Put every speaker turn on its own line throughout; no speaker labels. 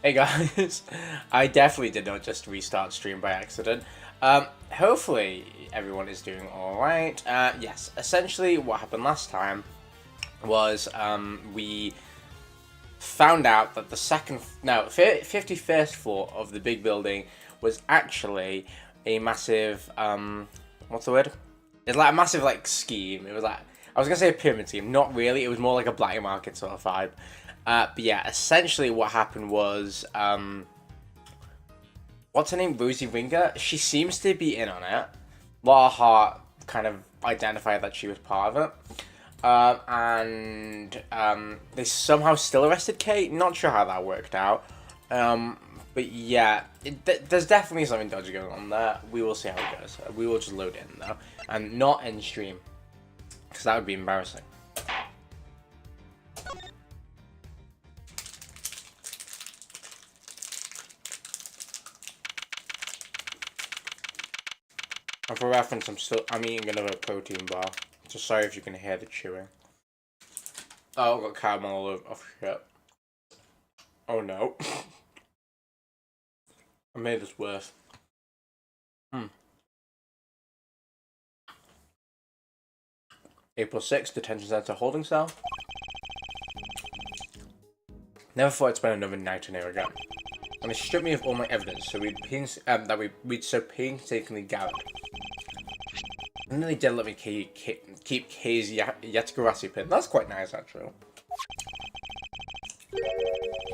Hey guys, I definitely did not just restart stream by accident. Hopefully everyone is doing alright. Yes, essentially what happened last time was we found out that the 51st floor of the big building was actually a massive, what's the word? It's like a massive scheme. It was like, I was gonna say a pyramid scheme, not really, it was more like a black market sort of vibe. But yeah, essentially what happened was, what's her name? Rosie Ringer? She seems to be in on it. Laura Hart kind of identified that she was part of it. They somehow still arrested Kate. Not sure how that worked out. But yeah, there's definitely something dodgy going on there. We will see how it goes. We will just load in though. And not end stream. Because that would be embarrassing. And for reference, I'm eating another protein bar. So sorry if you can hear the chewing. Oh, I've got caramel all over. Oh shit. Oh no. I made this worse. April 6th, detention center holding cell. Never thought I'd spend another night in here again. And they stripped me of all my evidence, so we'd so painstakingly gathered. And then they did let me keep Kay's Yatagarasi pin. That's quite nice, actually.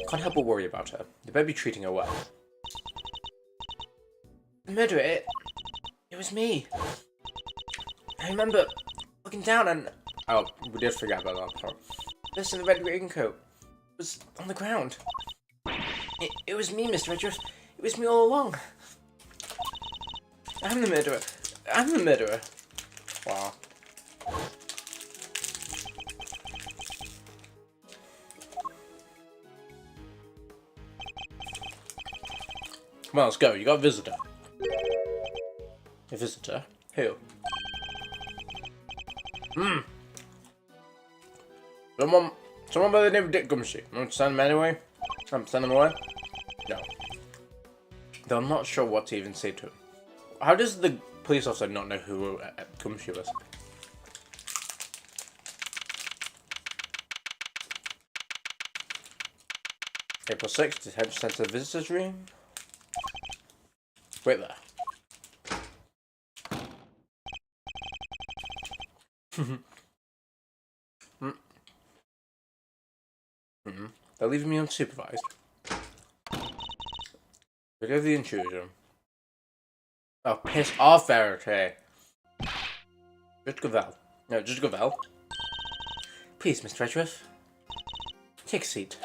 Can't help but worry about her. They better be treating her well. The murderer, it was me. I remember looking down and... Oh, we did forget about that part. This in the red raincoat was on the ground. It was me, Mr. Edgeworth. It was me all along. I'm the murderer. I'm the murderer. Wow. Come on, let's go. You got a visitor. A visitor? Who? Someone by the name of Dick Gumshoe. Want to send him anyway? Send him away? No. Though I'm not sure what to even say to him. How does the police officer not know who Gumshoe is? April 6th, detention center visitors room. Wait there. They're leaving me unsupervised. Forgive the intrusion. Oh, piss off, Verity. Just Gavel. No, just Gavel. Please, Mr. Edgeworth. Take a seat.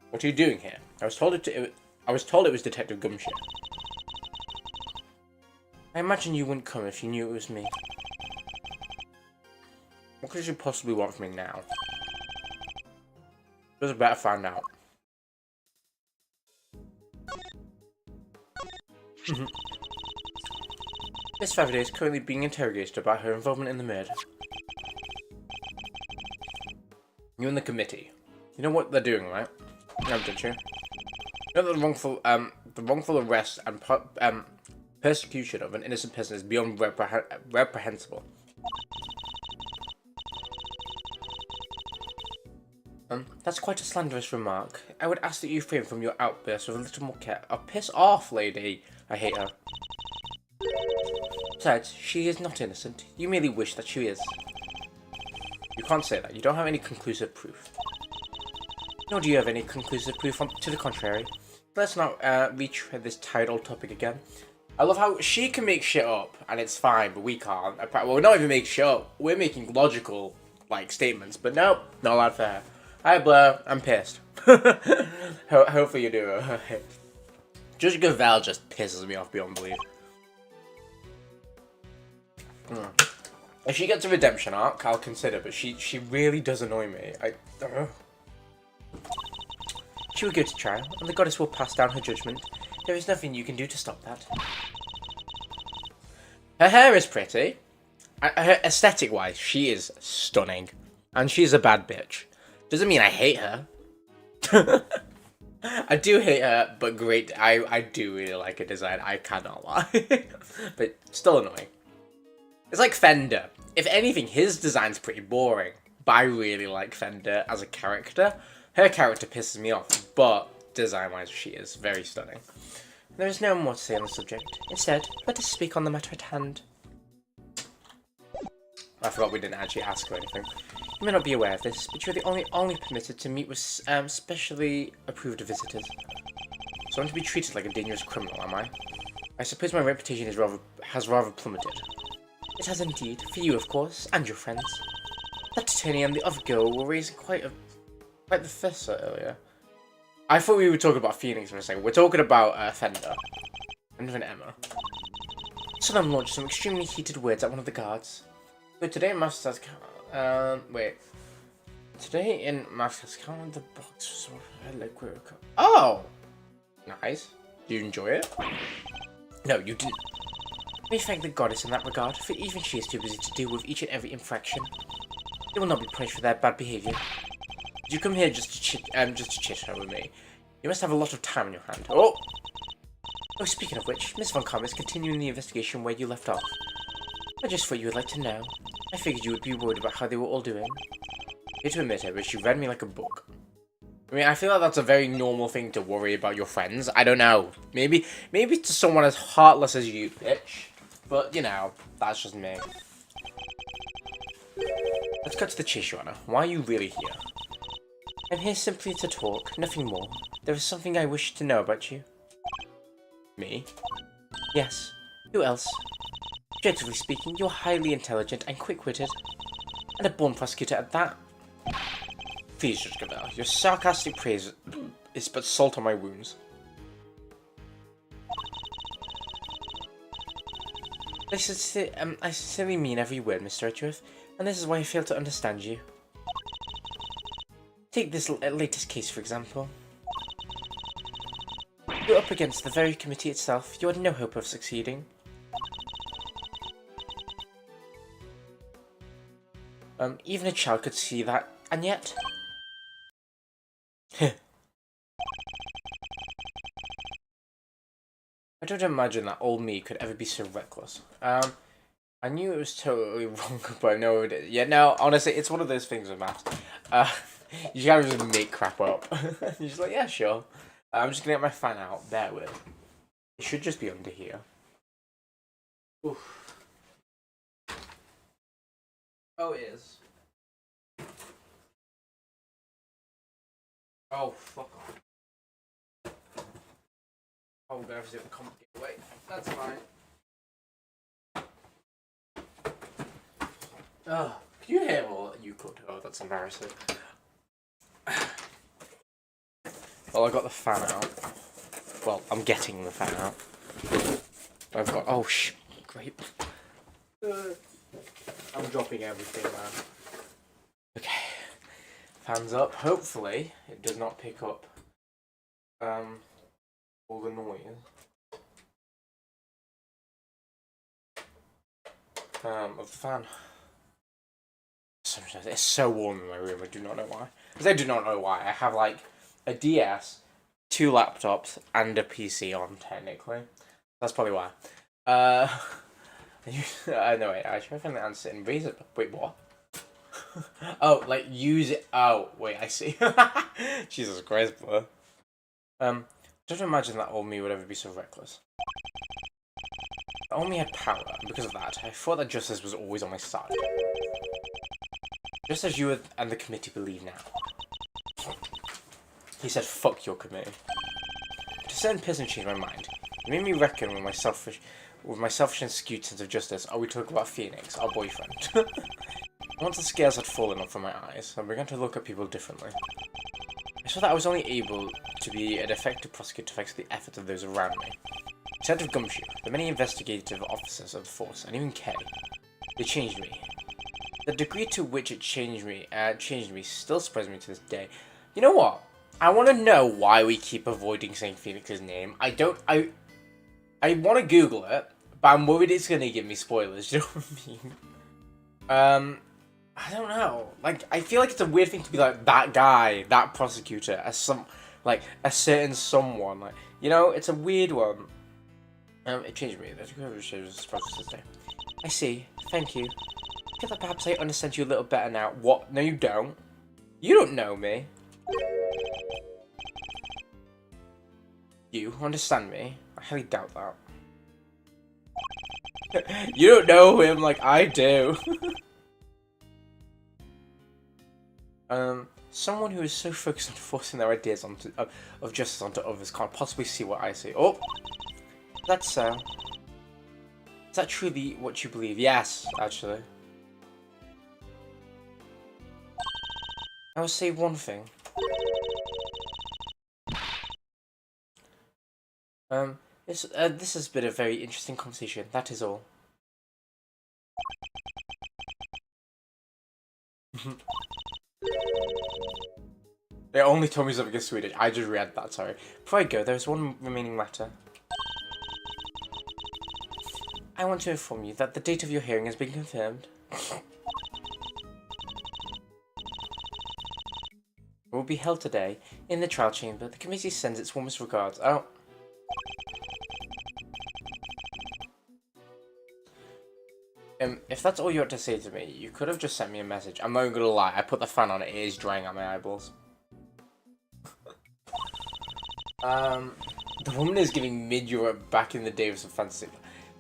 What are you doing here? I was told it was Detective Gumshoe. I imagine you wouldn't come if you knew it was me. What could you possibly want from me now? Just better find out. Miss Faraday is currently being interrogated about her involvement in the murder. You and the committee. You know what they're doing, right? No, don't you? You know that the wrongful arrest and persecution of an innocent person is beyond reprehensible. That's quite a slanderous remark. I would ask that you refrain from your outburst with a little more care. Oh, piss off, lady. I hate her. Besides, she is not innocent. You merely wish that she is. You can't say that. You don't have any conclusive proof. Nor do you have any conclusive proof to the contrary. Let's not retread this tired old topic again. I love how she can make shit up, and it's fine, but we can't. Well, we're not even making shit up. We're making logical, statements, but nope, not allowed for her. Hi, Blair. I'm pissed. Hopefully you do. Judge Gavel just pisses me off beyond belief. If she gets a redemption arc, I'll consider, but she really does annoy me. She will go to trial, and the goddess will pass down her judgment. There is nothing you can do to stop that. Her hair is pretty. Her aesthetic-wise, she is stunning. And she's a bad bitch. Doesn't mean I hate her. I do hate her, but great. I do really like her design. I cannot lie. But still annoying. It's like Fender. If anything, his design's pretty boring. But I really like Fender as a character. Her character pisses me off, but design-wise, she is very stunning. There is no more to say on the subject. Instead, let us speak on the matter at hand. I forgot we didn't actually ask her anything. You may not be aware of this, but you're the only permitted to meet with specially approved visitors. So I'm to be treated like a dangerous criminal, am I? I suppose my reputation has rather plummeted. It has indeed, for you of course, and your friends. That attorney and the other girl were raising quite the fuss earlier. I thought we were talking about Phoenix for a second. We're talking about Fender. And even Emma. Some of them launched some extremely heated words at one of the guards. But today in Master's Today in Master's Count, the box was liquid. Oh! Nice. Did you enjoy it? No, you didn't. We thank the goddess in that regard, for even she is too busy to deal with each and every infraction. They will not be punished for their bad behavior. Did you come here just to chit-chat with me? You must have a lot of time on your hand. Oh! Oh, speaking of which, Miss Von Karma is continuing the investigation where you left off. I just thought you would like to know. I figured you would be worried about how they were all doing. I hate to admit it, but she read me like a book. I mean, I feel like that's a very normal thing to worry about your friends. I don't know. Maybe to someone as heartless as you, bitch. But, you know, that's just me. Let's cut to the chase, Your Honor. Why are you really here? I'm here simply to talk, nothing more. There is something I wish to know about you. Me? Yes. Who else? Objectively speaking, you're highly intelligent and quick-witted. And a born prosecutor at that. Please, Judge Gavelle, your sarcastic praise is but salt on my wounds. I sincerely mean every word, Mr. Edgeworth, and this is why I fail to understand you. Take this latest case, for example. You're up against the very committee itself. You had no hope of succeeding. Even a child could see that, and yet... I don't imagine that old me could ever be so reckless. I knew it was totally wrong, but I know it is. Yeah, no, honestly, it's one of those things with maths. You gotta just make crap up. You're just like, yeah, sure. I'm just gonna get my fan out. Bear with. It should just be under here. Oof. Oh, it is. Oh, fuck off. Oh, we're gonna have to do it the complicated way. That's fine. Oh, can you hear all that you could? Oh, that's embarrassing. Well, I got the fan out. Well, I'm getting the fan out. I've got... Oh, great. I'm dropping everything, man. Okay. Fans up. Hopefully, it does not pick up all the noise. Of the fan. Sometimes it's so warm in my room, I do not know why. Because I do not know why. I have like a DS, 2 laptops, and a PC on, technically. That's probably why. No wait, I try to find the answer and raise it. Wait, what? Oh, like use it. Oh, wait, I see. Jesus Christ, bro. Don't imagine that old me would ever be so reckless. I only had power, and because of that, I thought that justice was always on my side. Just as you and the committee believe now. He said, fuck your committee. But a certain person changed my mind. It made me reckon with my selfish and skewed sense of justice. Are we talking about Phoenix, our boyfriend? Once the scales had fallen off from my eyes, I began to look at people differently. I saw that I was only able to be an effective prosecutor thanks to the efforts of those around me. Instead of Gumshoe, the many investigative officers of the force, and even Kay, they changed me. The degree to which it changed me still surprises me to this day. You know what? I want to know why we keep avoiding saying Phoenix's name. I want to Google it, but I'm worried it's going to give me spoilers. Do you know what I mean? I don't know. Like, I feel like it's a weird thing to be like that guy, that prosecutor, as some, like, a certain someone. Like, you know, it's a weird one. It changed me. I see. Thank you. I feel like perhaps I understand you a little better now. What? No, you don't. You don't know me. You understand me? I highly doubt that. You don't know him like I do. Someone who is so focused on forcing their ideas onto of justice onto others can't possibly see what I see. Oh, that's so. Is that truly what you believe? Yes, actually. I will say one thing. This has been a very interesting conversation. That is all. They only told me something in Swedish. I just read that, sorry. Before I go, there is one remaining matter. I want to inform you that the date of your hearing has been confirmed. It will be held today in the trial chamber. The committee sends its warmest regards. Oh. If that's all you had to say to me, you could have just sent me a message. I'm not even gonna lie, I put the fan on, it is drying out my eyeballs. The woman is giving mid-Europe back in the days of fantasy.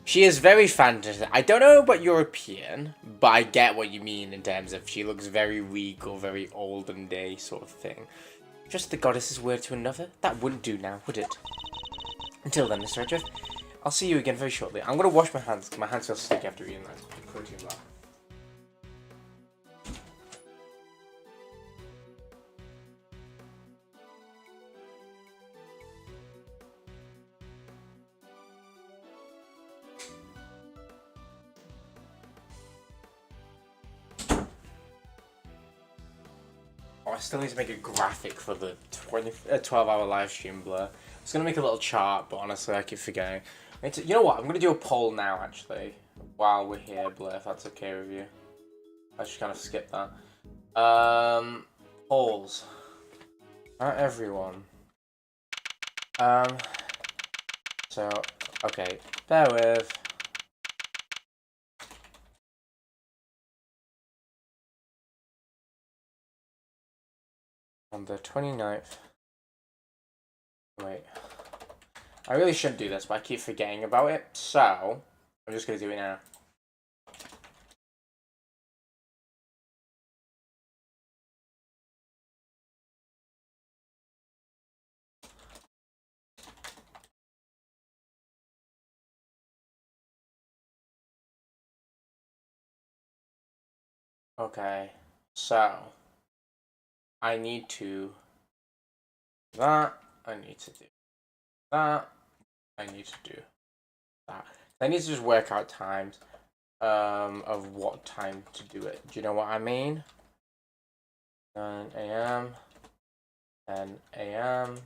She is very fantasy. I don't know about European, but I get what you mean in terms of she looks very weak or very olden day sort of thing. Just the goddess's word to another? That wouldn't do now, would it? Until then, Mr. Edgeworth, I'll see you again very shortly. I'm gonna wash my hands, because my hands feel sticky after eating that protein bar. Oh, I still need to make a graphic for the 12-hour live stream, Blur. I was gonna make a little chart, but honestly, I keep forgetting. You know what? I'm gonna do a poll now, actually, while we're here, Blur, if that's okay with you. I should kind of skip that. Polls. Not everyone. So, okay, bear with. On the 29th. Wait. I really shouldn't do this, but I keep forgetting about it, so I'm just gonna do it now. Okay, so I need to do that. I need to do that. I need to do that. I need to just work out times of what time to do it. Do you know what I mean? 9 a.m. 10 a.m.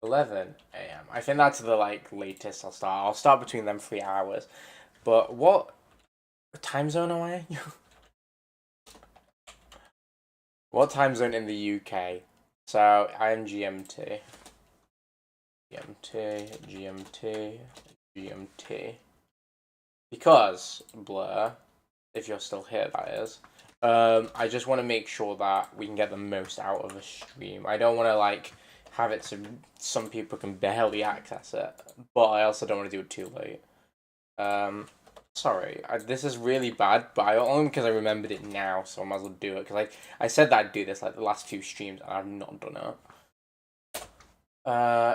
11 a.m. I think that's the like latest I'll start. I'll start between them 3 hours. But what time zone am I in? What time zone in the UK? So I am GMT. GMT. Because, Blur, if you're still here, that is, I just want to make sure that we can get the most out of a stream. I don't want to, like, have it so some people can barely access it, but I also don't want to do it too late. Sorry, this is really bad, but only because I remembered it now, so I might as well do it, because I said that I'd do this, like, the last few streams, and I've not done it.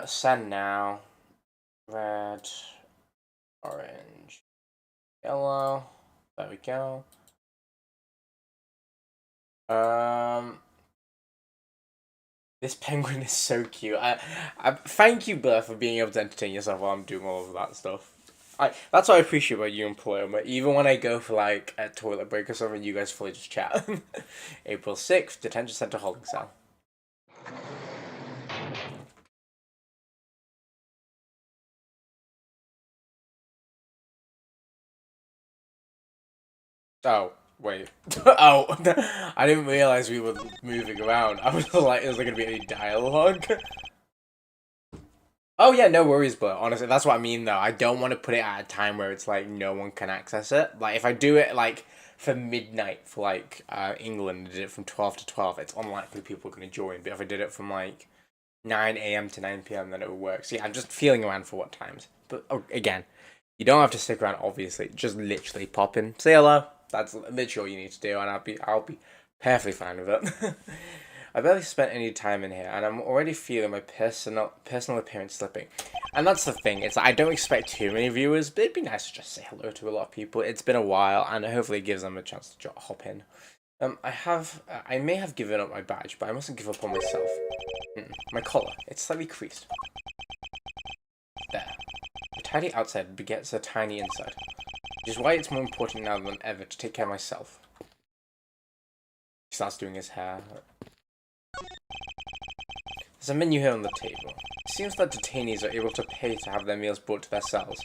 Send now. Red, orange, yellow. There we go. This penguin is so cute. I thank you, Blair, for being able to entertain yourself while I'm doing all of that stuff. That's what I appreciate about you and Paloma. Even when I go for like a toilet break or something, you guys fully just chat. April 6th, detention center holding cell. Oh, Wait. Oh, I didn't realize we were moving around. I was like, is there gonna be any dialogue? Oh yeah, no worries, but honestly, that's what I mean though. I don't want to put it at a time where it's like no one can access it. Like if I do it like for midnight for like England, I did it from 12 to 12, it's unlikely people are gonna join. But if I did it from like 9 a.m. to 9 p.m, then it would work. So yeah, I'm just feeling around for what times. But again, you don't have to stick around. Obviously, just literally pop in, say hello. That's literally all you need to do, and I'll be perfectly fine with it. I barely spent any time in here, and I'm already feeling my personal appearance slipping. And that's the thing, it's like, I don't expect too many viewers, but it'd be nice to just say hello to a lot of people. It's been a while, and hopefully it gives them a chance to hop in. I may have given up my badge, but I mustn't give up on myself. My collar, it's slightly creased. There. A tidy outside begets a tiny inside, which is why it's more important now than ever to take care of myself. He starts doing his hair. There's a menu here on the table. It seems that detainees are able to pay to have their meals brought to their cells.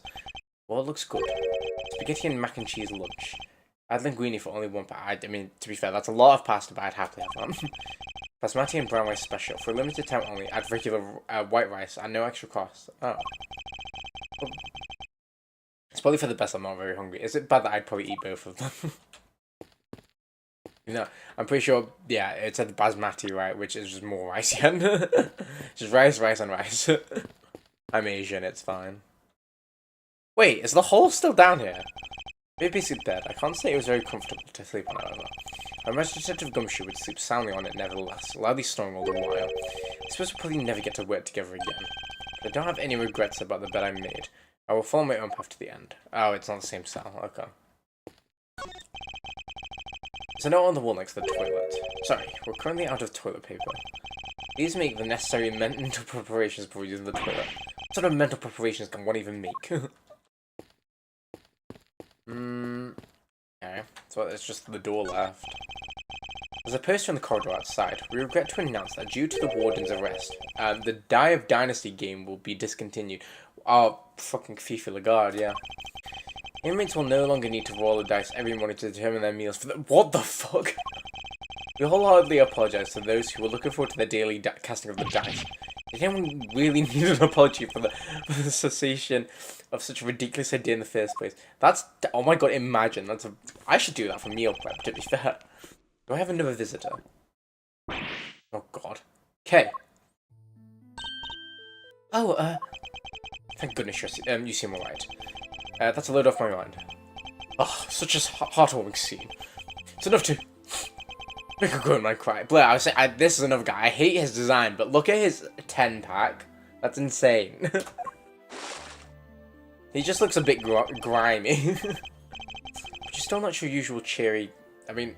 Well, it looks good. Spaghetti and mac and cheese lunch. I'd linguine for only one, but I mean, to be fair, that's a lot of pasta, but I'd happily have that. Basmati and brown rice special. For a limited time only, add regular white rice and no extra cost. Oh. It's probably for the best I'm not very hungry. Is it bad that I'd probably eat both of them? No, I'm pretty sure, yeah, it said basmati, right, which is just more rice again. Just rice, and rice. I'm Asian, it's fine. Wait, is the hole still down here? Maybe it's bed. I can't say it was very comfortable to sleep on, however. My most Detective Gumshoe would sleep soundly on it nevertheless, loudly snoring all the while. I suppose we'll probably never get to work together again. But I don't have any regrets about the bed I made. I will follow my own path to the end. Oh, it's not the same cell, okay. There's a note on the wall next to the toilet. Sorry, we're currently out of toilet paper. Please make the necessary mental preparations before using the toilet. What sort of mental preparations can one even make? Okay, so it's just the door left. There's a poster in the corridor outside. We regret to announce that due to the warden's arrest, the Die of Dynasty game will be discontinued. Oh, fucking FIFA Lagarde, yeah. Inmates will no longer need to roll the dice every morning to determine their meals for the— What the fuck? We wholeheartedly apologize to those who were looking forward to their daily casting of the dice. Did anyone really need an apology for the cessation of such a ridiculous idea in the first place? That's— oh my god, imagine. I should do that for meal prep, to be fair. Do I have another visitor? Oh god. Okay. Oh, thank goodness you seem alright. That's a load off my mind. Oh, such a heartwarming scene. It's enough to make a grown man cry. Blair, I was saying, this is another guy. I hate his design, but look at his 10-pack. That's insane. He just looks a bit grimy. But you're still not your usual cheery— I mean,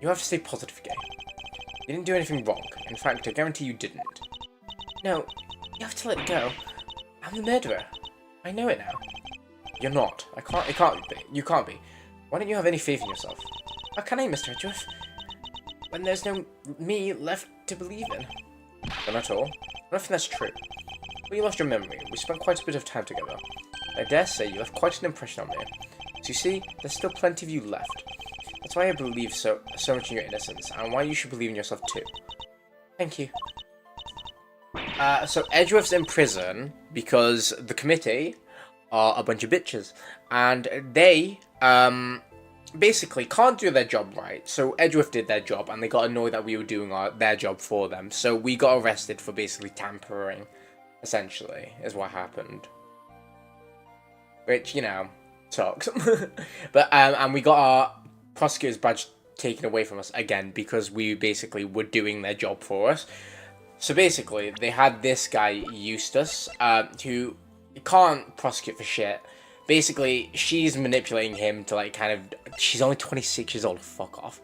you have to stay positive, Gay. You didn't do anything wrong. In fact, I guarantee you didn't. No, you have to let it go. I'm the murderer. I know it now. You're not. It can't be. You can't be. Why don't you have any faith in yourself? How can I, Mr. Edgeworth? When there's no me left to believe in. Not at all. I don't think that's true. Well, you lost your memory. We spent quite a bit of time together. I dare say you left quite an impression on me. So you see, there's still plenty of you left. That's why I believe so much in your innocence, and why you should believe in yourself too. Thank you. So Edgeworth's in prison because the committee are a bunch of bitches, and they basically can't do their job right. So Edgeworth did their job, and they got annoyed that we were doing their job for them. So we got arrested for basically tampering, essentially, is what happened. Which, you know, sucks. But and we got our prosecutor's badge taken away from us again because we basically were doing their job for us. So basically, they had this guy Eustace, who can't prosecute for shit. Basically, she's manipulating him to, like, kind of— she's only 26 years old, fuck off.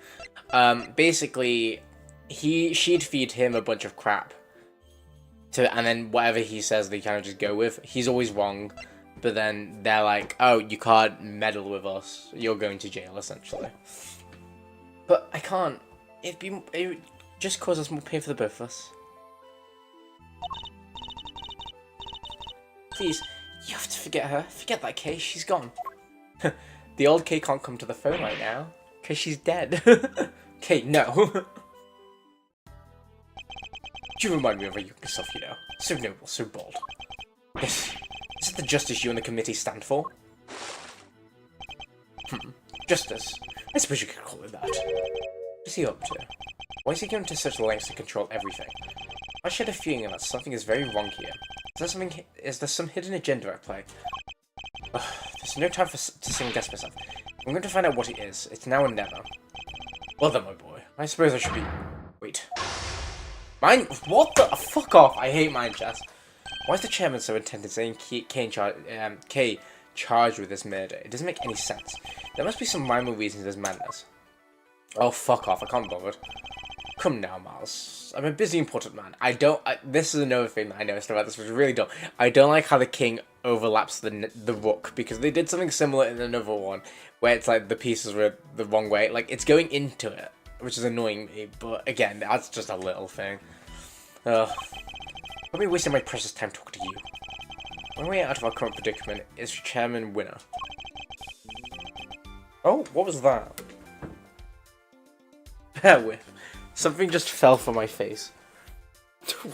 Basically, she'd feed him a bunch of crap. And then whatever he says, they kind of just go with. He's always wrong. But then they're like, oh, you can't meddle with us. You're going to jail, essentially. But I can't. It would just cause us more pain for the both of us. Please, you have to forget her. Forget that Kay, she's gone. The old Kay can't come to the phone right now. Because she's dead. Okay, no. You remind me of a younger self, you know. So noble, so bold. Yes. Is it the justice you and the committee stand for? Justice. I suppose you could call it that. What is he up to? Why is he going to such lengths to control everything? I should have a feeling that something is very wrong here. Is there some hidden agenda at play? There's no time to second-guess myself. I'm going to find out what it is. It's now or never. Well then, my boy. I suppose I should be... Wait. Mine... What the... Fuck off. I hate mind chess. Why is the chairman so intent in saying K charged with this murder? It doesn't make any sense. There must be some rhyme or reason to this madness. Oh, fuck off. I can't bother. Come now, Miles. I'm a busy, important man. This is another thing that I noticed about this, which is really dumb. I don't like how the king overlaps the rook, because they did something similar in another one, where it's like the pieces were the wrong way. Like, it's going into it, which is annoying me, but again, that's just a little thing. Ugh. I'll be wasting my precious time talking to you. One way out of our current predicament is Chairman Winner. Oh, what was that? Bear with. Something just fell from my face.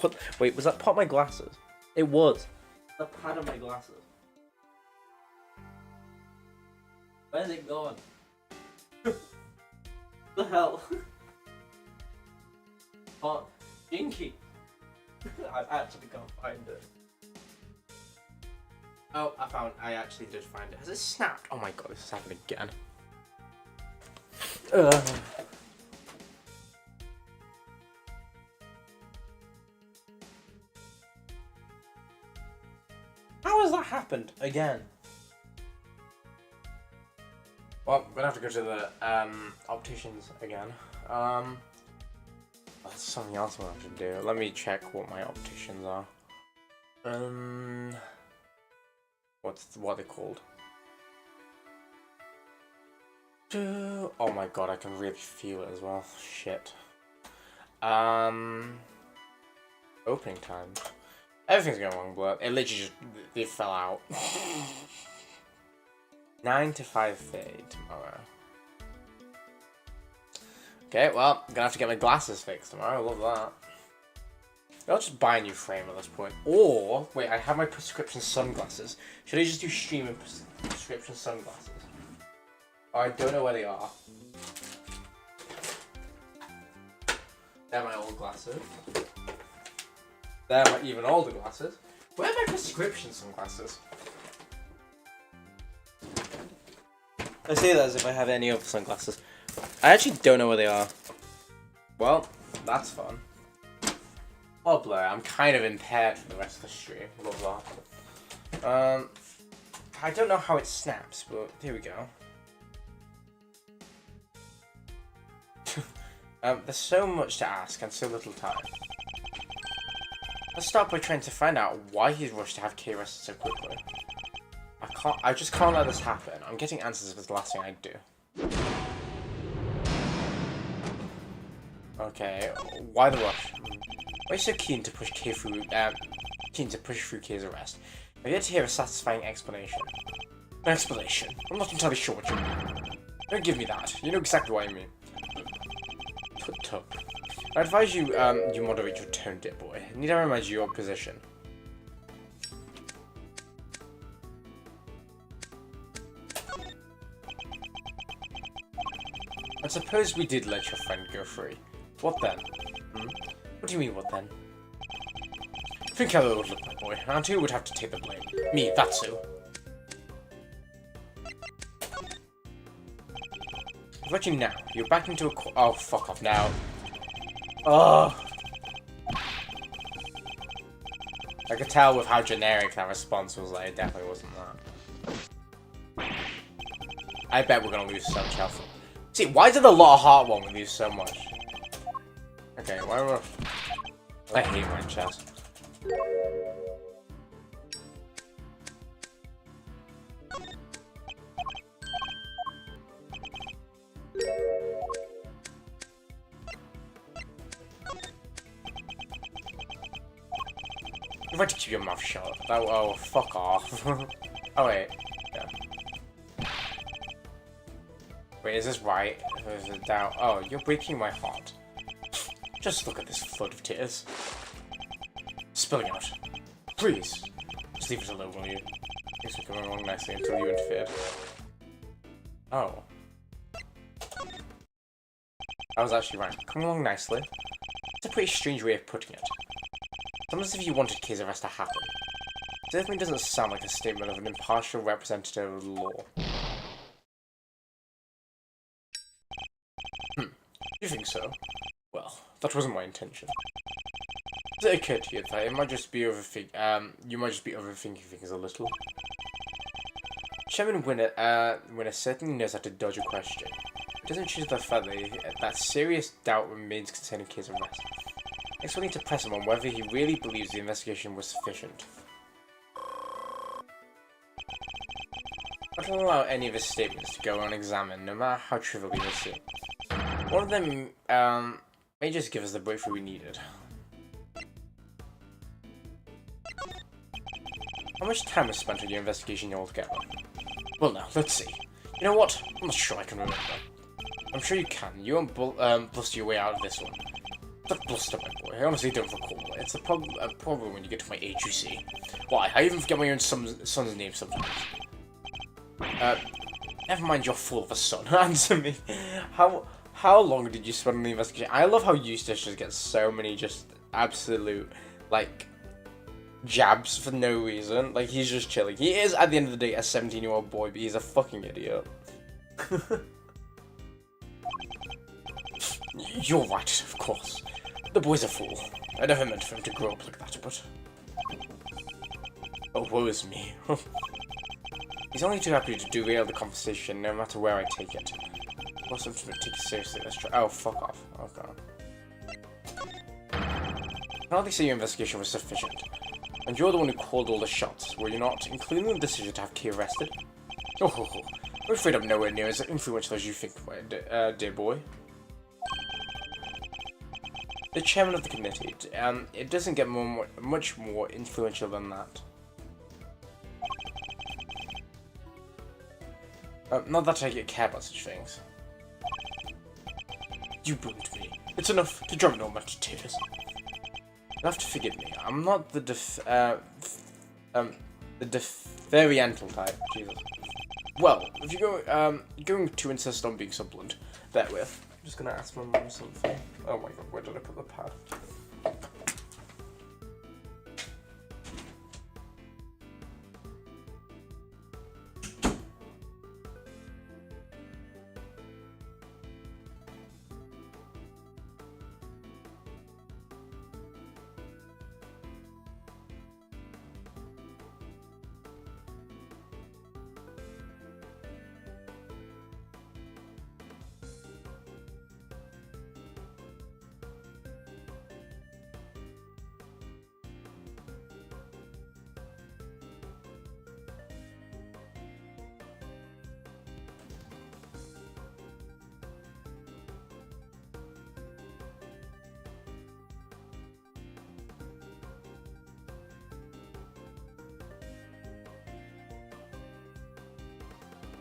What? Wait, was that part of my glasses? It was. The pad of my glasses. Where's it gone? The hell? Oh, Jinky. I actually can't find it. Oh, I actually did find it. Has it snapped? Oh my god, this is happening again. How has that happened again? Well, I'm gonna have to go to the opticians again. That's something else I'm gonna have to do. Let me check what my opticians are. What are they called? Oh my god, I can really feel it as well. Shit. Opening time. Everything's going wrong, but it literally just they fell out. 9 to 5:30 tomorrow. Okay, well, I'm gonna have to get my glasses fixed tomorrow. I love that. I'll just buy a new frame at this point. Or wait, I have my prescription sunglasses. Should I just do streaming prescription sunglasses? Oh, I don't know where they are. They're my old glasses. They're my even older glasses. Where are my prescription sunglasses? I say that as if I have any other sunglasses. I actually don't know where they are. Well, that's fun. Oh, blur. I'm kind of impaired for the rest of the stream. Love that. I don't know how it snaps, but here we go. There's so much to ask and so little time. Let's start by trying to find out why he's rushed to have Kay arrested so quickly. I just can't let this happen. I'm getting answers if it's the last thing I'd do. Okay, why the rush? Why are you so keen to push Kay through Kay's arrest? I've yet to hear a satisfying explanation. An explanation? I'm not entirely sure what you mean. Don't give me that. You know exactly what I mean. Tut. I advise you, you moderate your tone, dear boy. Need I remind you your position? I suppose we did let your friend go free. What then? What do you mean, what then? Think how it would look, my boy. And who would have to take the blame? Me, that's who. I've let you now. You're back into a oh, fuck off now. Oh. I could tell with how generic that response was, like, it definitely wasn't that. I bet we're gonna lose so much health. See, why did the lot of heart one we lose so much? Okay, why were... I hate my chest. You've got to keep your mouth shut. Oh, fuck off. Oh, wait. Yeah. Wait, is this right? Or is it down? Oh, you're breaking my heart. Just look at this flood of tears. Spilling out. Please. Just leave it alone, will you? Things were going along nicely until you interfered. Oh. I was actually right. Come along nicely. It's a pretty strange way of putting it. It's almost as if you wanted case arrest to happen. It definitely doesn't sound like a statement of an impartial representative of the law. You think so? Well, that wasn't my intention. Does it occur to you that it might just be you might just be overthinking things a little? Chairman Winner certainly knows how to dodge a question. It doesn't change the fact that serious doubt remains concerning case arrest. Next, we'll need to press him on whether he really believes the investigation was sufficient. I don't allow any of his statements to go unexamined, no matter how trivial they may seem. One of them may just give us the breakthrough we needed. How much time was spent on your investigation altogether? Well, now, let's see. You know what? I'm not sure I can remember. I'm sure you can. You won't bluster your way out of this one. Don't bluster, my boy. I honestly don't recall. It's a problem when you get to my age, you see. Why? I even forget my own son's name sometimes. Never mind your fool of a son. Answer me. How long did you spend on the investigation? I love how Eustace just gets so many just absolute, like, jabs for no reason. Like, he's just chilling. He is, at the end of the day, a 17-year-old boy, but he's a fucking idiot. You're right, of course. The boy's a fool. I never meant for him to grow up like that, but... Oh, woe is me. He's only too happy to derail the conversation, no matter where I take it. What's something to take it seriously? Let's try. Oh, fuck off. Okay. I don't think say your investigation was sufficient. And you're the one who called all the shots, were you not? Including the decision to have Key arrested? Oh, I'm afraid I'm nowhere near as influential as you think, dear boy. The chairman of the committee, it doesn't get much more influential than that. Not that I care about such things. You bullied me. It's enough to drive no man to tears. You'll have to forgive me. I'm not the deferential type. Jesus. Well, if you're going to insist on being so blunt, therewith, I'm just gonna ask my mum something. Oh my god, where did I put the pad?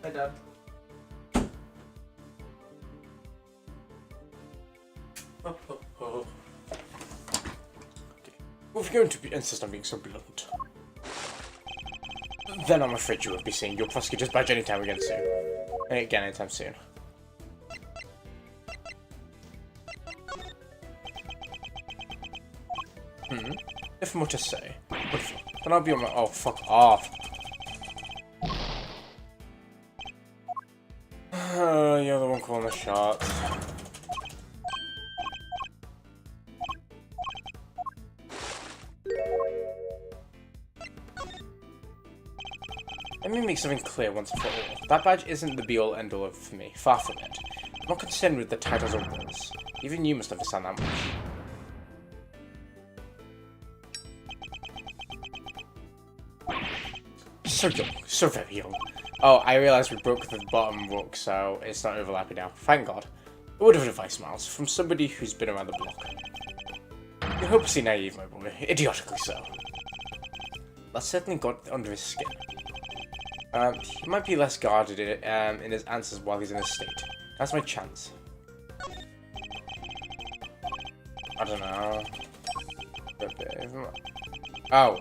Hi, Dad. Okay. Well, if you're going to insist on being so blunt, then I'm afraid you won't be seeing your prosecutor's badge anytime again soon. Anytime soon. If more to say. Wonderful. Then I'll be on my... Oh, fuck off. You're the one calling the shots. Let me make something clear once and for all. That badge isn't the be-all end-all for me. Far from it. I'm not concerned with the titles or words. Even you must understand that much. So young. So very young. Oh, I realised we broke the bottom book, so it's not overlapping now. Thank God. A word of advice, Miles, from somebody who's been around the block. You're hopelessly naive, my boy. Idiotically so. That certainly got under his skin. He might be less guarded in his answers while he's in his state. That's my chance. I don't know. Oh.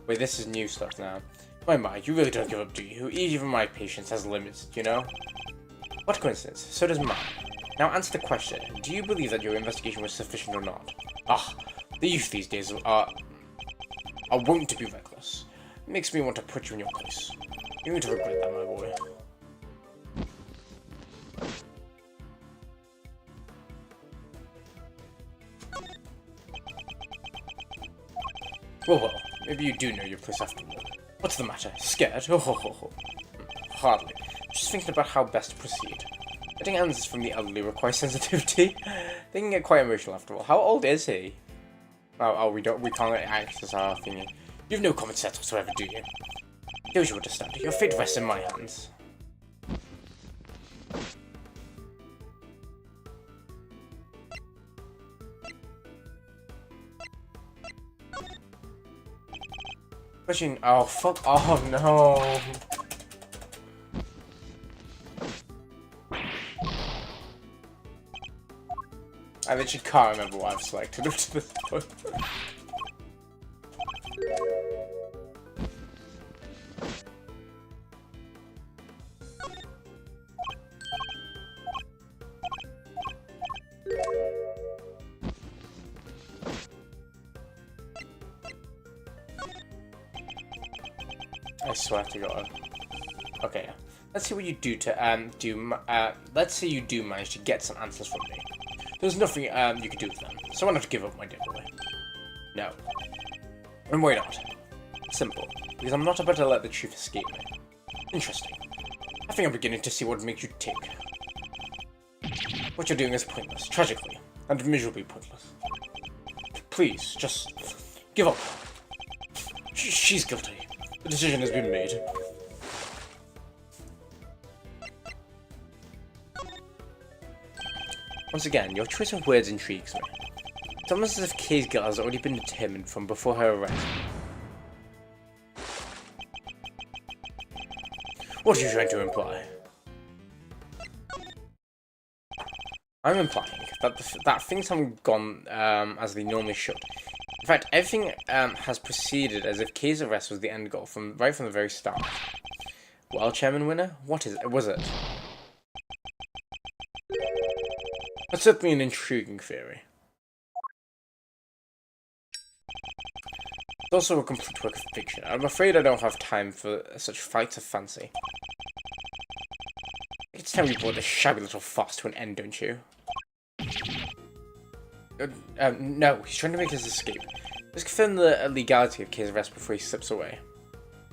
Wait, this is new stuff now. My, you really don't give up, do you? Even my patience has limits, you know? What coincidence. So does mine. Now answer the question. Do you believe that your investigation was sufficient or not? Ah, the youth these days are wont to be reckless. It makes me want to put you in your place. You're going to regret that, my boy. Well, maybe you do know your place after all. What's the matter? Scared? Oh, ho, ho, ho. Hardly. Just thinking about how best to proceed. Getting answers from the elderly requires sensitivity. They can get quite emotional after all. How old is he? Oh, we can't access our thingy. You've no common sense whatsoever, do you? Don't you understand? Your fate rests in my hands. Pushing. Oh, fuck. Oh, no. I literally can't remember what I've selected up to this point. I swear to God. Okay, let's see what you do to let's say you do manage to get some answers from me. There's nothing you can do with them, so why not give up, my dear boy? No. And why not? Simple. Because I'm not about to let the truth escape me. Interesting. I think I'm beginning to see what makes you tick. What you're doing is pointless, tragically, and miserably pointless. Please, just give up. She's guilty. The decision has been made. Once again, your choice of words intrigues me. It's almost as if Kay's guilt has already been determined from before her arrest. What are you trying to imply? I'm implying that things haven't gone as they normally should. In fact, everything has proceeded as if Kay's arrest was the end goal right from the very start. Well, Chairman Winner, was it? That's certainly an intriguing theory. It's also a complete work of fiction. I'm afraid I don't have time for such flights of fancy. It's time we brought this shabby little farce to an end, don't you? No, he's trying to make his escape. Let's confirm the legality of Kay's arrest before he slips away.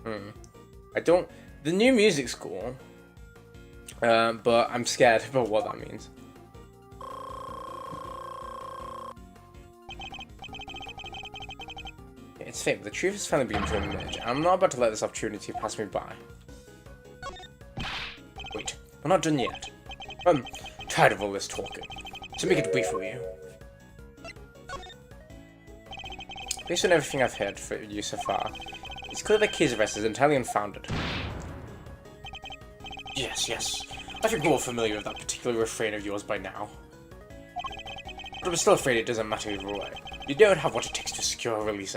The new music's cool, but I'm scared about what that means. It's fate, the truth is finally beginning to emerge. I'm not about to let this opportunity pass me by. Wait, we're not done yet. I'm tired of all this talking, so make it brief for you. Based on everything I've heard for you so far, it's clear that Kay's arrest is entirely unfounded. Yes. I think we're all familiar with that particular refrain of yours by now. But I'm still afraid it doesn't matter either way. You don't have what it takes to secure her release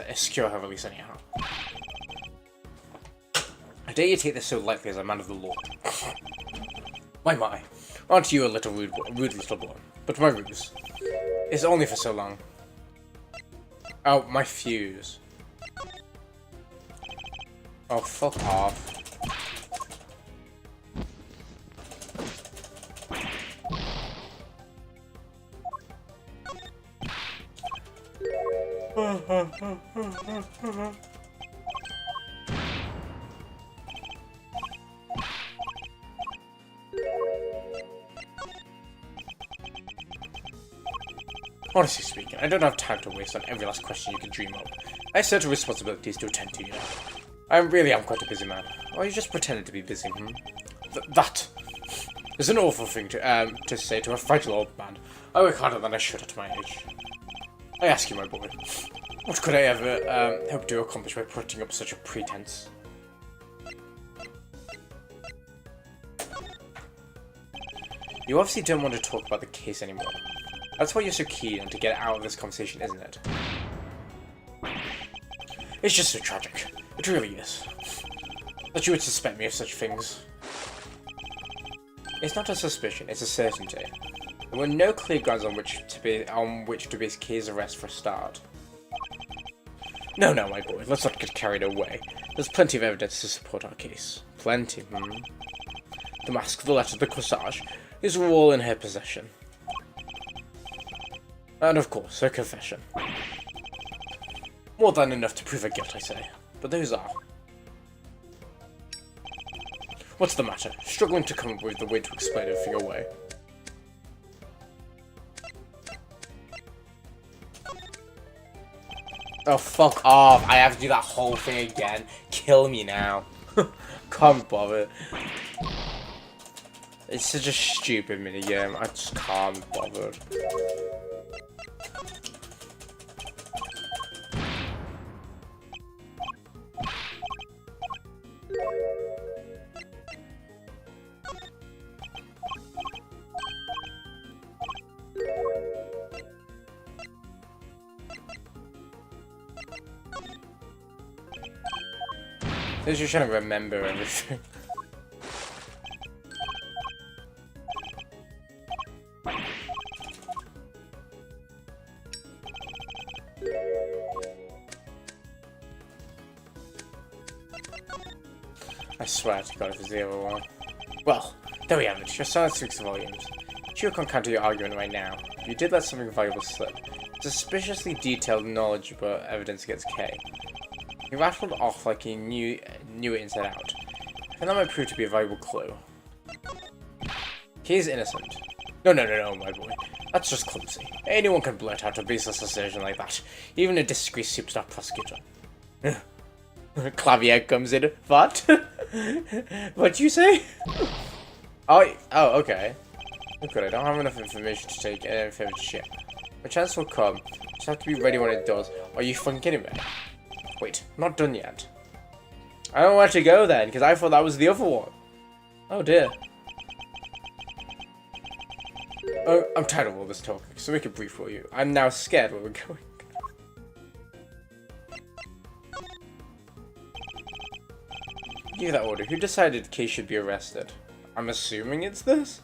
anyhow. I dare you take this so lightly as a man of the law. My. Aren't you a little rude little boy? But my ruse is only for so long. Oh, my fuse. Oh, fuck off. Honestly speaking, I don't have time to waste on every last question you can dream up. I have certain responsibilities to attend to, you know. I really am quite a busy man. Or you just pretended to be busy, That is an awful thing to say to a fragile old man. I work harder than I should at my age. I ask you, my boy, what could I ever hope to accomplish by putting up such a pretense? You obviously don't want to talk about the case anymore. That's why you're so keen to get out of this conversation, isn't it? It's just so tragic. It really is. That you would suspect me of such things. It's not a suspicion, it's a certainty. There were no clear grounds on which to base Kay's arrest for a start. No, my boy, let's not get carried away. There's plenty of evidence to support our case. Plenty, The mask, the letter, the corsage, these were all in her possession. And of course, her confession. More than enough to prove her guilt, I say. But those are. What's the matter? Struggling to come up with the way to explain everything away. Oh, fuck off. I have to do that whole thing again. Kill me now. Can't bother. It's such a stupid minigame. I just can't bother. I'm just trying to remember everything. I swear to God if it's the other one. Well, there we have it. Your silence speaks volumes. Sure can't counter your argument right now. You did let something valuable slip. Suspiciously detailed knowledge about evidence against Kay. He rattled off like he knew it inside out. And that might prove to be a valuable clue. Kay is innocent. No, my boy. That's just clumsy. Anyone can blurt out a baseless assertion like that. Even a disgraced superstar prosecutor. Clavier comes in. What? What'd you say? Oh, okay. Good, I don't have enough information to take any further shit. My chance will come. Just have to be ready when it does. Are you fucking kidding me? Wait, not done yet. I don't know where to go then, because I thought that was the other one. Oh dear. Oh, I'm tired of all this talk, so make it brief for you. I'm now scared where we're going. Give that order. Who decided Kay should be arrested? I'm assuming it's this?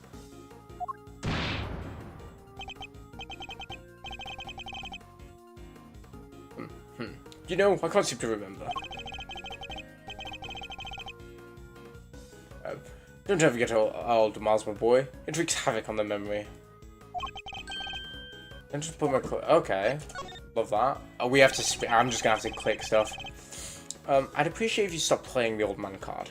You know, I can't seem to remember. Don't ever get old, Miles, my boy. It wreaks havoc on the memory. And just put my okay. Love that. Oh, we have to I'm just gonna have to click stuff. I'd appreciate if you stopped playing the old man card.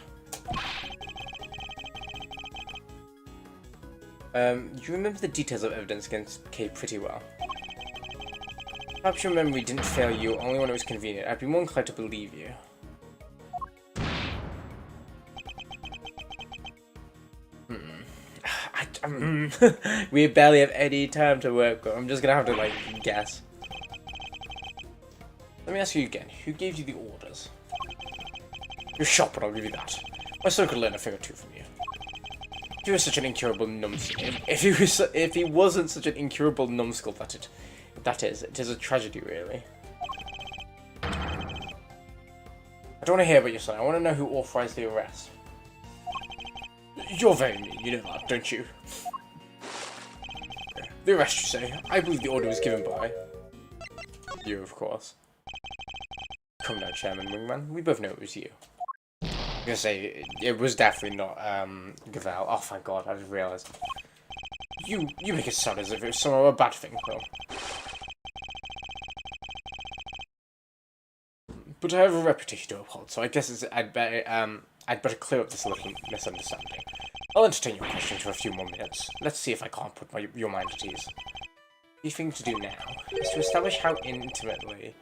You remember the details of evidence against Kay pretty well. Perhaps your memory didn't fail you only when it was convenient. I'd be more inclined to believe you. We barely have any time to work with. I'm just gonna have to, like, guess. Let me ask you again. Who gave you the orders? You're sharp, but I'll give you that. My son could learn a thing or two from you. If he was such an incurable numbskull, if he wasn't such an incurable numbskull, it is a tragedy, really. I don't want to hear about your son. I want to know who authorized the arrest. You're very mean, you know that, don't you? The arrest, you say? I believe the order was given by... you, of course. Come now, Chairman Wingman. We both know it was you. I'm gonna say, it was definitely not, Gavel. Oh, thank God, I just realized. You make it sound as if it was somehow a bad thing, though. But I have a reputation to uphold, so I guess I'd better clear up this little misunderstanding. I'll entertain your questions for a few more minutes. Let's see if I can't put your mind at ease. The thing to do now is to establish how intimately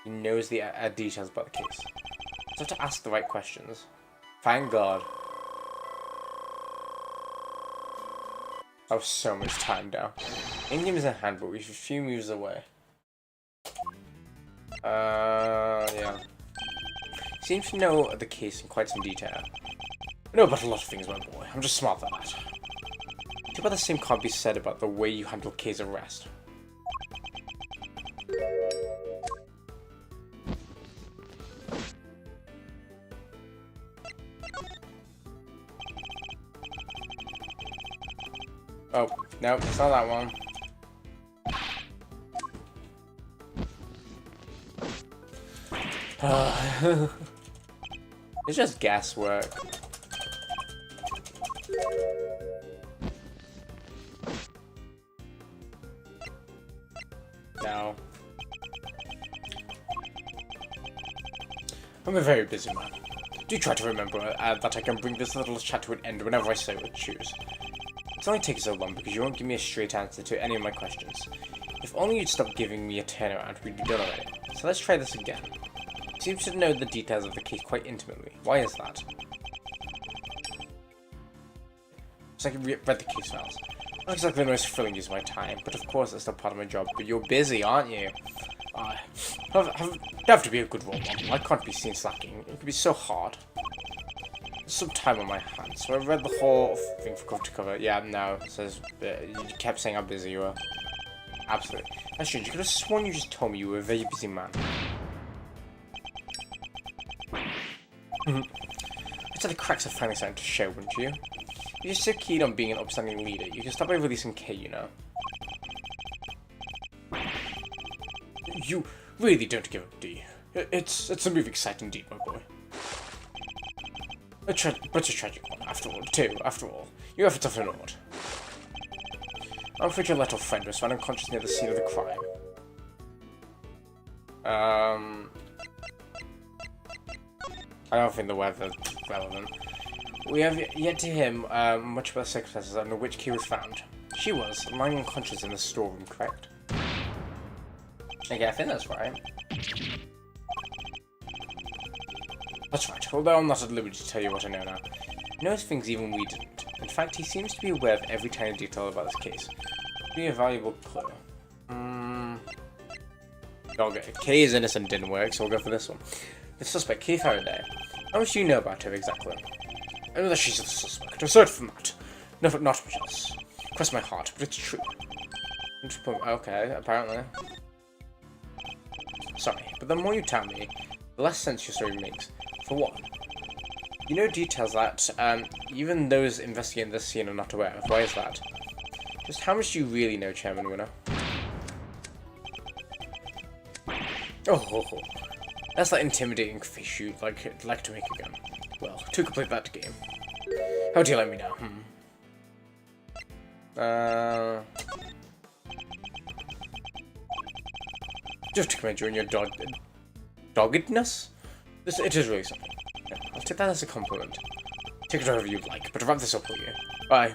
he knows the details about the case. So have to ask the right questions. Thank God. That was so much time down. In-game is in hand, but we're a few moves away. Yeah. Seems to know the case in quite some detail. I know about a lot of things, my boy. I'm just smart than that. Too bad the same can't be said about the way you handle Kay's arrest. Oh, no, it's not that one. It's just guesswork. No. I'm a very busy man. Do try to remember that I can bring this little chat to an end whenever I so choose. It's only taking so long because you won't give me a straight answer to any of my questions. If only you'd stop giving me a turnaround, we'd be done already. So let's try this again. You seem to know the details of the case quite intimately. Why is that? It's like I read the case files. Not exactly the most thrilling use of my time, but of course it's still part of my job. But you're busy, aren't you? I have to be a good role model. I can't be seen slacking. It can be so hard. There's some time on my hands, so I read the whole thing from cover to cover. Yeah, no, it says you kept saying how busy you were. Absolutely. That's strange. You could have sworn you just told me you were a very busy man. I'd say the cracks are finally starting to show, wouldn't you? You're just so keen on being an upstanding leader. You can stop by releasing K, you know. You really don't give up, do you? It's a move exciting indeed, my boy. But a tragic one, after all. Your efforts are flawed. I'm afraid your little friend was found unconscious near the scene of the crime. I don't think the weather's relevant. We have yet to hear much about the circumstances under which Kay was found. She was lying unconscious in the storeroom, correct? Okay, I think that's right. That's right, although I'm not at liberty to tell you what I know now. He knows things even we didn't. In fact, he seems to be aware of every tiny detail about this case. Could be a valuable clue. Okay, Kay is innocent didn't work, so we'll go for this one. The suspect, Kay Faraday. How much do you know about her exactly? I know that she's the suspect. Aside from that, not much else. Cross my heart, but it's true. Okay, apparently. Sorry, but the more you tell me, the less sense your story makes. For one, you know details that even those investigating this scene are not aware of. Why is that? Just how much do you really know, Chairman Winner? Oh, that's that intimidating face you'd like to make again. Well, to complete that game. How do you let me know? Just to commend you on your doggedness? It is really something. Yeah, I'll take that as a compliment. Take it however you'd like, but to wrap this up, will you? I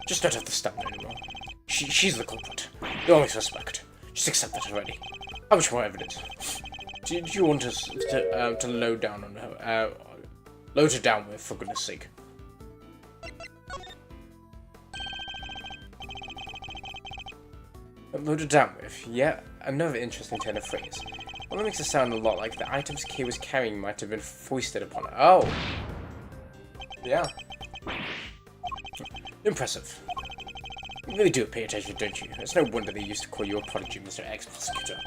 just don't have to stand there anymore. She's the culprit. The only suspect. Just accept that already. How much more evidence? Do you want us to load down on her? Load her down with, for goodness sake. Load her down with? Yeah, another interesting turn of phrase. Well, that makes it sound a lot like the items Kay was carrying might have been foisted upon her. Oh! Yeah. Impressive. You really do pay attention, don't you? It's no wonder they used to call you a prodigy, Mr. Ex-Prosecutor.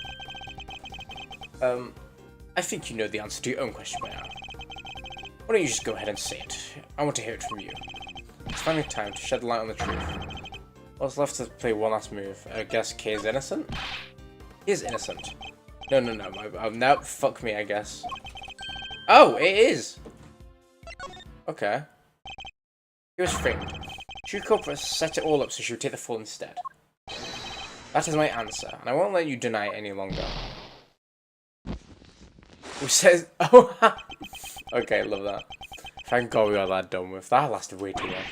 I think you know the answer to your own question by now. Why don't you just go ahead and say it? I want to hear it from you. It's finally time to shed light on the truth. What's left to play one last move? I guess Kay is innocent? He is innocent. No, no, fuck me, I guess. Oh, it is! Okay. He was framed. True culprit set it all up so she would take the fall instead. That is my answer, and I won't let you deny it any longer. Who says... Oh, okay, love that. Thank God we got that done with. That lasted way too long.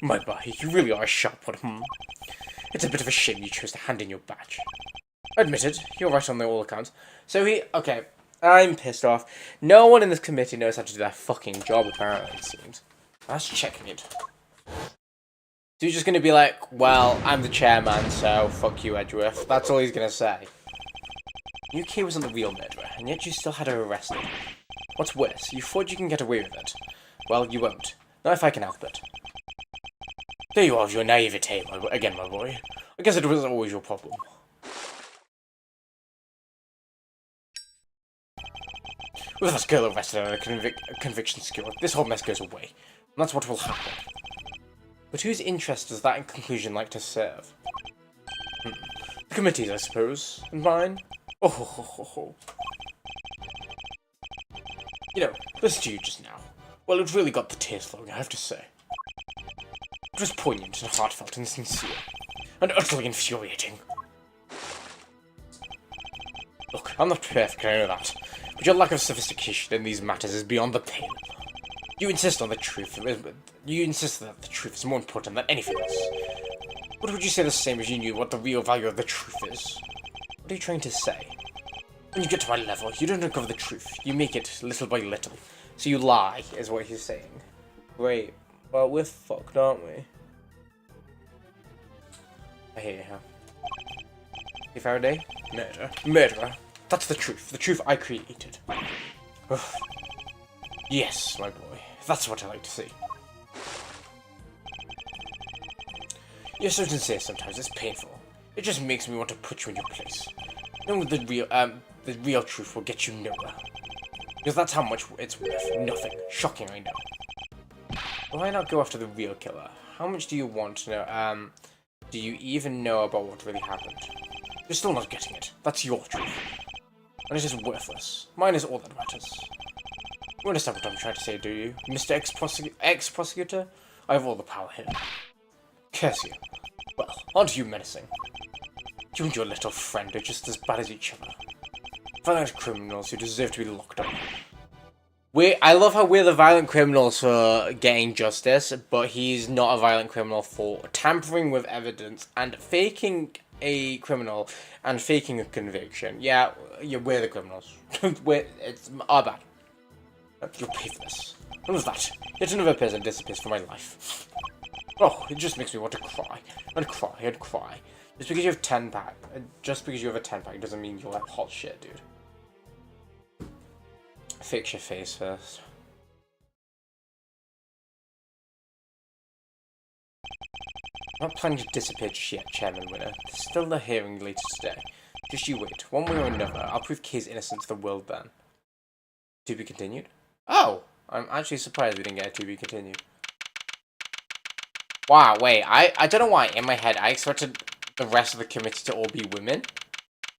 My boy, you really are a sharp one, It's a bit of a shame you chose to hand in your badge. Admitted, you're right on all accounts. So okay, I'm pissed off. No one in this committee knows how to do their fucking job, apparently, it seems. That's checking it. So he's just gonna be like, well, I'm the chairman, so fuck you, Edgeworth. That's all he's gonna say. UK wasn't the real murderer, and yet you still had her arrested. What's worse, you thought you can get away with it. Well, you won't. Not if I can help it. There you are with your naivete, again, my boy. I guess it was always your problem. With that girl arrested and a conviction skewer, this whole mess goes away. And that's what will happen. But whose interest does that conclusion like to serve? The committee's, I suppose. And mine? Oh ho ho ho ho. You know, listen to you just now. Well, it really got the tears flowing, I have to say. It was poignant and heartfelt and sincere. And utterly infuriating. Look, I'm not perfect, I know that. But your lack of sophistication in these matters is beyond the pale. You insist on the truth. You insist that the truth is more important than anything else. What would you say the same if you knew what the real value of the truth is? What are you trying to say? When you get to my level, you don't uncover the truth. You make it little by little. So you lie, is what he's saying. Wait, well, we're fucked, aren't we? I hear you, huh? Hey, Faraday? Murderer. Murderer. That's the truth. The truth I created. Ugh. Yes, my boy. That's what I like to see. You're so sincere sometimes, it's painful. It just makes me want to put you in your place. Knowing the real truth will get you nowhere. Because that's how much it's worth. Nothing. Shocking, I know. Why not go after the real killer? How much do you want to know? Do you even know about what really happened? You're still not getting it. That's your truth. And it's just worthless. Mine is all that matters. You understand what I'm trying to say, do you? Mr. Ex-Prosecutor? I have all the power here. Curse you. Well, aren't you menacing? You and your little friend are just as bad as each other. Violent criminals who deserve to be locked up. I love how we're the violent criminals for getting justice, but he's not a violent criminal for tampering with evidence and faking a criminal and faking a conviction. Yeah, we're the criminals. It's our bad. You'll pay for this. What was that? Yet another person disappears from my life. Oh, it just makes me want to cry. And cry and cry. Just because you have 10-pack. Just because you have a 10-pack doesn't mean you're like hot shit, dude. Fix your face first. I'm not planning to disappear just yet, Chairman Winner. There's still a hearing later today. Just you wait. One way or another, I'll prove Kay's innocent to the world then. To be continued? Oh! I'm actually surprised we didn't get a to be continued. Wow, wait, I don't know why in my head I expected the rest of the committee to all be women.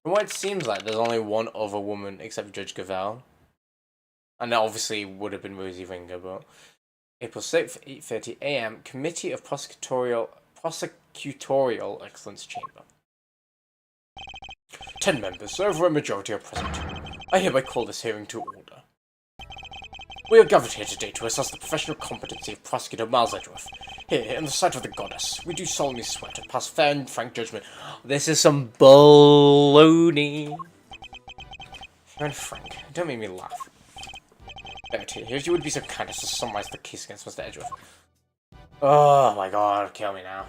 From what it seems like, there's only one other woman except Judge Gavelle. And that obviously would have been Rosie Ringer, but... April 6th, 8:30 AM, Committee of Prosecutorial Excellence Chamber. 10 members, over a majority are present. I hereby call this hearing to order. We are gathered here today to assess the professional competency of Prosecutor Miles Edgeworth. Here, in the sight of the goddess, we do solemnly swear to pass fair and frank judgment. This is some baloney. Fair and frank, don't make me laugh. Verity, if you would be so kind as to summarize the case against Mr. Edgeworth. Oh my god, kill me now.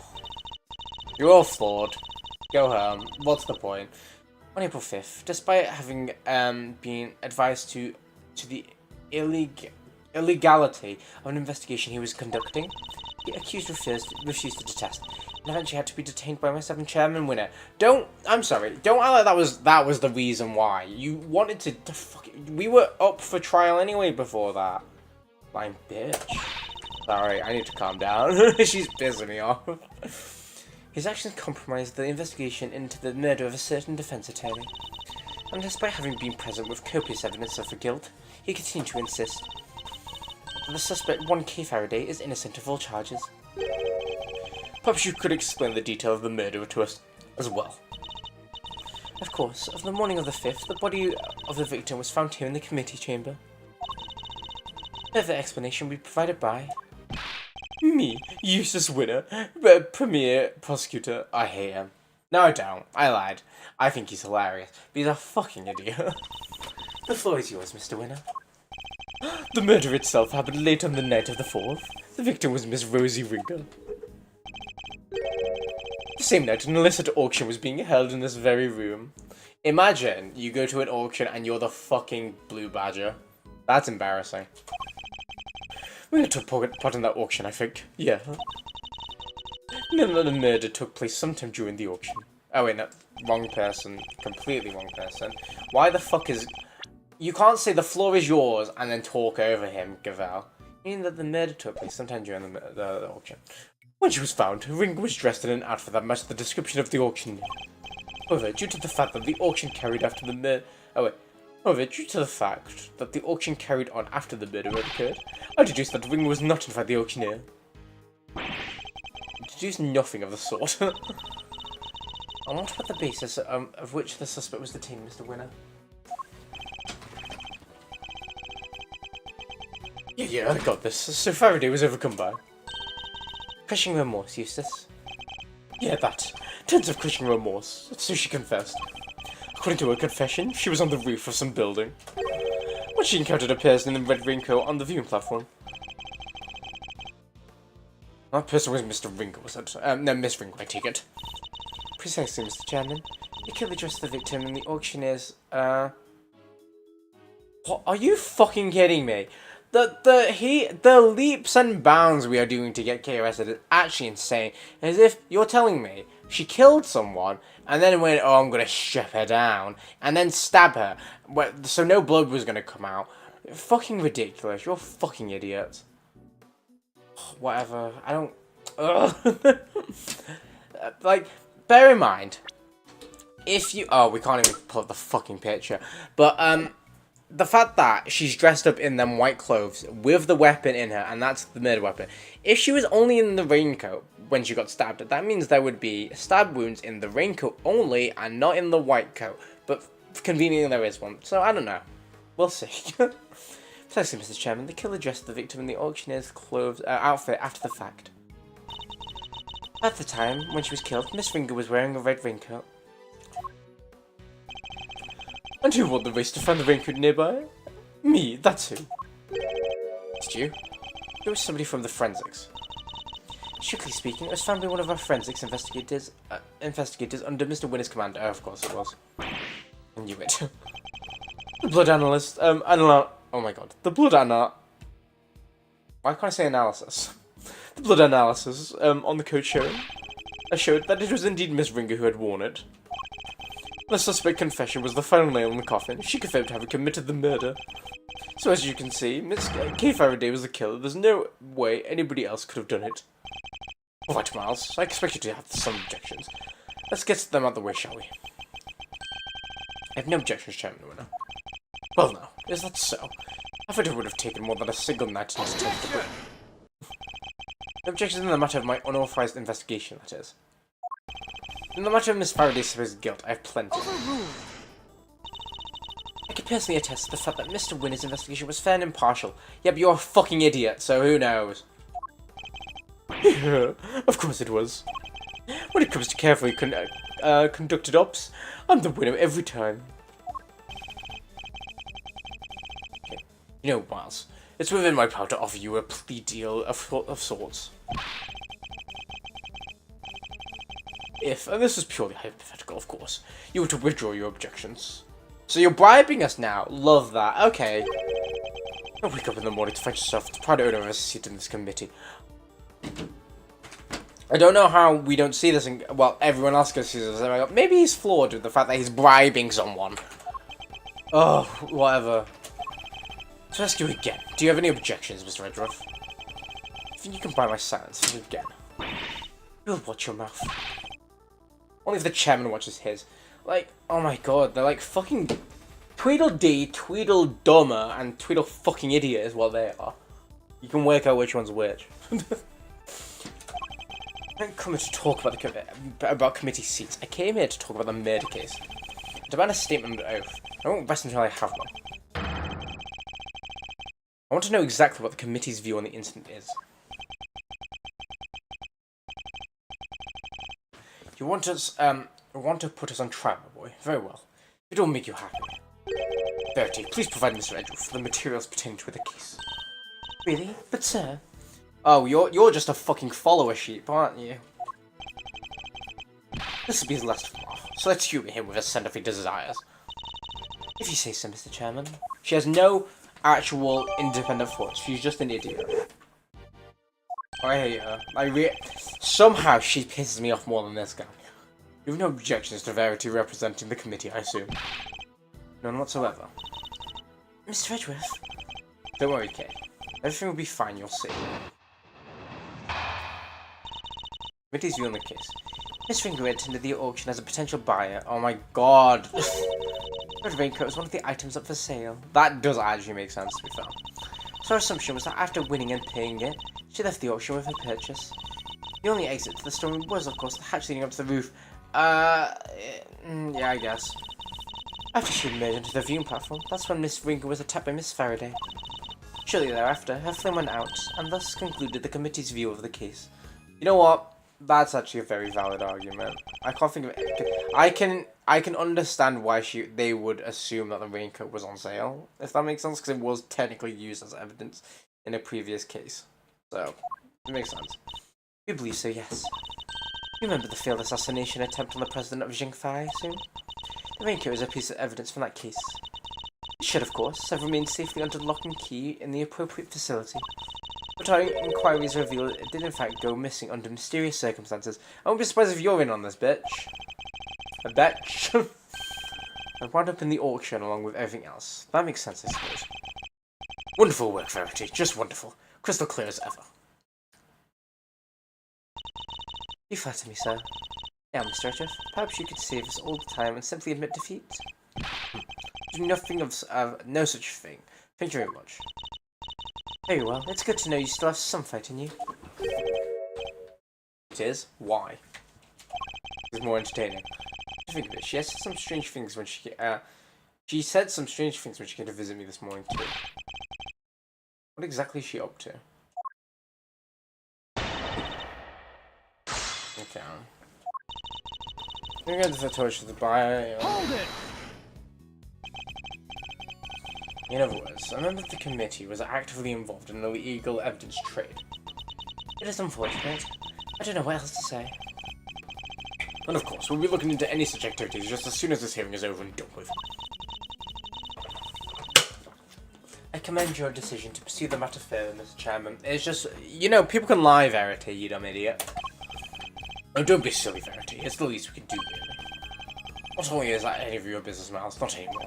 You're all flawed. Go home. What's the point? On April 5th, despite having been advised to the illegality of an investigation he was conducting, the accused refused to detest, and eventually had to be detained by myself and Chairman Winner. I'm sorry, don't act like that was the reason why. You wanted to fuck it. We were up for trial anyway before that. Lying bitch. Sorry, I need to calm down. She's pissing me off. His actions compromised the investigation into the murder of a certain defense attorney. And despite having been present with copious evidence of the guilt, he continued to insist that the suspect, 1K Faraday, is innocent of all charges. Perhaps you could explain the detail of the murder to us as well. Of course, on the morning of the 5th, the body of the victim was found here in the committee chamber. Further explanation will be provided by... me, useless winner, premier prosecutor. I hate him. No, I don't. I lied. I think he's hilarious, but he's a fucking idiot. The floor is yours, Mr. Winner. The murder itself happened late on the night of the 4th. The victim was Miss Rosie Ringer. The same night, an illicit auction was being held in this very room. Imagine you go to an auction and you're the fucking Blue Badger. That's embarrassing. Ringo took part in that auction, I think. Yeah. The murder took place sometime during the auction. Oh wait, no. Wrong person. Completely wrong person. Why the fuck is... You can't say the floor is yours and then talk over him, Gavel. Meaning that the murder took place sometime during the auction. When she was found, Ringo was dressed in an outfit that matched the description of the auctioneer. However, due to the fact that the auction carried after the murder... However, due to the fact that the auction carried on after the murder had occurred, I deduced that Ringo was not in fact the auctioneer. Deduced nothing of the sort. I wonder what the basis of which the suspect was detained, Mr. Winner. Yeah, I got this. So Faraday was overcome by... Crushing remorse, Eustace. Yeah, that. Tons of crushing remorse. So she confessed. According to her confession, she was on the roof of some building when she encountered a person in a red raincoat on the viewing platform. That person was Mr. Ringo, was it? No, Miss Ringo, I take it. Precisely, Mr. Chairman. He killed the dress of the victim and the auctioneer's, What? Are you fucking kidding me? The leaps and bounds we are doing to get Kay arrested is actually insane. As if you're telling me she killed someone and then went, oh, I'm gonna strip her down and then stab her, so no blood was gonna come out. Fucking ridiculous. You're a fucking idiot. Whatever. I don't. Ugh. Like, bear in mind, if you. Oh, we can't even pull up the fucking picture. But the fact that she's dressed up in them white clothes with the weapon in her, and that's the murder weapon. If she was only in the raincoat when she got stabbed, that means there would be stab wounds in the raincoat only and not in the white coat. But conveniently there is one, so I don't know. We'll see. Precisely, Mr. Chairman, the killer dressed the victim in the auctioneer's clothes outfit after the fact. At the time when she was killed, Miss Ringo was wearing a red raincoat. And who won the race to find the raincoat nearby? Me, that's who. Did you? It was somebody from the forensics. Strictly speaking, it was found by one of our forensics investigators under Mr. Winner's command. Oh, of course it was. I knew it. The blood analyst, oh my god. The blood Why can't I say analysis? The blood analysis, on the coat showed that it was indeed Miss Ringo who had worn it. The suspect's confession was the final nail in the coffin. She confirmed having committed the murder. So as you can see, Miss Kay Faraday was the killer. There's no way anybody else could have done it. Alright, Miles. I expect you to have some objections. Let's get them out of the way, shall we? I have no objections, Chairman Winner. Well now, is that so? I thought it would have taken more than a single night to detect the crime. No objections in the matter of my unauthorized investigation, that is. In the matter of Miss Faraday's supposed guilt, I have plenty. I can personally attest to the fact that Mr. Winner's investigation was fair and impartial. Yeah, but you're a fucking idiot, so who knows? Yeah, of course it was. When it comes to carefully conducted ops, I'm the winner every time. Okay. You know, Miles, it's within my power to offer you a plea deal of sorts. If, and this is purely hypothetical, of course, you were to withdraw your objections. So you're bribing us now? Love that. Okay. Don't wake up in the morning to find yourself the proud owner of a seat in this committee. I don't know how we don't see this, well, everyone else can see this. Maybe he's flawed with the fact that he's bribing someone. Oh, whatever. To ask you again, do you have any objections, Mr. Edgeworth? I think you can buy my silence again. You'll watch your mouth. Only if the chairman watches his. Like, oh my god, they're like fucking Tweedledee, Tweedledummer, and Tweedle fucking idiot is what they are. You can work out which one's which. I didn't come here to talk about committee seats. I came here to talk about the murder case. I demand a statement of oath. I won't rest until I have one. I want to know exactly what the committee's view on the incident is. You want to put us on trial, my boy? Very well. It will make you happy. Verity, please provide Mr. Edgeworth for the materials pertaining to the case. Really? But sir... Oh, you're just a fucking follower sheep, aren't you? This will be his last laugh, so let's humour him with a scent if he desires. If you say so, Mr. Chairman. She has no actual independent thoughts. She's just an idiot. I hate her. Somehow she pisses me off more than this guy. You have no objections to Verity representing the committee, I assume? None whatsoever. Mr. Edgeworth? Don't worry, Kay. Everything will be fine, you'll see. Committee's view on the case. Miss Ringo attended the auction as a potential buyer. Oh my god. Red raincoat was one of the items up for sale. That does actually make sense, to be fair. So our assumption was that after winning and paying it, she left the auction with her purchase. The only exit to the storeroom was, of course, the hatch leading up to the roof. Yeah, I guess. After she emerged onto the viewing platform, that's when Miss Ringo was attacked by Miss Faraday. Shortly thereafter, her flame went out, and thus concluded the committee's view of the case. You know what? That's actually a very valid argument. I can't think of it. I can understand why they would assume that the raincoat was on sale, if that makes sense, because it was technically used as evidence in a previous case. So, it makes sense. We believe so, yes. You remember the failed assassination attempt on the president of Jingfei, I assume? The raincoat is a piece of evidence from that case. It should, of course, have remained safely under lock and key in the appropriate facility. But our inquiries reveal it did in fact go missing under mysterious circumstances. I won't be surprised if you're in on this, bitch. A bitch. I wound up in the auction along with everything else. That makes sense, I suppose. Wonderful work, Verity. Just wonderful. Crystal clear as ever. You flatter me, sir. Yeah, Mr. Edgeworth. Perhaps you could save us all the time and simply admit defeat. Do nothing of no such thing. Thank you very much. Very well. It's good to know you still have some fight in you. It is. Why? It's more entertaining. Think of it. She said some strange things when she said some strange things when she came to visit me this morning too. What exactly is she up to? Okay. I'm going to the torch to the buyer. Hold it! In other words, a member of the committee was actively involved in an illegal evidence trade. It is unfortunate. I don't know what else to say. And of course, we'll be looking into any such activities just as soon as this hearing is over and done with. I commend your decision to pursue the matter further, Mr. Chairman. It's just, you know, people can lie, Verity, you dumb idiot. Oh, don't be silly, Verity. It's the least we can do, really. Not only is that any of your business matters, not anymore.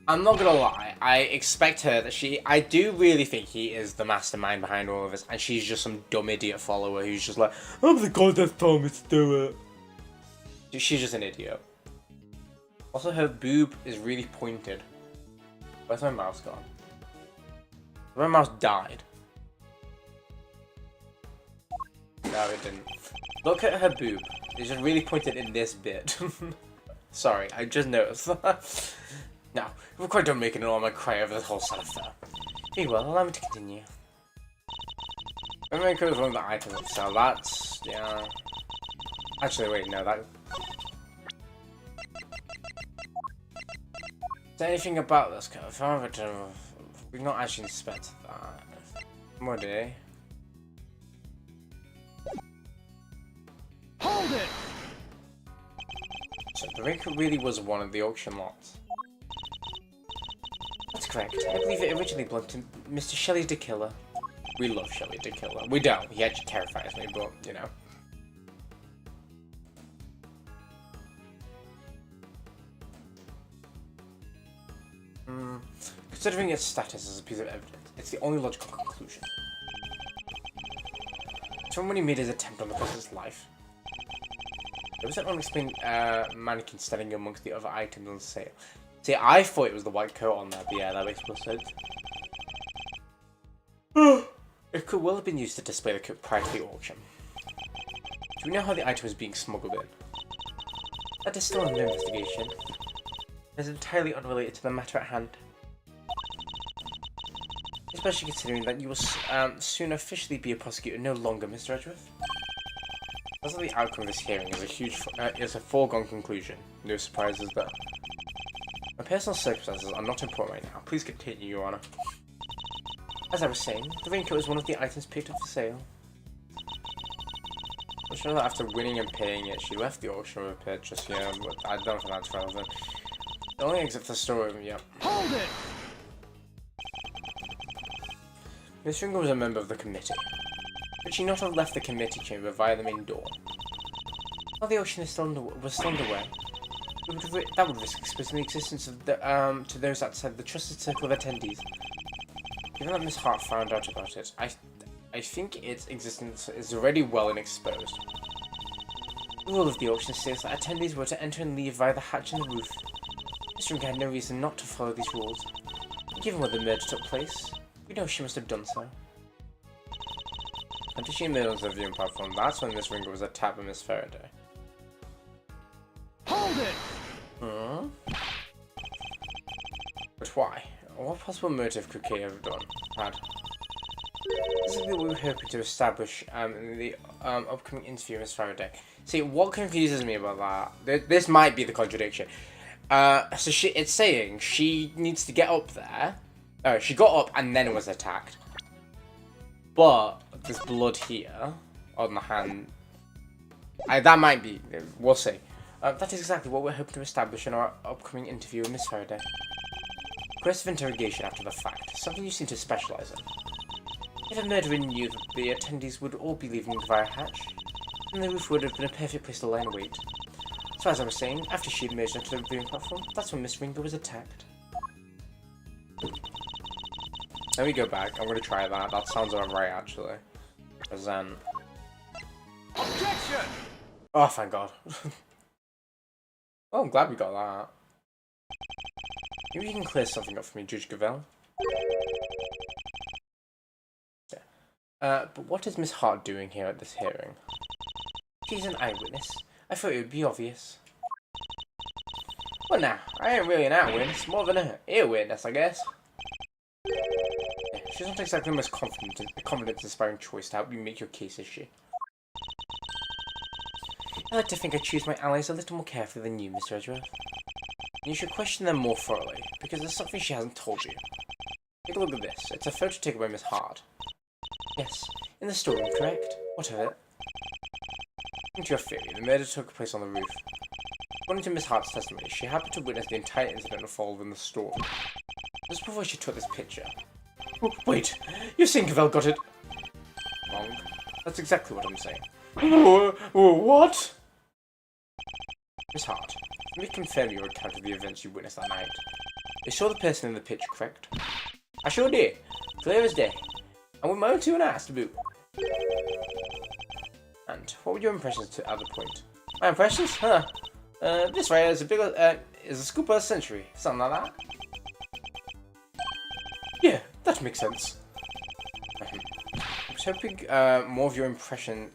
I'm not gonna lie, I expect her that I do really think he is the mastermind behind all of this, and she's just some dumb idiot follower who's just like, I'm the god that told me to do it. She's just an idiot. Also, her boob is really pointed. Where's my mouse gone? My mouse died. No, it didn't. Look at her boob. It's just really pointed in this bit. Sorry, I just noticed that. Now, we're quite done making an all-my cry over this whole sad affair. Very well, allow me to continue. I'm going to go from the item itself. That's, yeah. Actually, wait, no, that. Is there anything about this code? We've not actually inspected that. More day. Hold it! So the raincoat really was one of the auction lots. That's correct. I believe it originally belonged to Mr. Shelley the Killer. We love Shelley the Killer. We don't. He actually terrifies me, but, you know. Considering its status as a piece of evidence, it's the only logical conclusion. It's from when he made his attempt on the person's life. There was an unexplained mannequin standing amongst the other items on sale. See, I thought it was the white coat on there, but yeah, that makes more sense. It could well have been used to display the coat prior to the auction. Do we know how the item was being smuggled in? That is still under investigation. It is entirely unrelated to the matter at hand. Especially considering that you will soon officially be a prosecutor, no longer, Mr. Edgeworth. As the outcome of this hearing is a foregone conclusion. No surprises there. My personal circumstances are not important right now. Please continue, Your Honor. As I was saying, the raincoat is one of the items picked up for sale. I'm sure that after winning and paying it, she left the auction with a purchase, yeah, but I don't think that's relevant. The only exit for the storeroom, yeah. Hold it! Miss Ringo was a member of the committee. Could she not have left the committee chamber via the main door? While the ocean was still underway, that would risk exposing the existence of the, to those outside the trusted circle of attendees. Given that Miss Hart found out about it, I think its existence is already well and exposed. The rule of the auction states that attendees were to enter and leave via the hatch in the roof. Miss Ringo had no reason not to follow these rules. Given where the murder took place, we know she must have done so. After she emerged on the viewing platform, that's when Miss Ringo was attacked by Miss Faraday.
Hold it!
Hmm? But why? What possible motive could Kay have had? This is what we were hoping to establish in the upcoming interview with Miss Faraday. See, what confuses me about that, this might be the contradiction. So it's saying she needs to get up there. She got up and then was attacked. But there's blood here on the hand. That might be. We'll see. That is exactly what we're hoping to establish in our upcoming interview with Miss Faraday. Quest of interrogation after the fact. Something you seem to specialise in. If a murderer knew that the attendees would all be leaving via hatch, then the roof would have been a perfect place to lie in wait. So as I was saying, after she had emerged onto the viewing platform, that's when Miss Ringo was attacked. Let me go back. I'm going to try that. That sounds about right, actually. As then...
Objection!
Oh, thank God. Oh, I'm glad we got that. Maybe you can clear something up for me, Judge Gavel. But what is Miss Hart doing here at this hearing? She's an eyewitness. I thought it would be obvious. Well now, I ain't really an eyewitness, more than an ear witness, I guess. She's not exactly the most confidence-inspiring choice to help you make your case, is she? I like to think I choose my allies a little more carefully than you, Mr. Edgeworth. You should question them more thoroughly, because there's something she hasn't told you. Take a look at this. It's a photo taken by Miss Hart. Yes, in the storeroom, correct? What of it? According to your theory, the murder took place on the roof. According to Miss Hart's testimony, she happened to witness the entire incident unfold in the store. Just before she took this picture. Oh, wait, you're saying Cavell got it wrong? That's exactly what I'm saying. What? Miss Hart, let me confirm your account of the events you witnessed that night. You saw the person in the picture, correct? I sure did. Clear as day. And with my own 2 eyes to boot. And what were your impressions at the point? My impressions? Huh. This right is a scoop of a century. Something like that. Yeah, that makes sense. I was hoping more of your impression.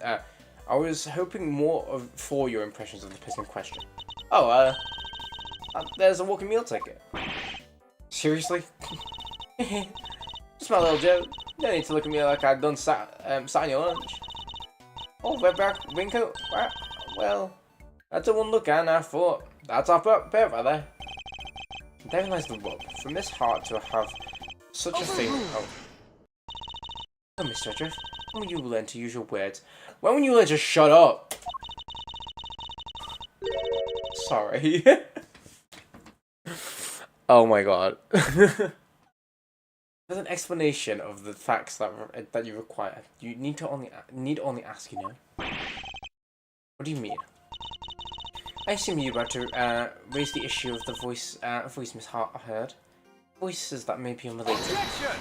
I was hoping more for your impressions of the person in question. Oh, there's a walking meal ticket. Seriously? Just my little joke. You don't need to look at me like I'd done sat on your lunch. Oh, redback raincoat? Well, that's a one look and I thought, that's our pair right there. Therein lies the rub. For Miss Hart to have such a thing. Oh, Mr. Edgeworth, when will you learn to use your words? When will you learn to shut up? Sorry. Oh my God. There's an explanation of the facts that you require. You need only ask, you know. What do you mean? I assume you're about to raise the issue of the voice Miss Hart heard. Voices that may be unrelated.
Objection!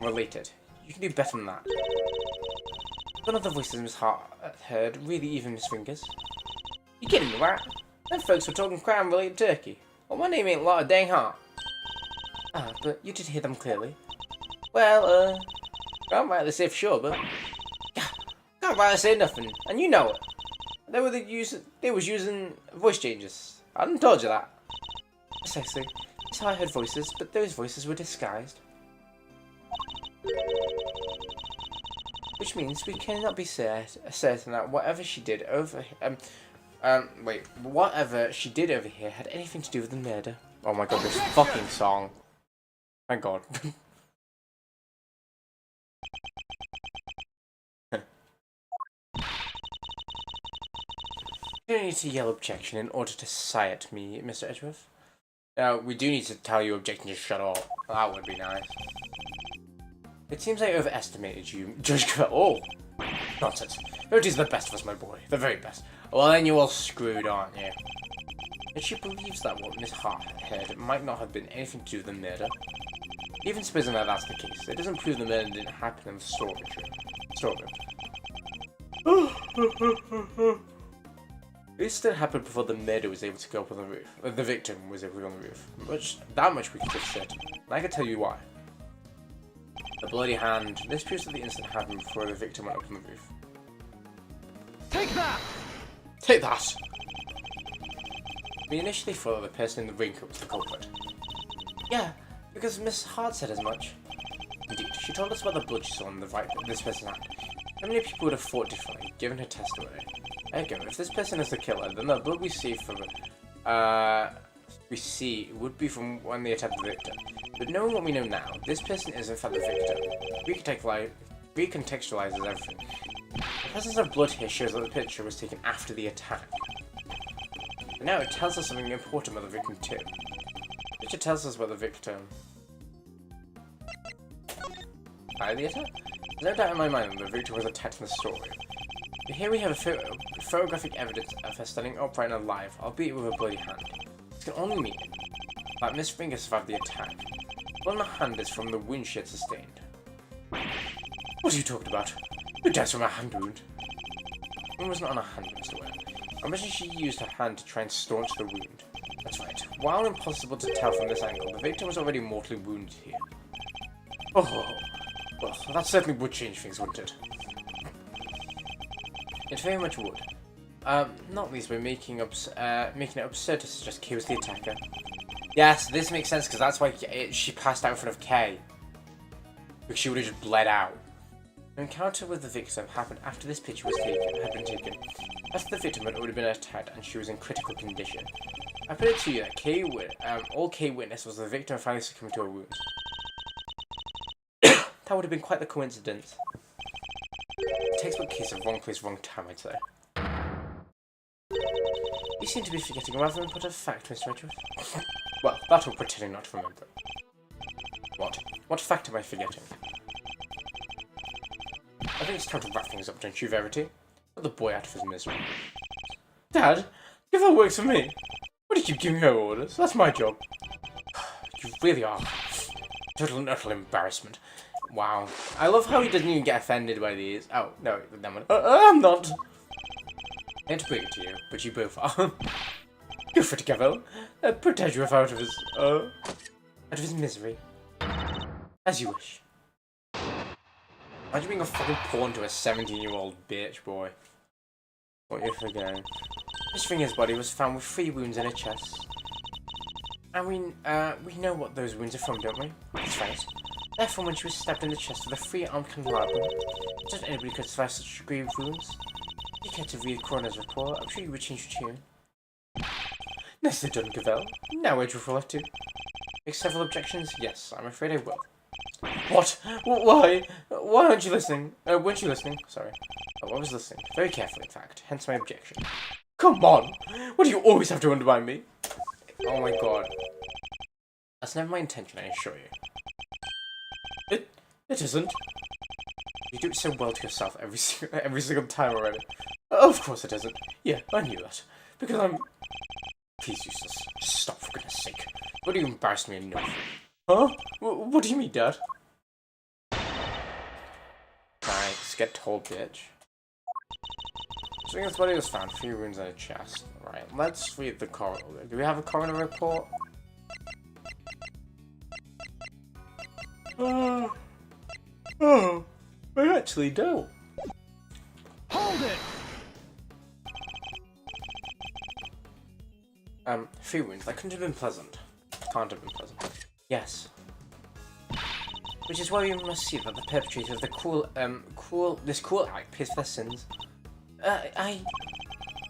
Related. You can do better than that. None of the voices Miss Hart heard really even Miss Fingers. You kidding me, right? Them folks were talking crime-related turkey. Well, my name ain't Lotta Dang Hart. Ah, but you did hear them clearly. Well, can't rightly say for sure, but can't rightly say nothing, and you know it. They was using voice changes. I didn't told you that. Precisely. That's how I heard voices, but those voices were disguised. Which means we cannot be certain that whatever she did over here had anything to do with the murder. Oh my God, this fucking song. Thank God. You don't need to yell objection in order to sigh at me, Mr. Edgeworth. We do need to tell you objection to shut up. That would be nice. It seems I overestimated you, Judge Cavell. Oh, nonsense. Verity's the best of us, my boy. The very best. Well, then you're all screwed, aren't you? But she believes that what Miss Hart heard might not have been anything to do with the murder. Even supposing that that's the case, it doesn't prove the murder didn't happen in the storeroom. It still happened before the murder was able to go up on the roof. The victim was able to go on the roof. That much we can just say. And I can tell you why. The bloody hand. This proves that the incident happened before the victim went up on the roof.
Take that!
Take that! We initially thought that the person in the raincoat was the culprit. Yeah, because Miss Hart said as much. Indeed, she told us about the blood she saw on the right that this person had. How many people would have thought differently, given her testimony? Again, if this person is the killer, then the blood we see would be from when they attacked the victim. But knowing what we know now, this person is in fact the victim. Recontextualizes everything. The presence of blood here shows that the picture was taken after the attack. But now it tells us something important about the victim too. The picture tells us about the victim by the attack. There's no doubt in my mind that the victim was attacked in the story. But here we have photographic evidence of her standing upright and alive, albeit with a bloody hand. This can only mean that Miss Finger survived the attack. Blood on the hand is from the wound she had sustained. What are you talking about? Who dies from a hand wound? It was not on a hand, Mr. Ware. I imagine she used her hand to try and staunch the wound. That's right. While impossible to tell from this angle, the victim was already mortally wounded here. Oh, well, that certainly would change things, wouldn't it? It very much would. Not least by making it absurd to suggest Kay was the attacker. Yes, this makes sense because that's why she passed out in front of Kay. Because she would have just bled out. An encounter with the victim happened after this picture had been taken. After the victim had already been attacked and she was in critical condition. I put it to you that all Kay witnessed was the victim finally succumbing to her wounds. That would have been quite the coincidence. Textbook case of wrong place, wrong time, I'd say. You seem to be forgetting a rather important fact, Mr. Edgeworth. Well, that will pretending not to remember. What? What fact am I forgetting? I think it's time to wrap things up, don't you, Verity? Let the boy out of his misery. Dad, if that works for me, why do you keep giving her orders? That's my job. You really are. Total and utter embarrassment. Wow. I love how he doesn't even get offended by these. Oh, no, that one. I'm not. I hate to break it to you, but you both are. Go for it, Cavell. Put Edgeworth out of his misery. As you wish. Imagine being a fucking pawn to a 17-year-old bitch, boy. What you're forgetting. Miss Finger's body was found with 3 wounds in her chest. And we know what those wounds are from, don't we? That's right. Therefore, when she was stabbed in the chest with a 3-armed candelabrum, just anybody could survive such grave wounds. If you care to read Coroner's report, I'm sure you would change your tune. Nicely done, Cavell. Now Edgeworth will have to make several objections. Yes, I'm afraid I will. What? Why? Why aren't you listening? Weren't you listening? Sorry. Oh, I was listening. Very carefully, in fact. Hence my objection. Come on! What do you always have to undermine me? Oh my god. That's never my intention, I assure you. It isn't. You do it so well to yourself every single time already. Of course it isn't. Yeah, I knew that. Because I'm... Please, Eustace. Just stop, for goodness sake. What do you embarrass me enough? Huh? What do you mean, Dad? Nice, get told, bitch. Swinger's body was found, 3 wounds in a chest. Right, let's read the coroner. Do we have a coroner report? Oh, I actually don't.
Hold it!
3 wounds. That couldn't have been pleasant. Can't have been pleasant. Yes. Which is why we must see that the perpetrator of the this cruel act pays for their sins.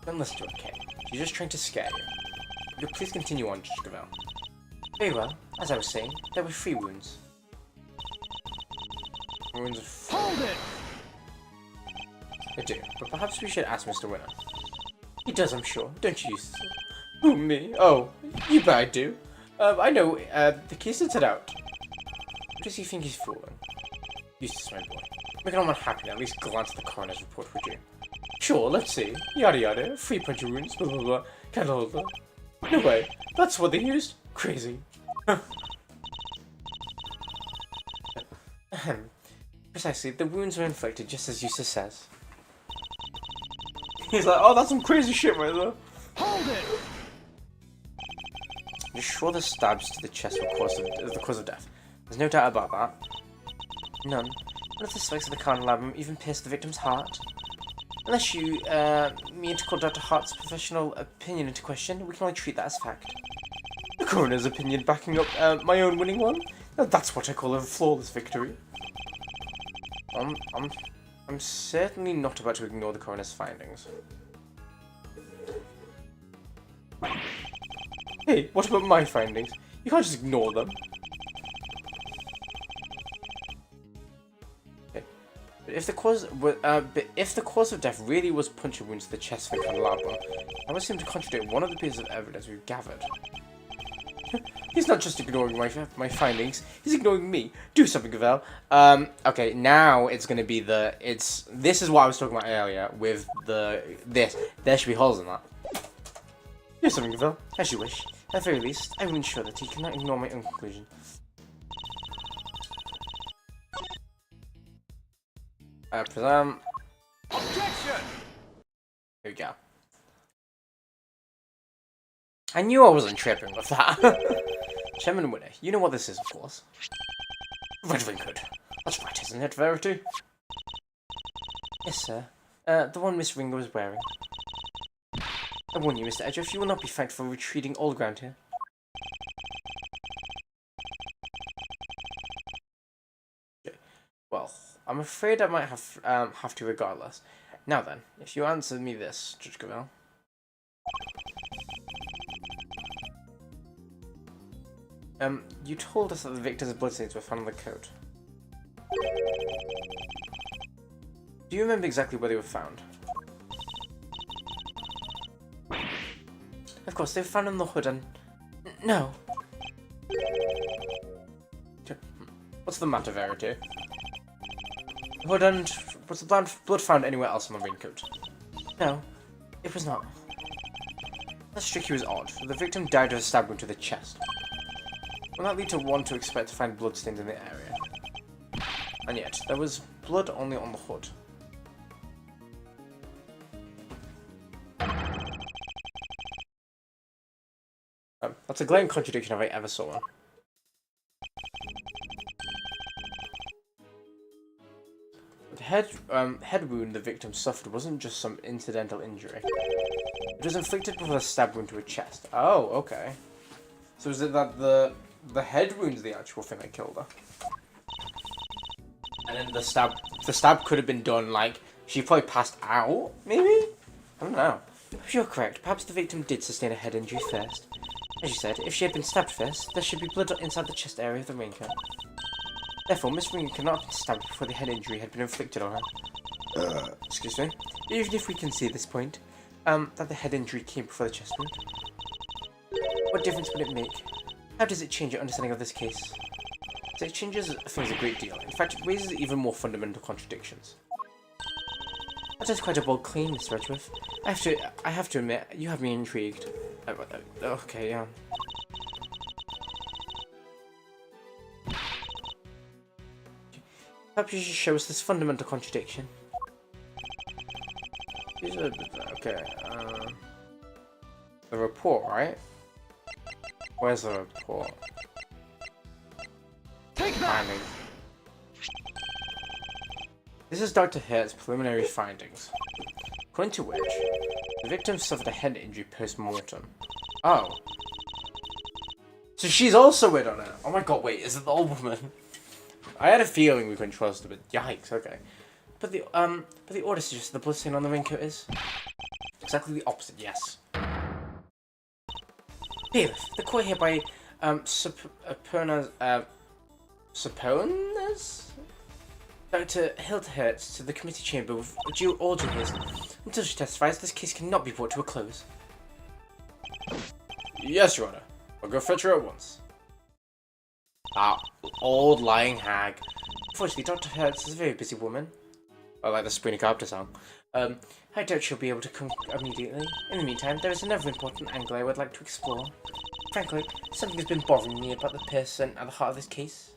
Don't listen to her, Kay. She's just trying to scare you. Would you please continue on, Judge Cavell? Very well. As I was saying, there were 3 wounds. Wounds of 4.
Hold it!
I do, but perhaps we should ask Mr. Winner. He does, I'm sure. Don't you, Eustace? Who, me? Oh, you bet I do. I know, the case is it out. What does he think he's fooling? Eustace, my boy. Make it all unhappy and at least glance at the coroner's report, would you? Sure, let's see. Yada yada. 3 puncture wounds, blah blah blah. Candle holder. No way. That's what they used? Crazy. Precisely, the wounds were inflicted just as Eustace says. He's like, oh, that's some crazy shit right there.
Hold it!
You're sure the stabs to the chest were the cause of death? There's no doubt about that. None. None of the spikes of the candelabrum even pierced the victim's heart. Unless you mean to call Dr. Hart's professional opinion into question, we can only treat that as fact. The coroner's opinion backing up my own winning one? Now that's what I call a flawless victory. I'm certainly not about to ignore the coroner's findings. Hey, what about my findings? You can't just ignore them. Okay. But if the cause of death really was puncture wounds to the chest from the candelabrum, that would seem to contradict one of the pieces of evidence we've gathered. He's not just ignoring my findings, he's ignoring me. Do something, Gavel. Okay, now it's gonna be this is what I was talking about earlier with this. There should be holes in that. Do something, Gavel. As you wish. At the very least, I will ensure that he cannot ignore my own conclusion. Present.
Objection!
Here we go. I knew I wasn't tripping with that. Chairman Winner, you know what this is, of course. Red Winghood. That's right, isn't it, Verity? Yes, sir. The one Miss Ringo is wearing. I warn you, Mr. Edgeworth, you will not be thanked for retreating all ground here. Okay. Well, I'm afraid I might have to regardless. Now then, if you answer me this, Judge Gavel. You told us that the victor's bloodstains were found on the coat. Do you remember exactly where they were found? Of course, they were found on the hood and... No. What's the matter, Verity? Hood and... Was the blood found anywhere else on the raincoat? No, it was not. That strictly was odd. The victim died of a stab wound to the chest. Will that lead to one to expect to find bloodstains in the area? And yet, there was blood only on the hood. That's a glaring contradiction if I ever saw one. The head wound the victim suffered wasn't just some incidental injury. It was inflicted with a stab wound to her chest. Oh, okay. So is it that the head wound's the actual thing that killed her? And then the stab could have been done, like, she probably passed out, maybe? I don't know. If you're correct, perhaps the victim did sustain a head injury first. As you said, if she had been stabbed first, there should be blood inside the chest area of the raincoat. Therefore, Miss Ringo could not have been stabbed before the head injury had been inflicted on her. Excuse me? Even if we can see this point, that the head injury came before the chest wound. What difference would it make? How does it change your understanding of this case? So it changes things a great deal. In fact, it raises even more fundamental contradictions. That is quite a bold claim, Mr. Edgeworth. I have to admit, you have me intrigued. Okay, yeah. Perhaps you should show us this fundamental contradiction. Okay, the report, right? Where's the report?
Take that!
This is Dr. Hert's preliminary findings, according to which the victim suffered a head injury post-mortem. Oh. So she's also in on it. Oh my god, wait, is it the old woman? I had a feeling we couldn't trust her, but yikes, okay. But the order suggests the bloodstain on the raincoat is exactly the opposite, yes. Bailiff, the court hereby suppones Dr. Hilda Hertz to the committee chamber with due orders. Until she testifies, this case cannot be brought to a close. Yes, Your Honor. I'll go fetch her at once. Ah, old lying hag. Unfortunately, Dr. Hertz is a very busy woman. I like the Sabrina Carpenter song. I doubt she'll be able to come immediately. In the meantime, there is another important angle I would like to explore. Frankly, something has been bothering me about the person at the heart of this case.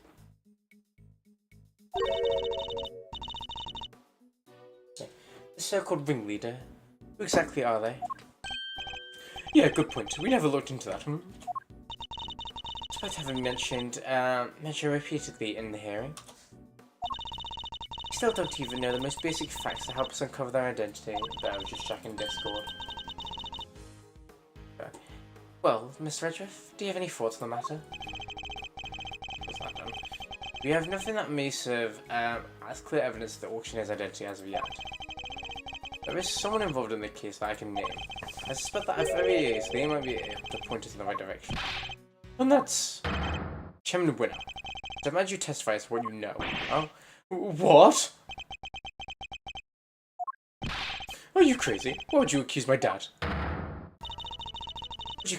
The so-called ringleader. Who exactly are they? Yeah, good point. We never looked into that, Despite having mentioned repeatedly in the hearing, we still don't even know the most basic facts to help us uncover their identity. I was just checking Discord. Okay. Well, Mr. Edgeworth, do you have any thoughts on the matter? What's that done? We have nothing that may serve as clear evidence of the auctioneer's identity as of yet. There is someone involved in the case that I can name. I suspect that at very least they might be able to point us in the right direction. And that's Chairman Winner. I demand you testify as to what you know. Oh, what? Are you crazy? Why would you accuse my dad? Would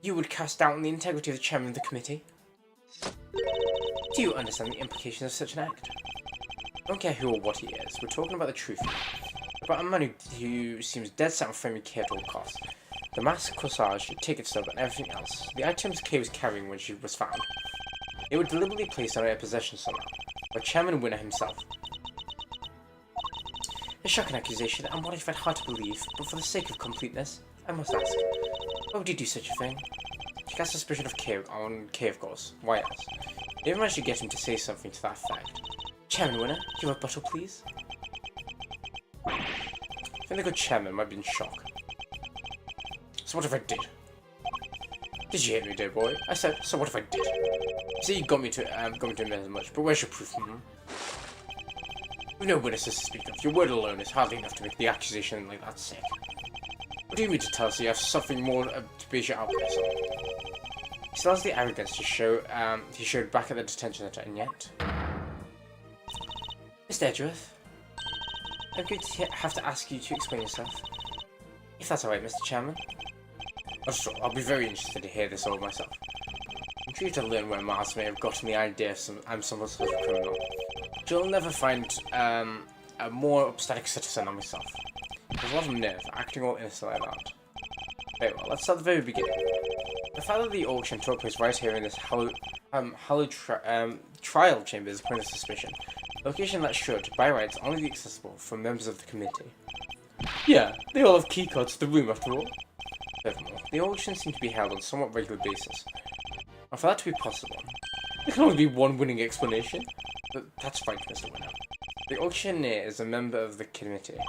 you would cast doubt on the integrity of the chairman of the committee? Do you understand the implications of such an act? I don't care who or what he is. We're talking about the truth here. About a man who seems dead set on framing Kay at all costs. The mask, corsage, ticket stub, and everything else. The items Kay was carrying when she was found. They were deliberately placed in her possession somehow, by Chairman Winner himself. A shocking accusation, and what I find hard to believe, but for the sake of completeness, I must ask, why would you do such a thing? She cast suspicion of Kay on Kay, of course. Why else? Never managed to get him to say something to that effect. Chairman Winner, your rebuttal, please. I think the good chairman might be in shock. So what if I did? Did you hear me, dear boy? I said, so what if I did? You see, you got me to admit as much, but where's your proof? We've no witnesses to speak of. Your word alone is hardly enough to make the accusation like that sick. What do you mean to tell us you have something more to base your outburst on? He still has the arrogance to show he showed back at the detention center, and yet. Mr. Edgeworth, I'm going to have to ask you to explain yourself. If that's alright, Mr. Chairman. I'll be very interested to hear this all myself. I'm curious to learn where Mars may have gotten the idea I'm some sort of criminal. But you'll never find a more upstanding citizen than myself. There's a lot of nerve, acting all innocent like that. Very well, let's start at the very beginning. The fact that the auction took place right here in this hallowed trial chamber is a point of suspicion. A location that should, by rights, only be accessible for members of the committee. Yeah, they all have keycards to the room after all. Furthermore, the auction seems to be held on a somewhat regular basis. And for that to be possible, there can only be one winning explanation. But that's right, Mr. Winner. The auctioneer is a member of the committee.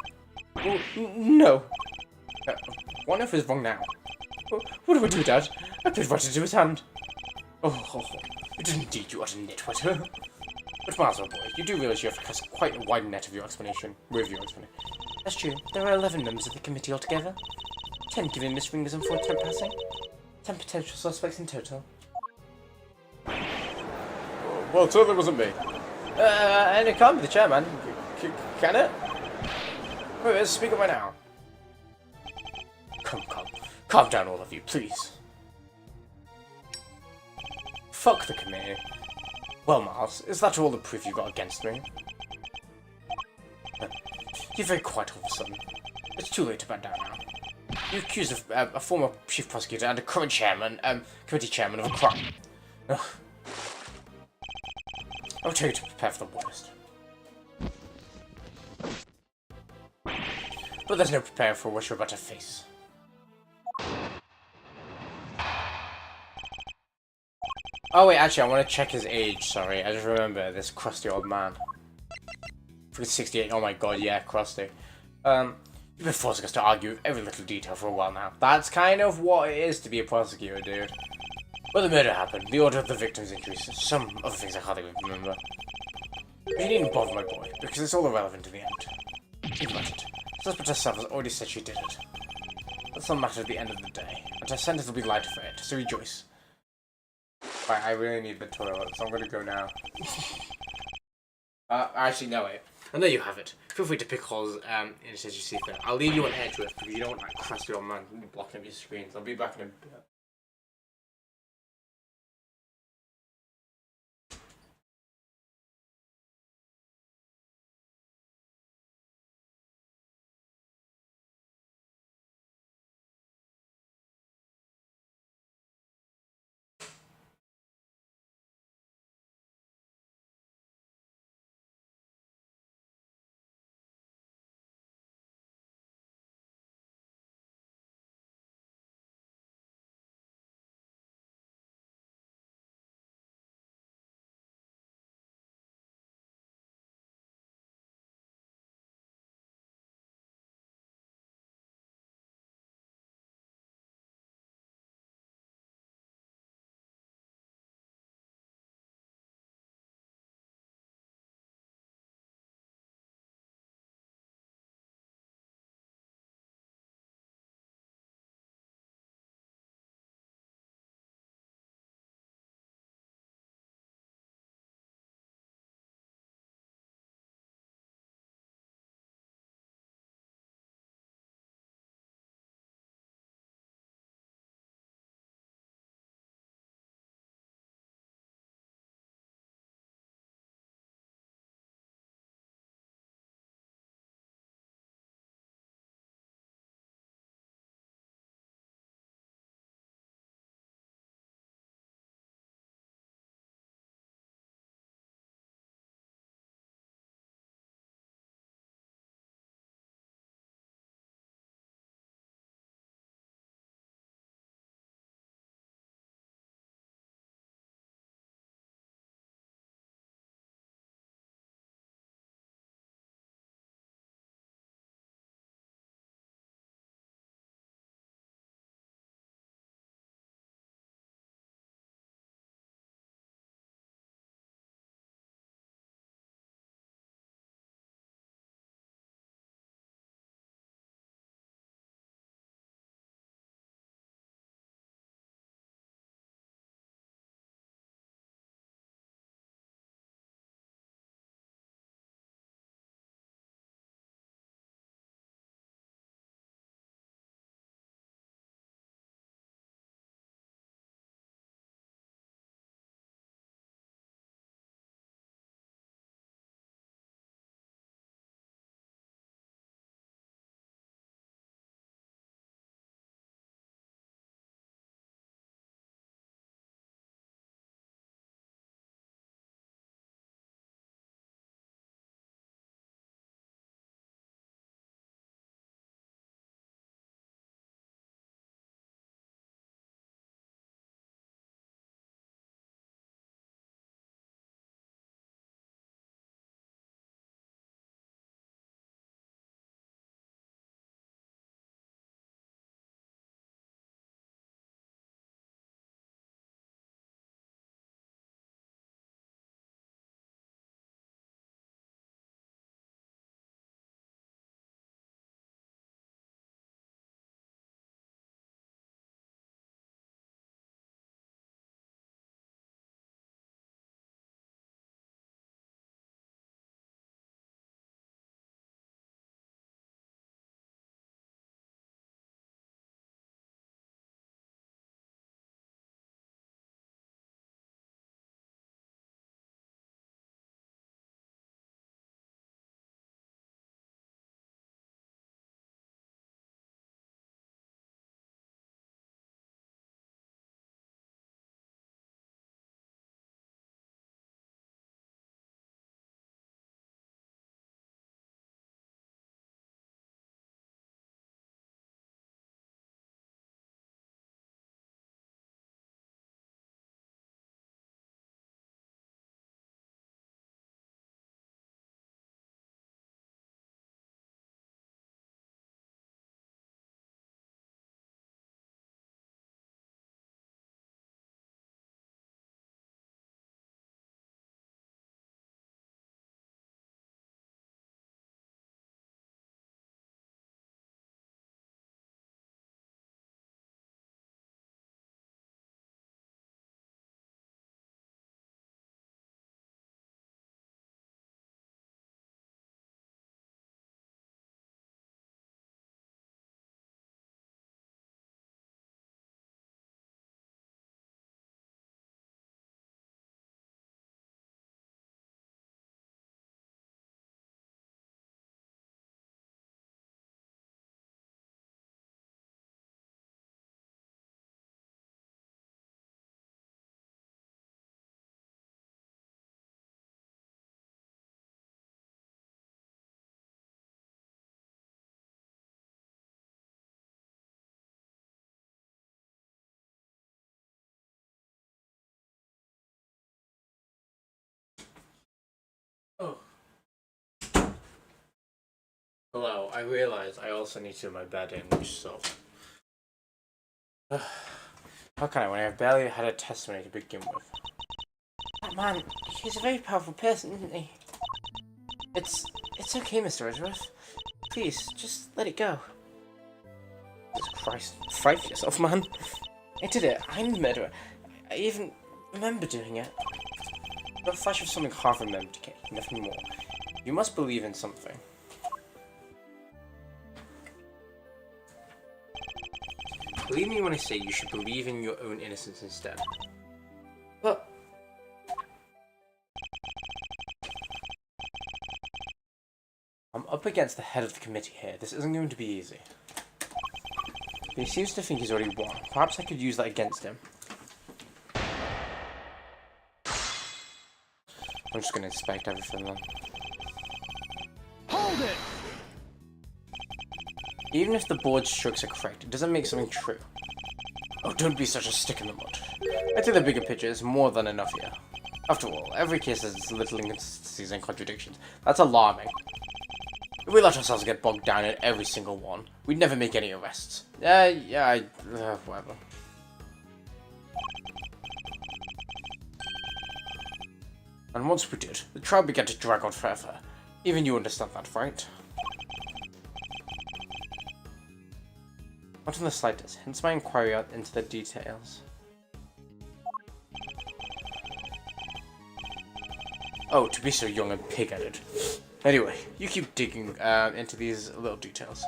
Oh, no! What if it's wrong now? What do I do, Dad? I played right into his hand. Oh, you did indeed, you utter nitwit. But Miles, my boy, you do realize you have to cast quite a wide net of your explanation. That's true. There are 11 members of the committee altogether. 10 given Miss Ringer's unfortunate passing. 10 potential suspects in total. Well, it certainly wasn't me. And it can't be the chairman. Can it? Wait, speak up right now. Come. Calm down, all of you, please. Fuck the committee. Well, Miles, is that all the proof you got against me? You're very quiet all of a sudden. It's too late to back down now. You're accused of a former chief prosecutor and a current chairman, committee chairman of a crime. Ugh. I'll tell you to prepare for the worst. But there's no preparing for what you're about to face. Oh wait, actually, I want to check his age. Sorry, I just remember this crusty old man. For 68. Oh my god, yeah, crusty. You've been forcing us to argue with every little detail for a while now. That's kind of what it is to be a prosecutor, dude. Well, the murder happened, the order of the victim's injuries, some other things I can't even remember. But you needn't bother, my boy, because it's all irrelevant in the end. Think about it. Suspect herself has already said she did it. That's not a matter at the end of the day, and her sentence will be light for it, so rejoice. Right, I really need the toilet, so I'm gonna go now. Actually, no, wait. I know you have it. Feel free to pick holes in it as you see fit. I'll leave you on Edgeworth because you don't want that crusty old man blocking up your screens. I'll be back in a bit. Hello, I realize I also need to do my bed in, so... How can I when I have barely had a testimony to begin with? That man, he's a very powerful person, isn't he? It's okay, Mr. Edgeworth. Please, just let it go. Jesus Christ, fight for yourself, man. I did it. I'm the murderer. I even remember doing it. Got a flash of something half remembered, okay? Nothing more. You must believe in something. Believe me when I say you should believe in your own innocence instead. But... I'm up against the head of the committee here. This isn't going to be easy. He seems to think he's already won. Perhaps I could use that against him. I'm just going to inspect everything then.
Hold it!
Even if the board's strokes are correct, it doesn't make something true. Oh, don't be such a stick in the mud. I think the bigger picture is more than enough here. After all, every case has little inconsistencies and contradictions. That's alarming. If we let ourselves get bogged down in every single one, we'd never make any arrests. Whatever. And once we did, the trial began to drag on forever. Even you understand that, right? Not in the slightest, hence my inquiry out into the details. Oh, to be so young and pig-headed. Anyway, you keep digging into these little details.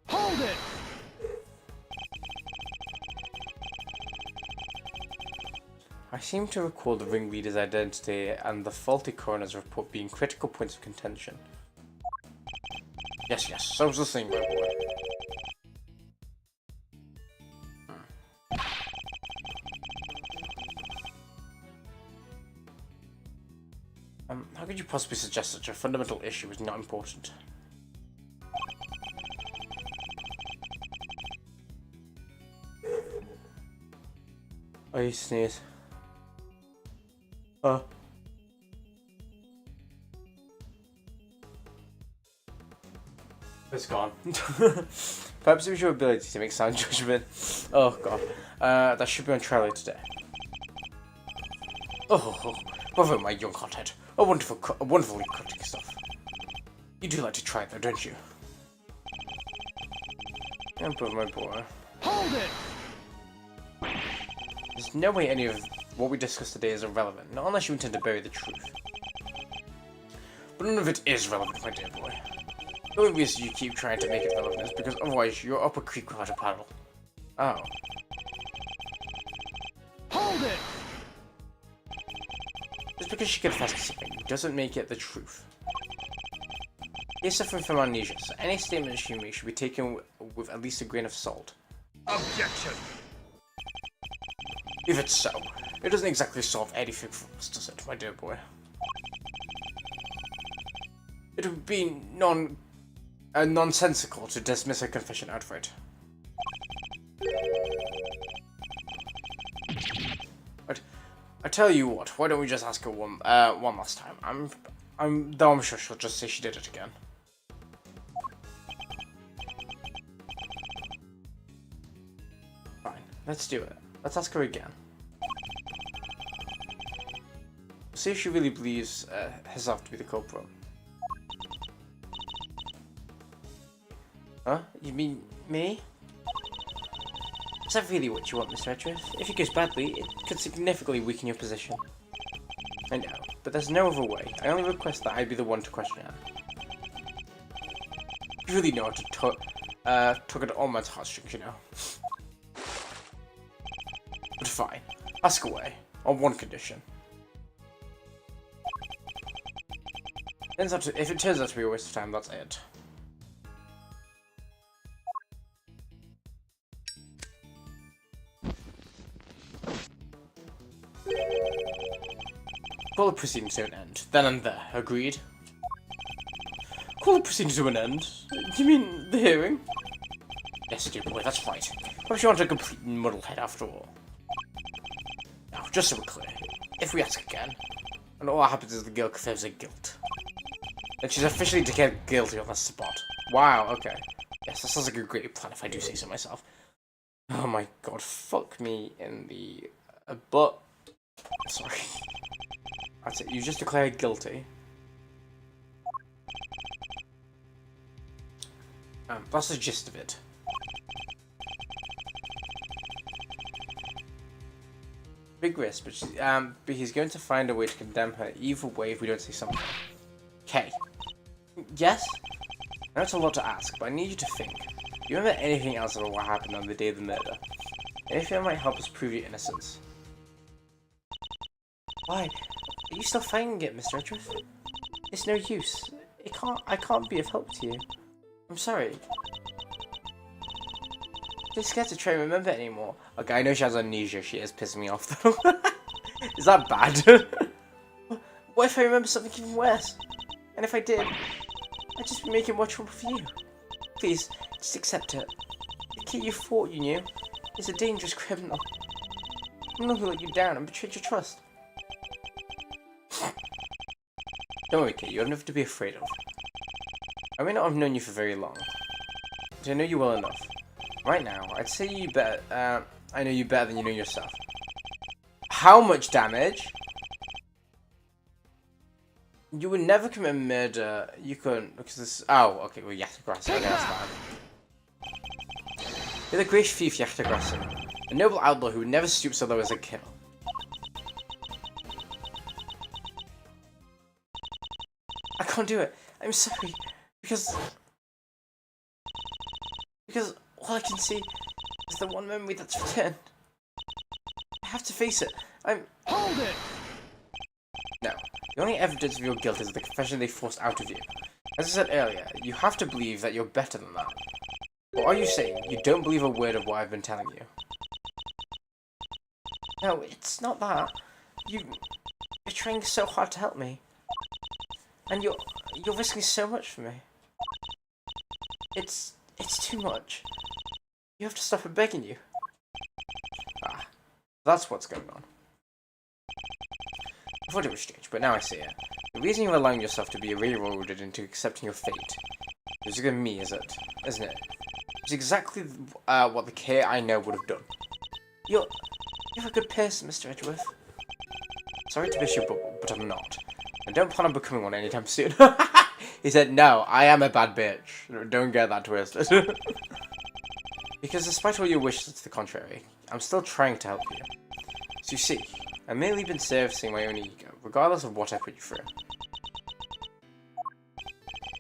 Hold it!
I seem to recall the ringleader's identity and the faulty coroner's report being critical points of contention. Yes, so was the thing, my boy. How could you possibly suggest such a fundamental issue is not important? Oh, you sneeze. It's gone. Perhaps it was your ability to make sound judgment. Oh god. That should be on trial today. Oh, bravo, my young hothead. Wonderfully cutting stuff. You do like to try though, don't you? Yeah, but my boy.
Hold it!
There's no way any of what we discussed today is irrelevant, not unless you intend to bury the truth. But none of it is relevant, my dear boy. The only reason you keep trying to make it relevant is because otherwise you're up a creek without a paddle. Oh.
Hold it!
Just because she confessed to something doesn't make it the truth. She's suffering from amnesia, so any statement she makes should be taken with at least a grain of salt.
Objection!
If it's so, it doesn't exactly solve anything for us, does it, my dear boy? It would be nonsensical to dismiss her confession outright. But I tell you what, why don't we just ask her one last time? Though I'm sure she'll just say she did it again. Fine, let's do it. Let's ask her again. See if she really believes herself to be the culprit. Huh? You mean me? Is that really what you want, Mr. Edgeworth? If it goes badly, it could significantly weaken your position. I know, but there's no other way. I only request that I be the one to question her. You really know how to tug at all man's heartstrings, you know. But fine, ask away, on one condition. If it turns out to be a waste of time, that's it. Call the proceedings to an end, then and there, agreed? Call the proceedings to an end? Do you mean the hearing? Yes, dear boy, that's right. Perhaps you want a complete muddlehead after all. Now, just so we're clear, if we ask again, And all that happens is the girl confirms her guilt. And she's officially declared guilty on the spot. Wow, okay. Yes, that sounds like a great plan if I do say so myself. Oh my god, fuck me in the butt. Sorry. That's it, you just declared guilty. That's the gist of it. Big risk, but he's going to find a way to condemn her either way if we don't say something. Okay. Yes? I know it's a lot to ask, but I need you to think. Do you remember anything else about what happened on the day of the murder? Anything that might help us prove your innocence? Why? Are you still fighting it, Mr. Edgeworth? It's no use. I can't be of help to you. I'm sorry. I'm scared to try and remember it anymore. Okay, I know she has amnesia. She is pissing me off, though. Is that bad? What if I remember something even worse? And if I did, I'd just be making more trouble for you. Please, just accept it. The kid you thought you knew is a dangerous criminal. I'm not gonna let you down and betrayed your trust. Don't worry, Kate. You have nothing to be afraid of. I may not have known you for very long, but I know you well enough. Right now, I'd say you better. I know you better than you know yourself. How much damage? You would never commit murder. You couldn't because this. Oh, okay. Well, Yachtagrass. Okay, that's fine. You're the great thief, Yachtagrass, a noble outlaw who would never stoop so low as a kill. I can't do it. I'm sorry. Because all I can see is the one memory that's returned. I have to face it.
Hold it!
No. The only evidence of your guilt is the confession they forced out of you. As I said earlier, you have to believe that you're better than that. Or are you saying you don't believe a word of what I've been telling you? No, it's not that. You're trying so hard to help me. And you're risking so much for me. It's too much. You have to stop begging you. Ah, that's what's going on. I thought it was strange, but now I see it. The reason you're allowing yourself to be railroaded into accepting your fate is because of me, isn't it? It's exactly what the K I know would have done. You're a good person, Mr. Edgeworth. Sorry to miss you, but I'm not. I don't plan on becoming one anytime soon. He said, no, I am a bad bitch. Don't get that twisted. Because despite all your wishes to the contrary, I'm still trying to help you. So you see, I've merely been servicing my own ego, regardless of what I put you through.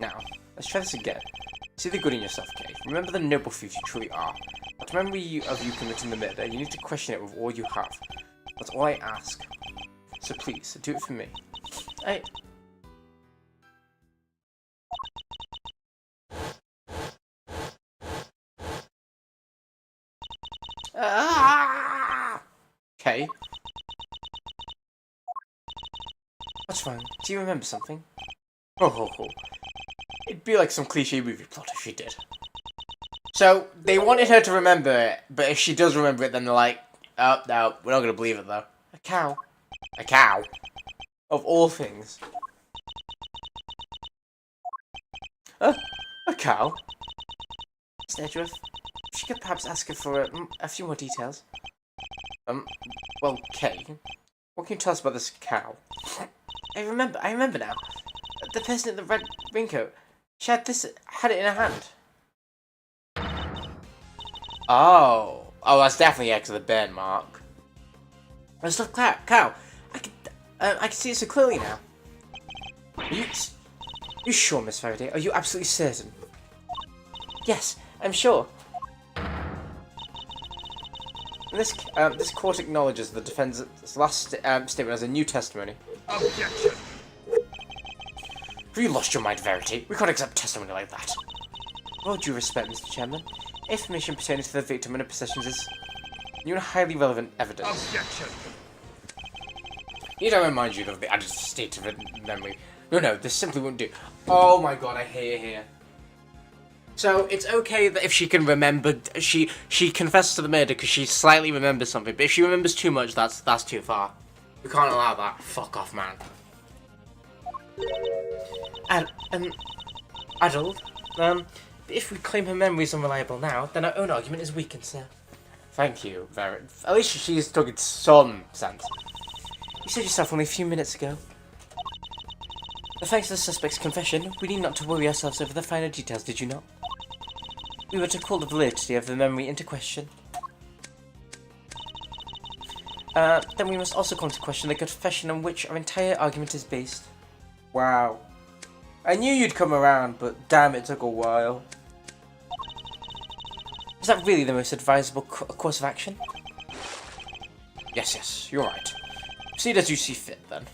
Now, let's try this again. See the good in yourself, Kay. Remember the noble thief you truly are. But to remember of you committing the murder, you need to question it with all you have. That's all I ask. So please, do it for me. Okay. What's wrong? Do you remember something? Oh. It'd be like some cliche movie plot if she did. So, they wanted her to remember it, but if she does remember it, then they're like, oh, no, we're not going to believe it, though. A cow. A cow? Of all things. A cow? Mr. Edgeworth, she could perhaps ask her for a few more details. Well, Kay, what can you tell us about this cow? I remember now. The person in the red raincoat, she had it in her hand. Oh, that's definitely X of the burn mark. Oh, stuff cow. I can see it so clearly now. You sure, Miss Faraday? Are you absolutely certain? Yes, I'm sure. This court acknowledges the defendant's last statement as a new testimony.
Objection!
Have you lost your mind, Verity? We can't accept testimony like that. With all due respect, Mr. Chairman, information pertaining to the victim and her possessions is new and highly relevant evidence.
Objection!
Need I remind you of the added state of memory? No, this simply won't do. Oh my god, I hate it here. So, it's okay that if she can remember, she confesses to the murder because she slightly remembers something, but if she remembers too much, that's too far. We can't allow that. Fuck off, man. Adult. But if we claim her memory is unreliable now, then our own argument is weakened, sir. Thank you, very. At least she's talking some sense. You said yourself only a few minutes ago. But thanks to the suspect's confession, we need not to worry ourselves over the finer details, did you not? We were to call the validity of the memory into question. Then we must also come to question the confession on which our entire argument is based. Wow. I knew you'd come around, but damn, it took a while. Is that really the most advisable course of action? Yes, you're right. Proceed as you see fit, then.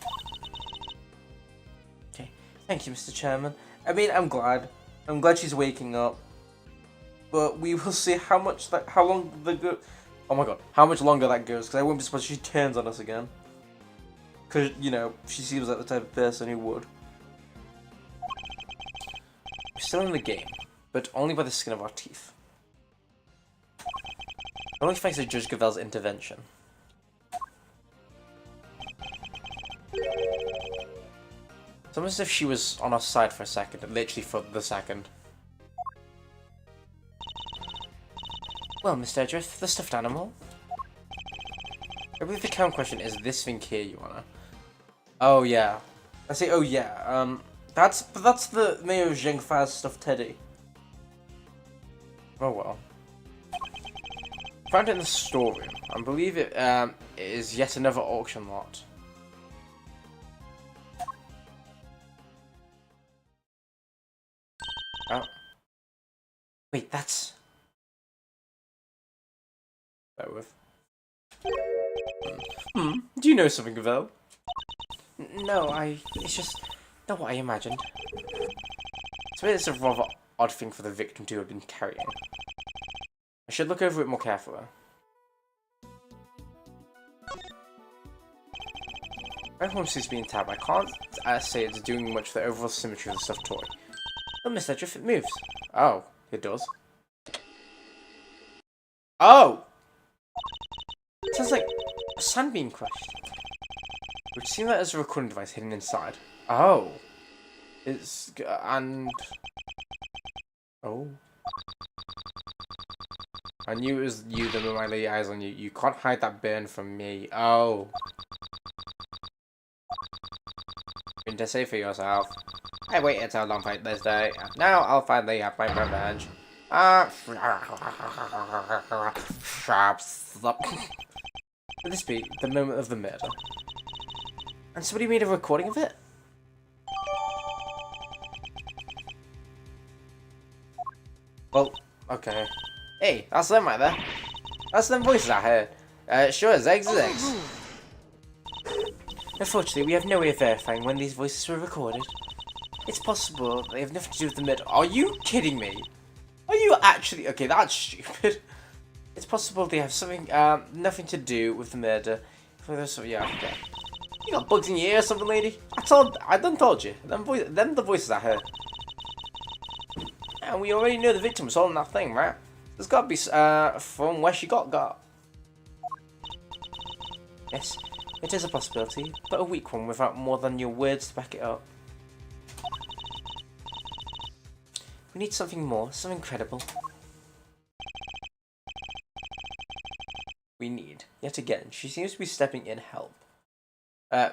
Okay, thank you, Mr. Chairman. I mean, I'm glad. I'm glad she's waking up. But we will see how much how long oh my god, how much longer that goes, because I won't be surprised if she turns on us again. Because, you know, she seems like the type of person who would. We're still in the game, but only by the skin of our teeth. Only thanks to Judge Gavel's intervention. It's almost as if she was on our side for a second, literally for the second. Well, Mr. Edgeworth, the stuffed animal. I believe the count question is this thing here, Your Honor. Oh yeah. I say oh yeah. That's the Mayor of Zhengfa's stuffed teddy. Oh well. Found it in the storeroom. I believe it is yet another auction lot. Oh. Wait, that's... Bear with. Do you know something, Gavel? No, it's just not what I imagined. It's a rather odd thing for the victim to have been carrying. I should look over it more carefully. My home seems to be intact. I can't say it's doing much for the overall symmetry of the stuffed toy. Oh, Mr. Edgeworth, it moves. Oh, it does. Oh! It sounds like a sand being crushed. Which seems like there's a recording device hidden inside. Oh. It's... and... Oh. I knew it was you that my lay eyes on you. You can't hide that burn from me. Oh. Been to say for yourself. I waited so long for this day, and now I'll finally have my revenge. Could this be the moment of the murder? And somebody made a recording of it? Well, okay. Hey, that's them right there. That's them voices I heard. Sure as eggs is eggs. Unfortunately, we have no way of verifying when these voices were recorded. It's possible they have nothing to do with the murder. Are you kidding me? Are you actually... Okay, that's stupid. It's possible they have something, nothing to do with the murder. Yeah, okay. You got bugs in your ear or something, lady? I done told you. Them the voices I heard. And we already know the victim was holding that thing, right? There's got to be, from where she got. Yes, it is a possibility, but a weak one without more than your words to back it up. We need something more, something credible. We need, yet again, she seems to be stepping in help.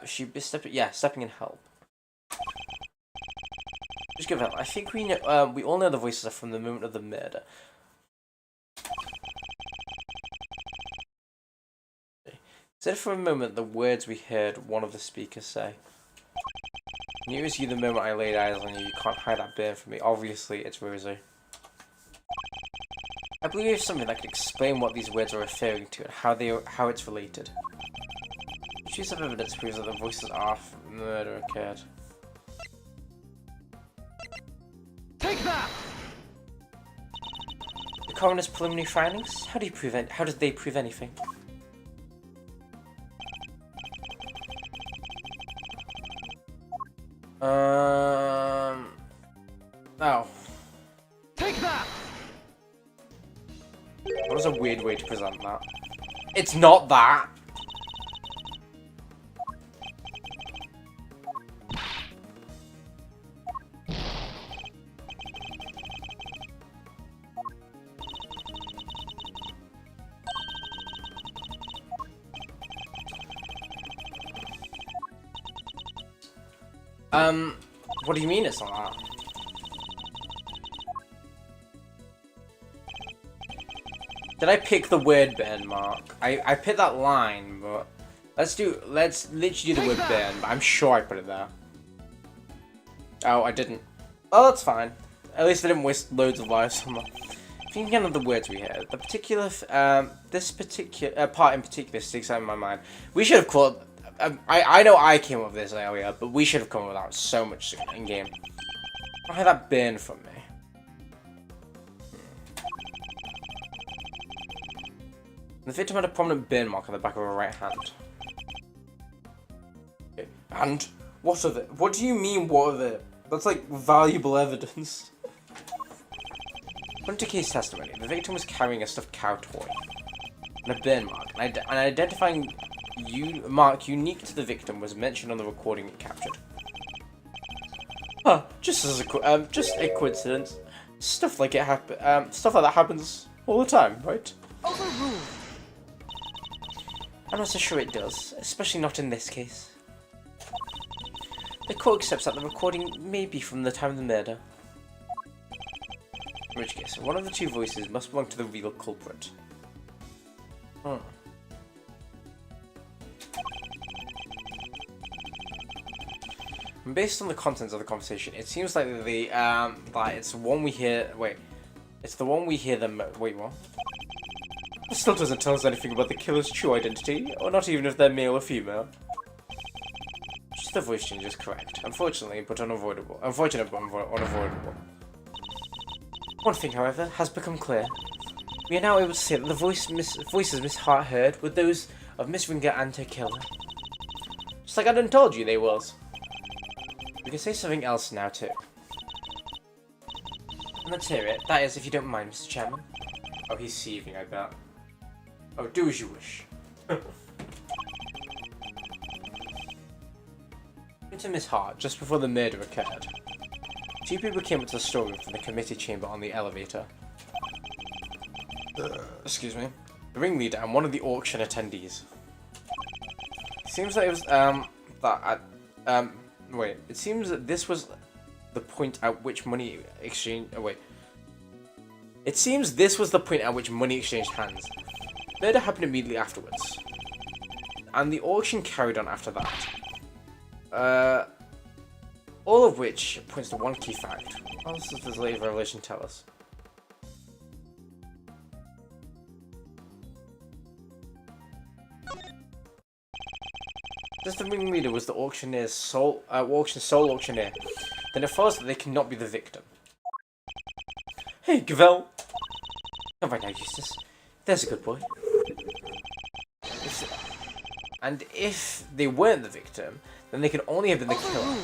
Stepping in help. Just give up. I think we know, we all know the voices are from the moment of the murder. Said for a moment the words we heard one of the speakers say. I knew it was you the moment I laid eyes on you. You can't hide that burn from me. Obviously, it's Rosie. I believe there's something that can explain what these words are referring to and how it's related. Choose of evidence proves that the voices after the murder occurred.
Take that!
The coroner's preliminary findings? How did they prove anything? Oh.
Take that!
That was a weird way to present that. It's not that! What do you mean it's not that? Did I pick the word burn, Mark? I picked that line, but let's literally do the word burn, but I'm sure I put it there. Oh, I didn't. Oh, that's fine. At least I didn't waste loads of lives on that. Thinking again of the words we heard, the particular, this particular part in particular sticks out in my mind. We should have called. I know I came up with this earlier, but we should have come up with that so much sooner in game. I had that burn from me. The victim had a prominent burn mark on the back of her right hand. Okay. And what are the? What do you mean? What are the? That's like valuable evidence. According to case testimony, the victim was carrying a stuffed cow toy and a burn mark, and an identifying mark unique to the victim was mentioned on the recording it captured. Huh? Just a coincidence. Stuff like that happens all the time, right?
Overruled.
I'm not so sure it does, especially not in this case. The court accepts that the recording may be from the time of the murder. In which case, one of the two voices must belong to the real culprit. And based on the contents of the conversation, it seems like it's the one we hear. Wait, it's the one we hear them. Wait, what? It still doesn't tell us anything about the killer's true identity, or not even if they're male or female. Just the voice change is correct, unfortunately, but unavoidable. Unfortunate, but unavoidable. One thing, however, has become clear. We are now able to say that the voices Miss Hart heard were those of Miss Ringer and her killer. Just like I done told you they was. We can say something else now too. And let's hear it. That is, if you don't mind, Mr. Chairman. Oh, he's seething, I bet. Oh, do as you wish. To Miss Hart, just before the murder occurred. Two people came up to the storeroom from the committee chamber on the elevator. Excuse me. The ringleader and one of the auction attendees. It seems that it was, wait. It seems that this was the point at which money exchange. Oh, wait. It seems this was the point at which money exchanged hands. Murder happened immediately afterwards, and the auction carried on after that. All of which points to one key fact. What else does this later revelation tell us? Since the ringleader was the auctioneer's sole auctioneer, then it follows that they cannot be the victim. Hey, Gavel! Not right now, Eustace. There's a good boy. And if they weren't the victim, then they could only have been the killer.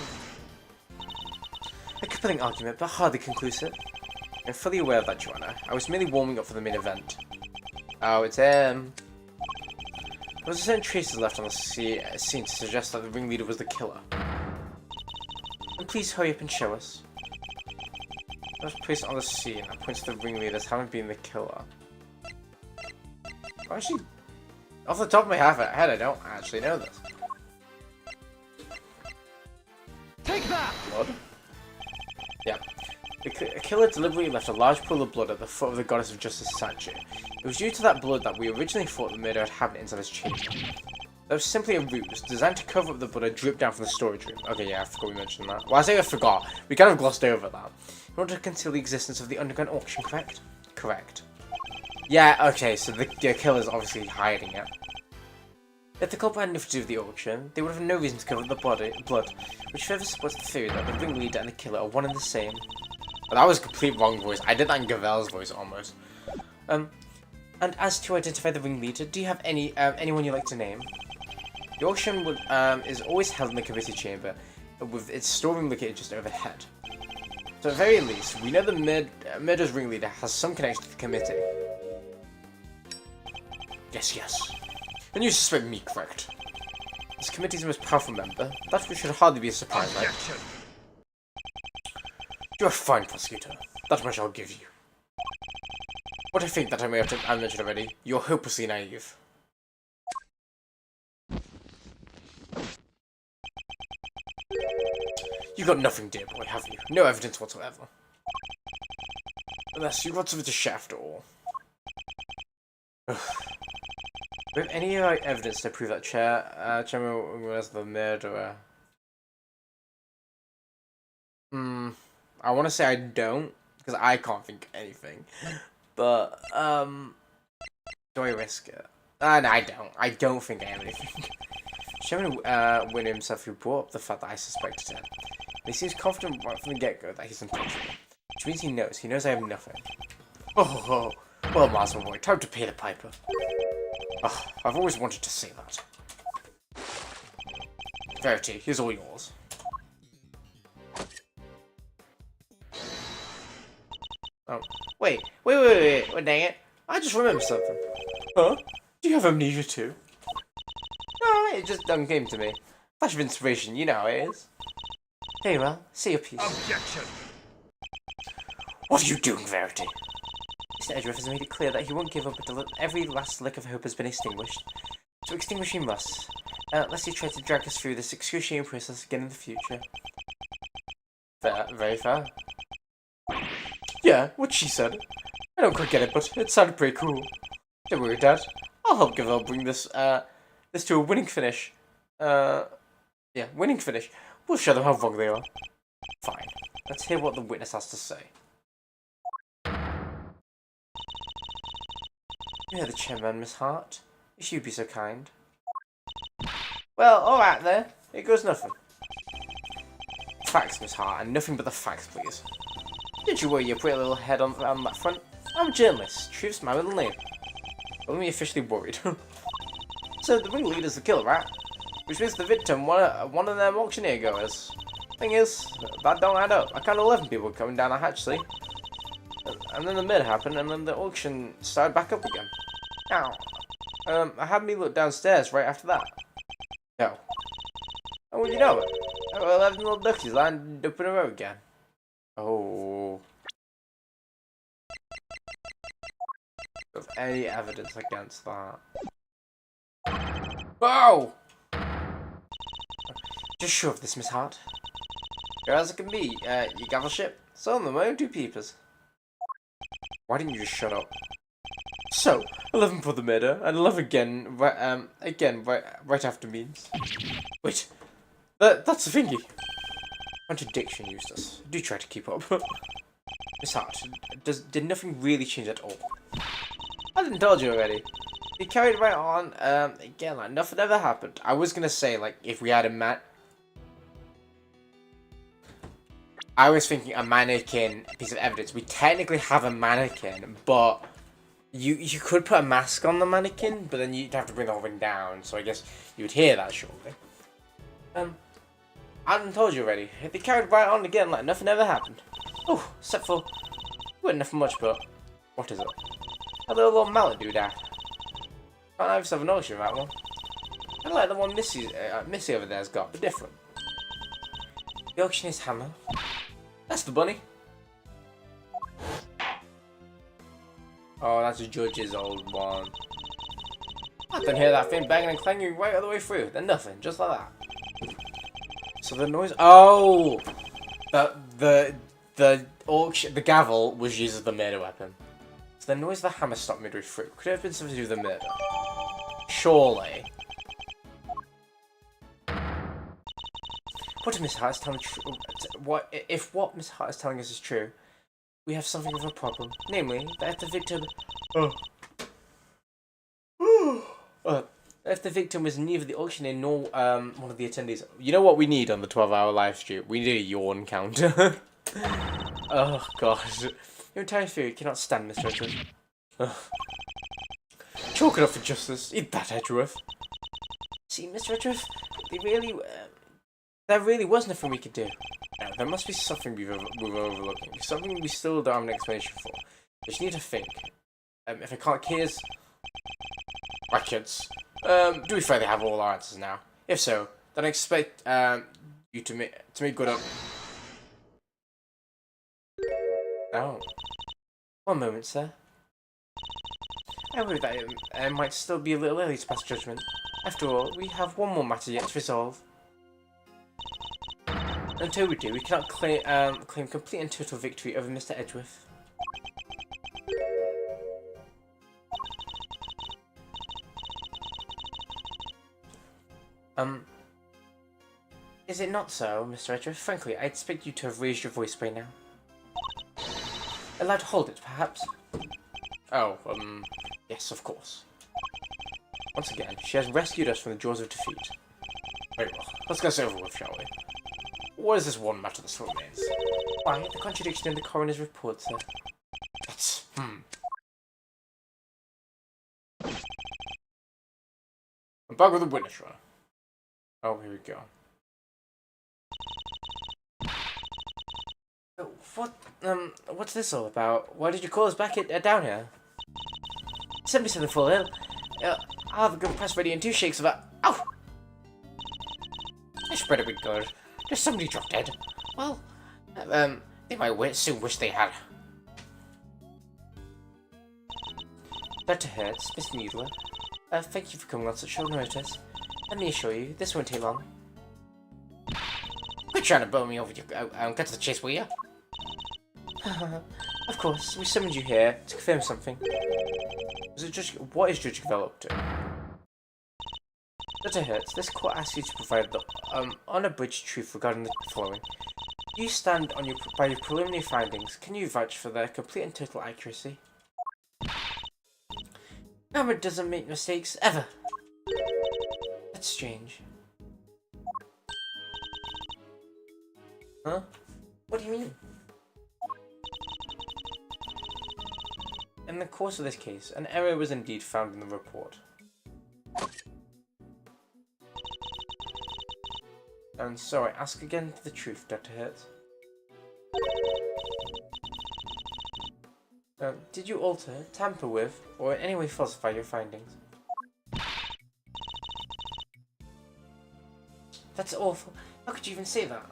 A compelling argument, but hardly conclusive. I'm fully aware of that, Joanna. I was merely warming up for the main event. Oh, it's him. There was certain traces left on the scene to suggest that the ringleader was the killer. And please hurry up and show us. I was placed on the scene and points to the ringleader as having been the killer. Actually, off the top of my head, I don't actually know this.
Take that!
Blood? Yeah. The killer deliberately left a large pool of blood at the foot of the Goddess of Justice statue. It was due to that blood that we originally thought the murder had happened inside this chamber. That was simply a ruse, designed to cover up the blood that dripped down from the storage room. Okay, yeah, I forgot we mentioned that. Well, I say I forgot. We kind of glossed over that. In order to conceal the existence of the underground auction, correct? Correct. Yeah, okay, so the killer's obviously hiding it. If the culprit had nothing to do with the auction, they would have no reason to cover up the blood, which further supports the theory that the ringleader and the killer are one and the same. Well, that was a complete wrong voice. I did that in Gavel's voice, almost. And as to identify the ringleader, do you have anyone you'd like to name? The auction is always held in the committee chamber, with its storeroom located just overhead. So at the very least, we know the murder's ringleader has some connection to the committee. Yes. And you suspect me, correct? This committee's most powerful member. That should hardly be a surprise, right? You're a fine prosecutor. That much I'll give you. But I think that I mentioned already, you're hopelessly naive. You've got nothing, dear boy, have you? No evidence whatsoever. Unless you've got something to share after all. Do we have any evidence to prove that Chairman was the murderer? I want to say I don't, because I can't think of anything. But, do I risk it? No, I don't. I don't think I have anything. Chairman Winner himself, who brought up the fact that I suspected him. And he seems confident right from the get-go that he's untouchable. Which means he knows I have nothing. Oh, well, Mars, my boy, time to pay the piper. Oh, I've always wanted to say that. Verity, here's all yours. Oh, wait, dang it. I just remembered something. Huh? Do you have amnesia too? No, it just came to me. Flash of inspiration, you know how it is. Very well, say your piece.
Objection!
What are you doing, Verity? Mr. Edgeworth has made it clear that he won't give up until every last lick of hope has been extinguished. So extinguish he must, unless he tries to drag us through this excruciating process again in the future. Fair, very fair. Yeah, what she said. I don't quite get it, but it sounded pretty cool. Don't worry, Dad. I'll help Gavel bring this to a winning finish. Yeah, winning finish. We'll show them how wrong they are. Fine. Let's hear what the witness has to say. You're the chairman, Miss Hart. If you'd be so kind. Well, alright there. It goes nothing. Facts, Miss Hart, and nothing but the facts, please. Did you worry your pretty little head on that front? I'm a journalist. Truth's my middle name. Let me officially worried. So the ringleader's the killer, right? Which means the victim, one of them auctioneer goers. Thing is, that don't add up. I counted 11 people coming down a hatch, see? And then the murder happened, and then the auction started back up again. Now, I had me look downstairs right after that. No. And would you know it? I got 11 little duckies lined up in a row again. Oh. Of any evidence against that. Whoa! Just shove this, Miss Hart. Sure as it can be, you gavel ship. So on them, my own two peepers. Why didn't you just shut up? So, 11 for the murder, and 11 again, right after means. Wait, that's the thingy. Contradiction, Eustace. Do try to keep up. Miss Hart, did nothing really change at all? I didn't told you already. He carried right on, again, like nothing ever happened. I was gonna say, like, if we had I was thinking a mannequin piece of evidence. We technically have a mannequin, but you could put a mask on the mannequin, but then you'd have to bring the whole thing down, so I guess you would hear that shortly. I hadn't told you already. They carried right on again like nothing ever happened. Oh, except for... Wasn't nothing much, but... What is it? A little mallet doodad. Can't have yourself an auction that one. I like the one Missy over there's got, but different. The auctioneer's hammer. That's the bunny. Oh, that's a judge's old one. I can hear that thing banging and clanging right all the way through. Then nothing, just like that. So the noise. Oh, the auction, the gavel was used as the murder weapon. So the noise of the hammer stopped midway through. Could it have been something to do with the murder? Surely. What if Miss Hart is telling if what Miss Hart is telling us is true? We have something of a problem, namely that if the victim, if the victim was neither the auctioneer nor one of the attendees. You know what we need on the 12-hour live stream? We need a yawn counter. Oh god, your entire theory cannot stand Mr. Edgeworth. Chalk it up for justice. Eat that, Edgeworth. See, Mr. Edgeworth, there really was nothing we could do. No, there must be something we're overlooking. Something we still don't have an explanation for. We just need to think. If I can't kids... My kids. Do we fairly have all our answers now? If so, then I expect you to make good up... Oh. One moment, sir. I worry that it might still be a little early to pass judgment. After all, we have one more matter yet to resolve. Until we do, we cannot claim complete and total victory over Mr. Edgeworth. Is it not so, Mr. Edgeworth? Frankly, I expect you to have raised your voice by now. Allowed to hold it, perhaps? Oh, yes, of course. Once again, she has rescued us from the jaws of defeat. Very well, let's get this over with, shall we? What is this one matter that still remains? Why, the contradiction in the coroner's report, sir. That's, I'm back with the witness, right? Oh, here we go. What's this all about? Why did you call us back down here? Send me something full ill. I'll have a good press ready in 2 shakes of that. Ow! This better be good. There's somebody dropped dead. Well, they might soon wish they had. Dr. Hertz, Miss Needler, thank you for coming on such short notice. Let me assure you, this won't take long. Quit trying to blow me over your... get to the chase, will you? Of course, we summoned you here to confirm something. What is Judge Gavel up to? Dr. Hertz, this court asks you to provide the unabridged truth regarding the following. You stand on by your preliminary findings. Can you vouch for their complete and total accuracy? Hammer doesn't make mistakes, ever. That's strange. Huh? What do you mean? In the course of this case, an error was indeed found in the report. And so I ask again for the truth, Dr. Hertz. Did you alter, tamper with, or in any way falsify your findings? That's awful. How could you even say that?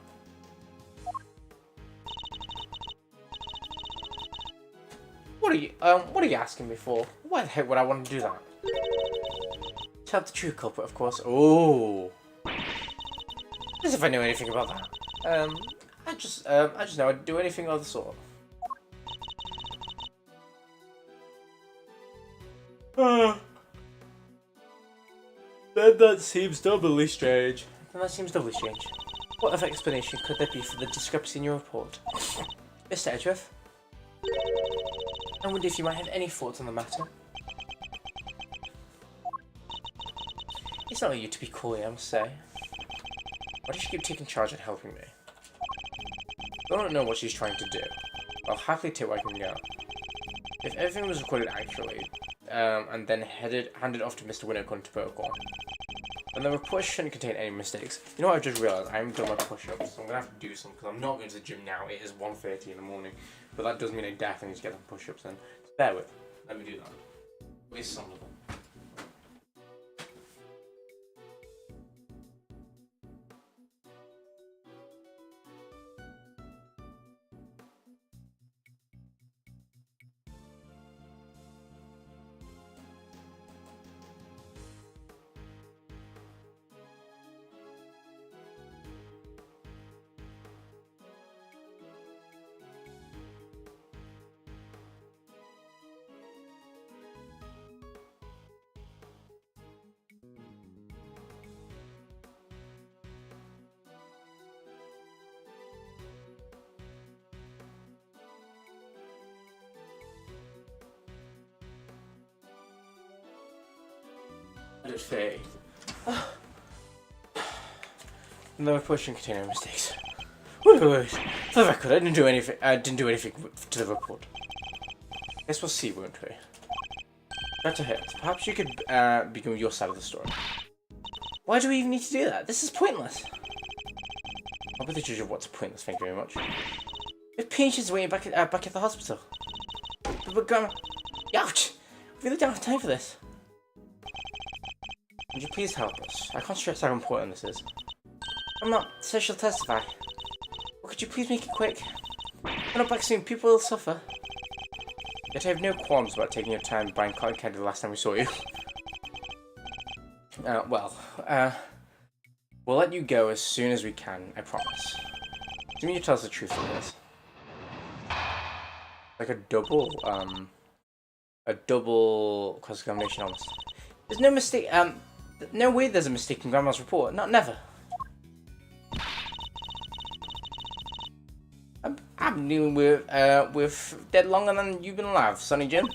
What are you asking me for? Why the heck would I want to do that? To help the true culprit, of course. Oh. As if I knew anything about that. I just know I'd do anything of the sort. Then that seems doubly strange. What other explanation could there be for the discrepancy in your report? Mr. Edgeworth? I wonder if you might have any thoughts on the matter. It's not you to be coy, I must say. Why does she keep taking charge and helping me? I don't know what she's trying to do. I'll happily take what I can get. If everything was recorded accurately, and then handed off to Mr. Winnicott to protocol, then the report shouldn't contain any mistakes. You know what I just realised? I haven't done my push-ups, so I'm going to have to do some, because I'm not going to the gym now. It is 1:30 in the morning, but that does mean I definitely need to get some push-ups in. So bear with. Let me do that. At least some of them. Faye. No pushing container mistakes. Wait. For the record, I didn't do anything to the report. Guess we'll see, won't we? Dr. Hertz, perhaps you could begin with your side of the story. Why do we even need to do that? This is pointless. I'll be the judge of what's pointless, thank you very much. We have patients waiting back at the hospital. But we're gonna... Ouch! We really don't have time for this. Would you please help us? I can't stress how important this is. I'm not, so she'll testify. Or could you please make it quick? We're not back soon, people will suffer. Yet I have no qualms about taking your time buying cotton candy the last time we saw you. We'll let you go as soon as we can, I promise. Do you tell us the truth of this? Like a double cross-examination almost. There's no mistake, no way there's a mistake in Grandma's report. Not never. I've been dealing with dead longer than you've been alive, Sonny Jim.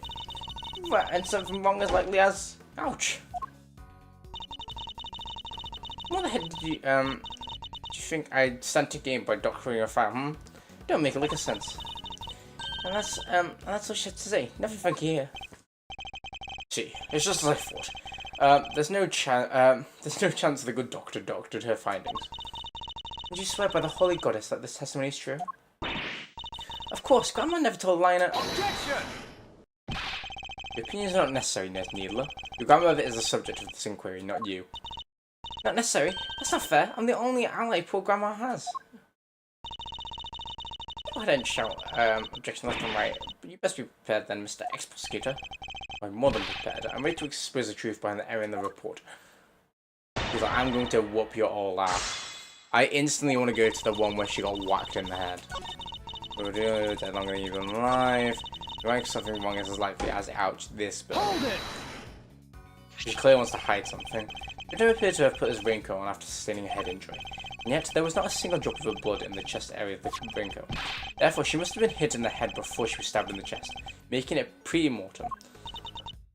And something wrong as likely as... Ouch. What the heck did you think I'd stand to gain by doctoring your file, hmm? Don't make a lick of sense. And that's all she had to say. Nothing funky here. See, it's just as I thought. There's no chance the good doctor doctored her findings. Would you swear by the holy goddess that this testimony is true? Of course, Grandma never told a lie in her...
Objection!
Your opinion is not necessary, Nurse Needler. Your grandmother is the subject of this inquiry, not you. Not necessary? That's not fair. I'm the only ally poor Grandma has. Go ahead and shout objection left and right, but you best be prepared then, Mr. Ex-Prosecutor. I'm more than prepared. I'm ready to expose the truth behind the error in the report. Because I'm going to whoop your all ass. I instantly want to go to the one where she got whacked in the head. Dead longer than you've been alive. Doing something wrong is as likely as ouch this bit.
Hold it!
She clearly wants to hide something. It never appeared to have put his raincoat on after sustaining a head injury. And yet, there was not a single drop of her blood in the chest area of the raincoat. Therefore, she must have been hit in the head before she was stabbed in the chest, making it pre-mortem.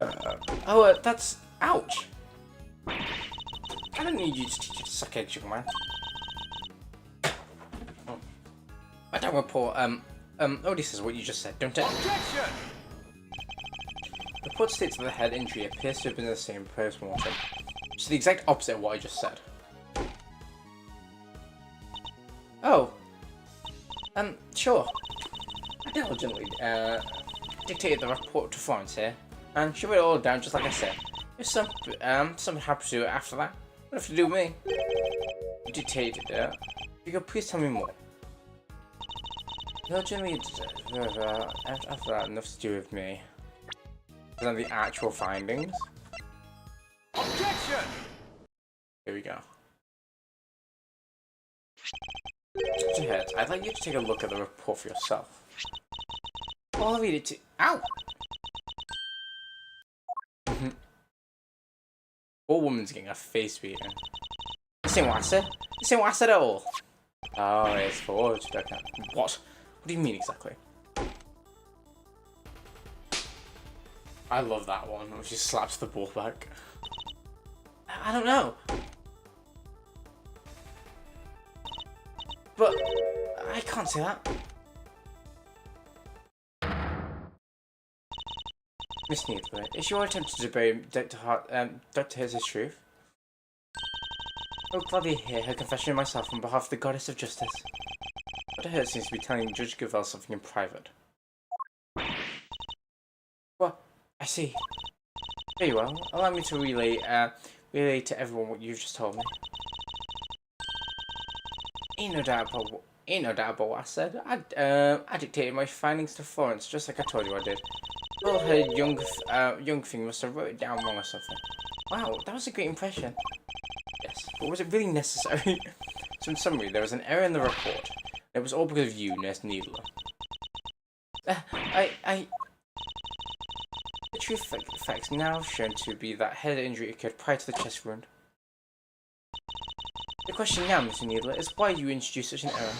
That's... Ouch! I don't need you to teach you to suck eggs, young man. Oh. I don't report, Odie says what you just said, don't it?
Objection!
The report states that the head injury appears to have been the same post-mortem. Which is the exact opposite of what I just said. Oh. Sure. I diligently, dictated the report to Florence here, and she wrote it all down just like I said. If something happens to it after that, what have to do with me? You dictated it. You could please tell me more. Diligently, after that, enough to do with me. Than the actual findings.
Objection!
Here we go. Dr. Head, I'd like you to take a look at the report for yourself. I'll read it to... Ow! Poor woman's getting her face beaten. This ain't what I said. This ain't what I said at all. Oh, it's forged. Okay. What? What do you mean exactly? I love that one when she slaps the ball back. I don't know. But I can't say that. Miss Needler, is your attempt to bury Dr. Hirsch's truth? I would gladly hear her confession myself on behalf of the Goddess of Justice. Dr. Hirsch seems to be telling Judge Gavelle something in private. What? I see. Very well. Allow me to relay to everyone what you've just told me. Ain't no doubt about what I said. I dictated my findings to Florence, just like I told you I did. Well, her young thing must have wrote it down wrong or something. Wow, that was a great impression. Yes, but was it really necessary? So in summary, there was an error in the report. It was all because of you, Nurse Needler. The true facts now shown to be that head injury occurred prior to the chest wound. The question now, Mr. Needler, is why you introduced such an error.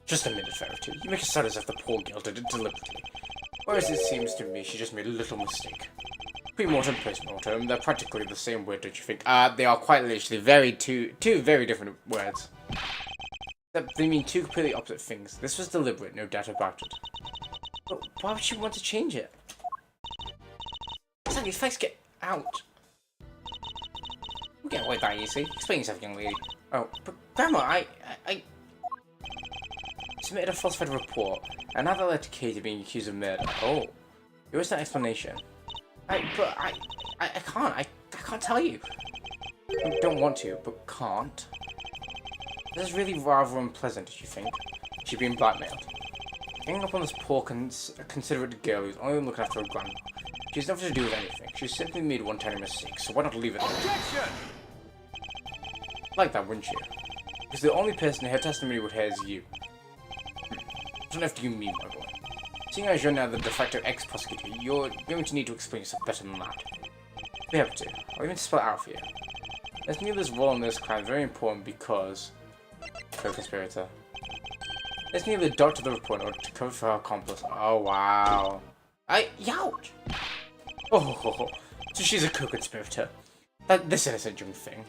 Just a minute, Verity. You make it sound as if the poor girl did it deliberately. Whereas it seems to me she just made a little mistake. Pre-mortem, post-mortem, they're practically the same word, don't you think? They are quite literally two very different words. They mean two completely opposite things. This was deliberate, no doubt about it. But why would she want to change it? Exactly, facts get out. We'll get away with that easy. Explain yourself, young lady. Oh, but Grandma, I submitted a falsified report, and now that led to Katie being accused of murder. Oh, there is no explanation. I can't tell you. I don't want to, but can't. This is really rather unpleasant, do you think? She's being blackmailed. Ganging up on this poor, considerate girl who's only looking after her grandma. She has nothing to do with anything. She simply made one tiny mistake, so why not leave it there?
Objection!
Like that, wouldn't you? Because the only person her testimony would hear is you. What on earth do you mean, my boy? Seeing as you're now the de facto ex-prosecutor, you're going to need to explain yourself better than that. We have to. I'll even spell it out for you. Miss Needler's role in this crime is very important because... Co-conspirator. Miss Needler doctored the report in order to cover for her accomplice. Oh, wow. Youch! Oh, so she's a co-conspirator. This innocent young thing.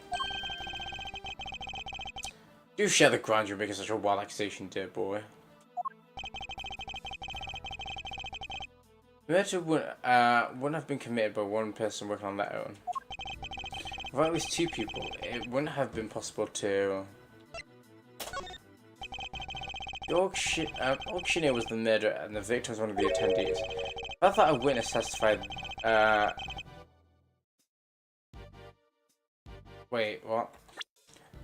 Do share the ground you're making such a wild accusation, dear boy. Murder wouldn't have been committed by one person working on their own. Without at least two people, it wouldn't have been possible to... The auctioneer was the murderer and the victim was one of the attendees. I thought a witness testified... Wait, what?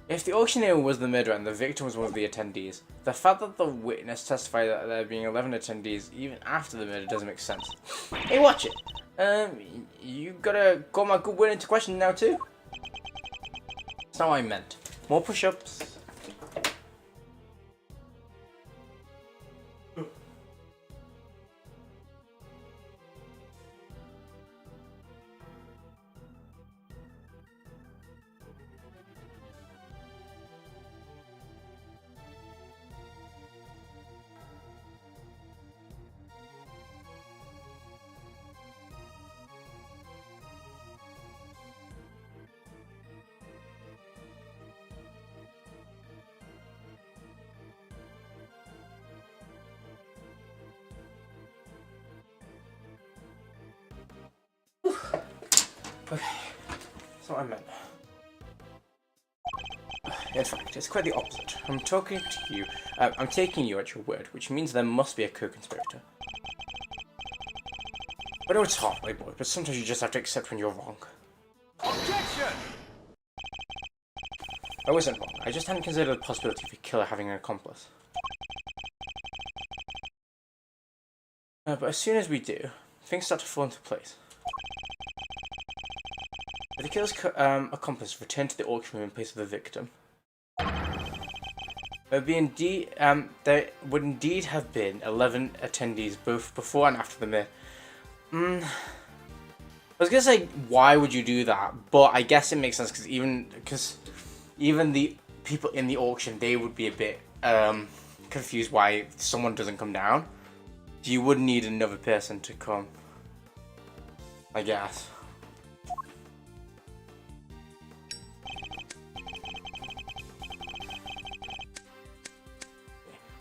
If the auctioneer was the murderer and the victim was one of the attendees, the fact that the witness testified that there being 11 attendees even after the murder doesn't make sense. Hey, watch it! You gotta call my good word into question now too? That's not what I meant. More push-ups. Okay, that's what I meant. In fact, it's quite the opposite. I'm talking to you, I'm taking you at your word, which means there must be a co-conspirator. I know it's hard, my boy, but sometimes you just have to accept when you're wrong.
Objection!
I wasn't wrong, I just hadn't considered the possibility of a killer having an accomplice. But as soon as we do, things start to fall into place. The killer's accomplice returned to the auction room in place of the victim. There would indeed have been 11 attendees both before and after the murder. I was gonna say, why would you do that? But I guess it makes sense because even the people in the auction, they would be a bit confused why someone doesn't come down. So you would need another person to come, I guess.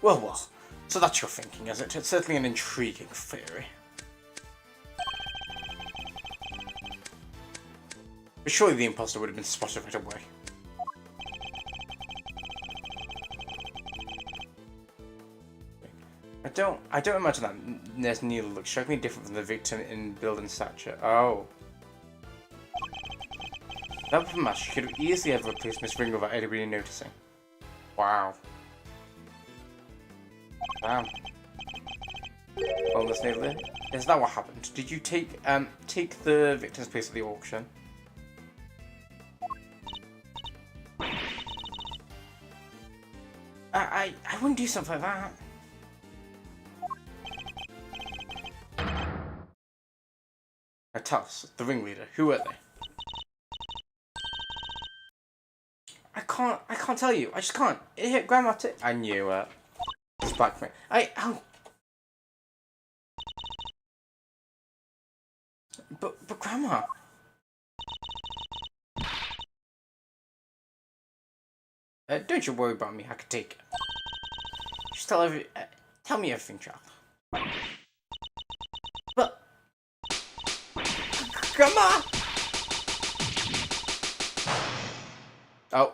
Well, so that's your thinking, is it? It's certainly an intriguing theory. But surely the imposter would have been spotted right away. I don't imagine that Nurse Needle looks strikingly different from the victim in build and stature. Oh. That would match. She could have easily have replaced Miss Ring without anybody noticing. Wow. Damn. Well, Miss Needle, is that what happened? Did you take the victim's place at the auction? I wouldn't do something like that. Tell us, the ringleader, who are they? I can't tell you. I just can't. It hit Grandma too. I knew it. It's back for me. But Grandma. Don't you worry about me. I can take it. Just tell me everything, child. But Grandma. Oh.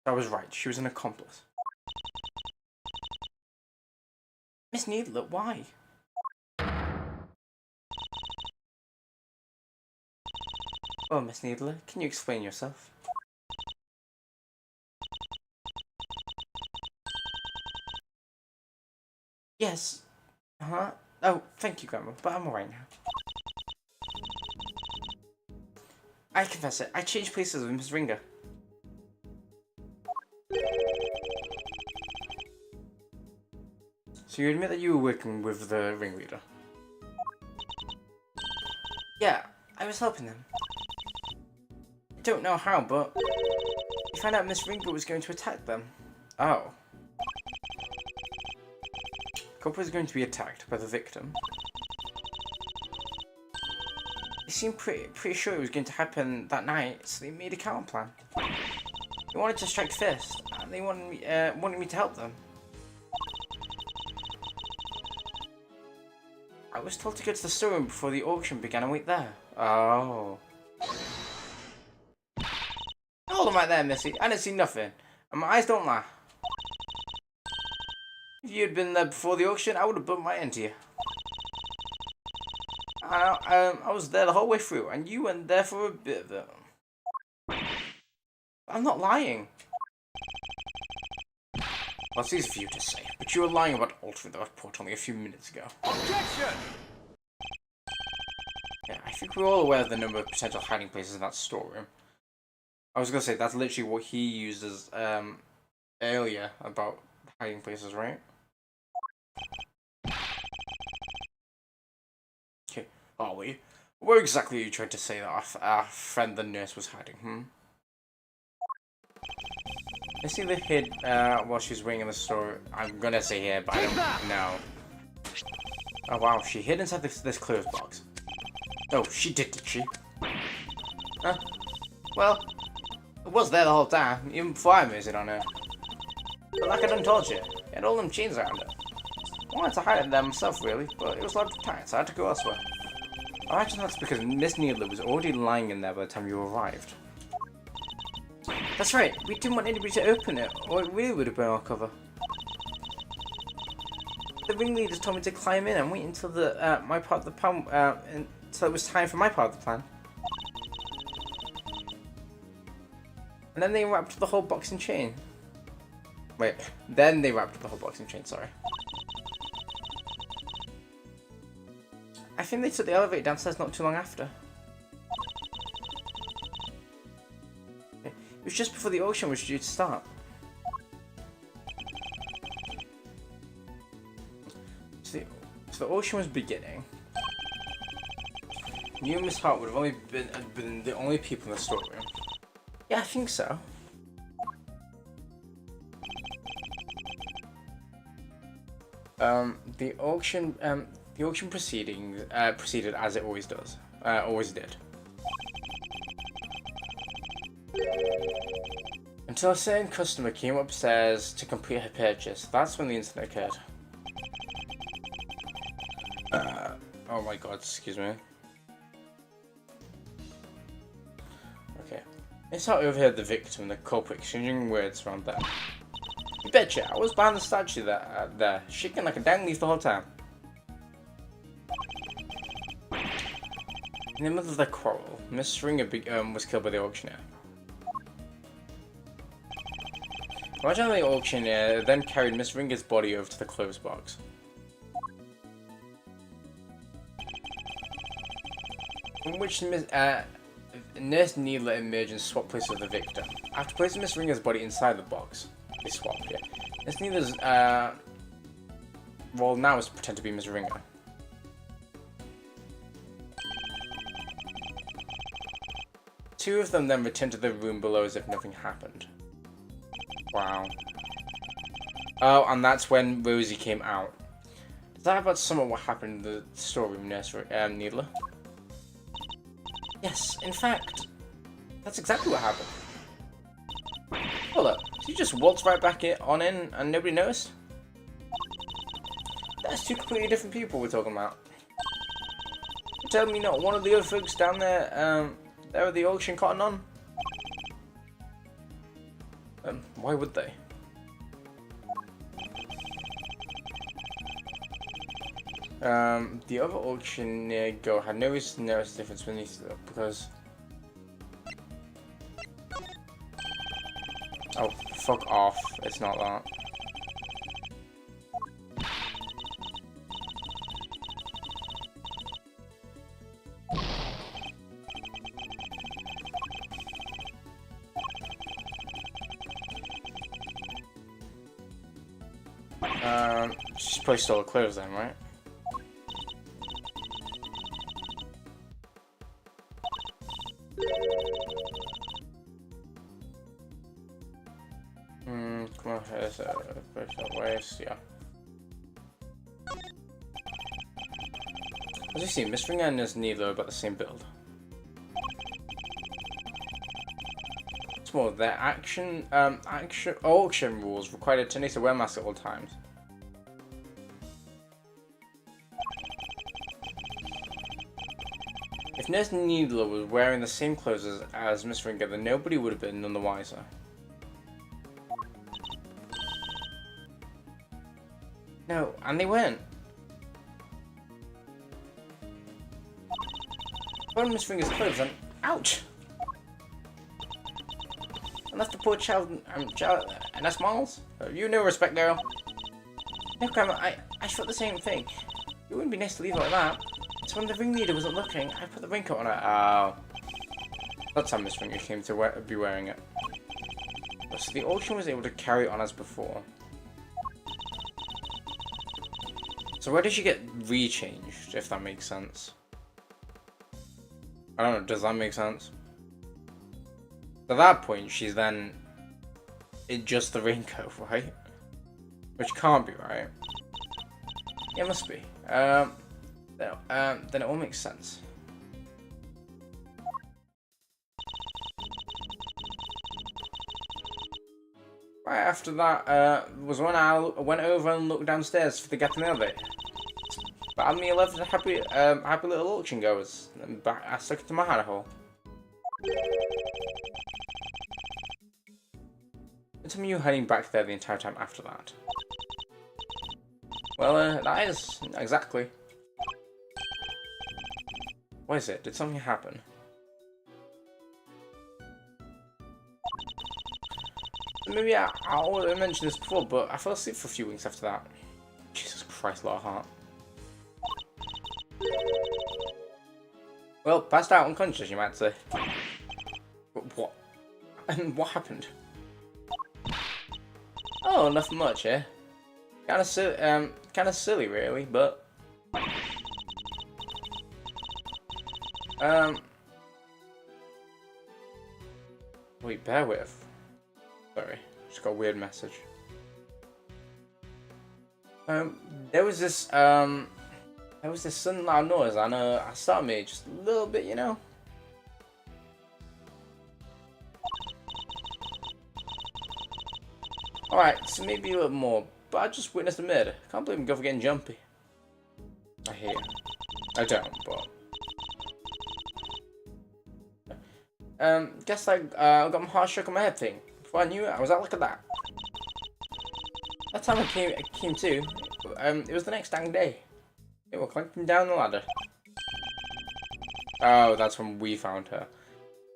I was right. She was an accomplice. Miss Needler, why? Oh, Miss Needler, can you explain yourself? Yes. Uh-huh. Oh, thank you, Grandma, but I'm alright now. I confess it, I changed places with Miss Ringer. So you admit that you were working with the ringleader? Yeah, I was helping them. I don't know how, but we found out Miss Ringer was going to attack them. Oh. Copper is going to be attacked by the victim. They seemed pretty sure it was going to happen that night, so they made a counter plan. They wanted to strike first, and they wanted me to help them. I was told to go to the storeroom before the auction began and wait there. Oh. Hold on right there, Missy. I didn't see nothing. And my eyes don't lie. If you had been there before the auction, I would have bumped right into you. I was there the whole way through, and you went there for a bit of it. I'm not lying. Well, it's easy for you to say, but you were lying about altering the report only a few minutes ago.
Objection!
Yeah, I think we're all aware of the number of potential hiding places in that storeroom. I was gonna say, that's literally what he used as, earlier about hiding places, right? Okay, Ollie, where exactly are you trying to say that our friend the nurse was hiding, Missy hid while she was waiting in the store. I'm gonna say here, but I don't know. Oh wow, she hid inside this clothes box. Oh, she did she? Huh? Well, it was there the whole time, even before I moved it on her. But like I done told you, it had all them chains around it. I wanted to hide it there myself, really, but it was locked tight, so I had to go elsewhere. I imagine that's because Miss Needler was already lying in there by the time you arrived. That's right, we didn't want anybody to open it, or it really would have been our cover. The ringleaders told me to climb in and wait until my part of the plan, until it was time for my part of the plan. And then they wrapped the whole box in chain. Wait, then they wrapped the whole box in chain, sorry. I think they took the elevator downstairs not too long after. It was just before the auction was due to start. So the auction was beginning. You and Miss Hart would have only been the only people in the storeroom. Yeah, I think so. The auction proceeded as it always does. Always did. Until a certain customer came upstairs to complete her purchase. That's when the incident occurred. Oh my god, excuse me. Okay. Miss Hart overheard the victim and the culprit exchanging words around them. You betcha, I was behind the statue there, shaking like a dang leaf the whole time. In the middle of their quarrel, Miss Ringer was killed by the auctioneer. Originally, the auctioneer then carried Miss Ringer's body over to the clothes box. From which Nurse Needler emerged and swapped places with the victim. After placing Miss Ringer's body inside the box, they swapped it. Miss Needler's role now is to pretend to be Miss Ringer. Two of them then returned to the room below as if nothing happened. Wow. Oh, and that's when Rosie came out. Is that about some of what happened in the storeroom, Nurse Needler? Yes, in fact, that's exactly what happened. Hold up, did you just waltz right back on in and nobody noticed? That's two completely different people we're talking about. You're telling me not one of the other folks down there, there at the auction cotton on? Why would they? The other auctioneer girl had no reason to notice the difference beneath them because... Oh, fuck off. It's not that. She's probably stole her clothes then, right? Come on, here's a waste, yeah. As you see, Miss Ringer and Miss Needler are about the same build. What's more, their auction rules require attorneys to wear masks at all times. If Nurse Needler was wearing the same clothes as Miss Ringer, then nobody would have been none the wiser. No, and they weren't. One Miss Ringer's clothes and ouch! And left the poor child and that's Miles. You no respect, girl. No, Grandma, I thought the same thing. It wouldn't be nice to leave it like that. So when the ringleader wasn't looking, I put the raincoat on her. Oh. That's how Miss Ringer came to be wearing it. So the auction was able to carry on as before. So where did she get rechanged, if that makes sense? I don't know, does that make sense? At that point, she's then in just the raincoat, right? Which can't be, right? Yeah, it must be. Then it all makes sense. Right after that was when I went over and looked downstairs for the gap in the elevator. But I'm the 11th happy little auction goers. And back, I stuck it to my hand hole. And tell me you were heading back there the entire time after that. Well, that is exactly. What is it? Did something happen? Maybe I already mentioned this before, but I fell asleep for a few weeks after that. Jesus Christ, lot of heart. Well, passed out unconscious, you might say. What? And what happened? Oh, nothing much, eh? Kind of silly, really, but wait, bear with. Sorry, just got a weird message. There was this sudden loud noise, and I started me just a little bit, you know. Alright, so maybe a little more, but I just witnessed a murder. Can't believe I'm going for getting jumpy. I hear. I don't, but guess I got my heart struck on my head thing. Before I knew it, I was out like that. That time I came to, it was the next dang day. They were climbing down the ladder. Oh, that's when we found her.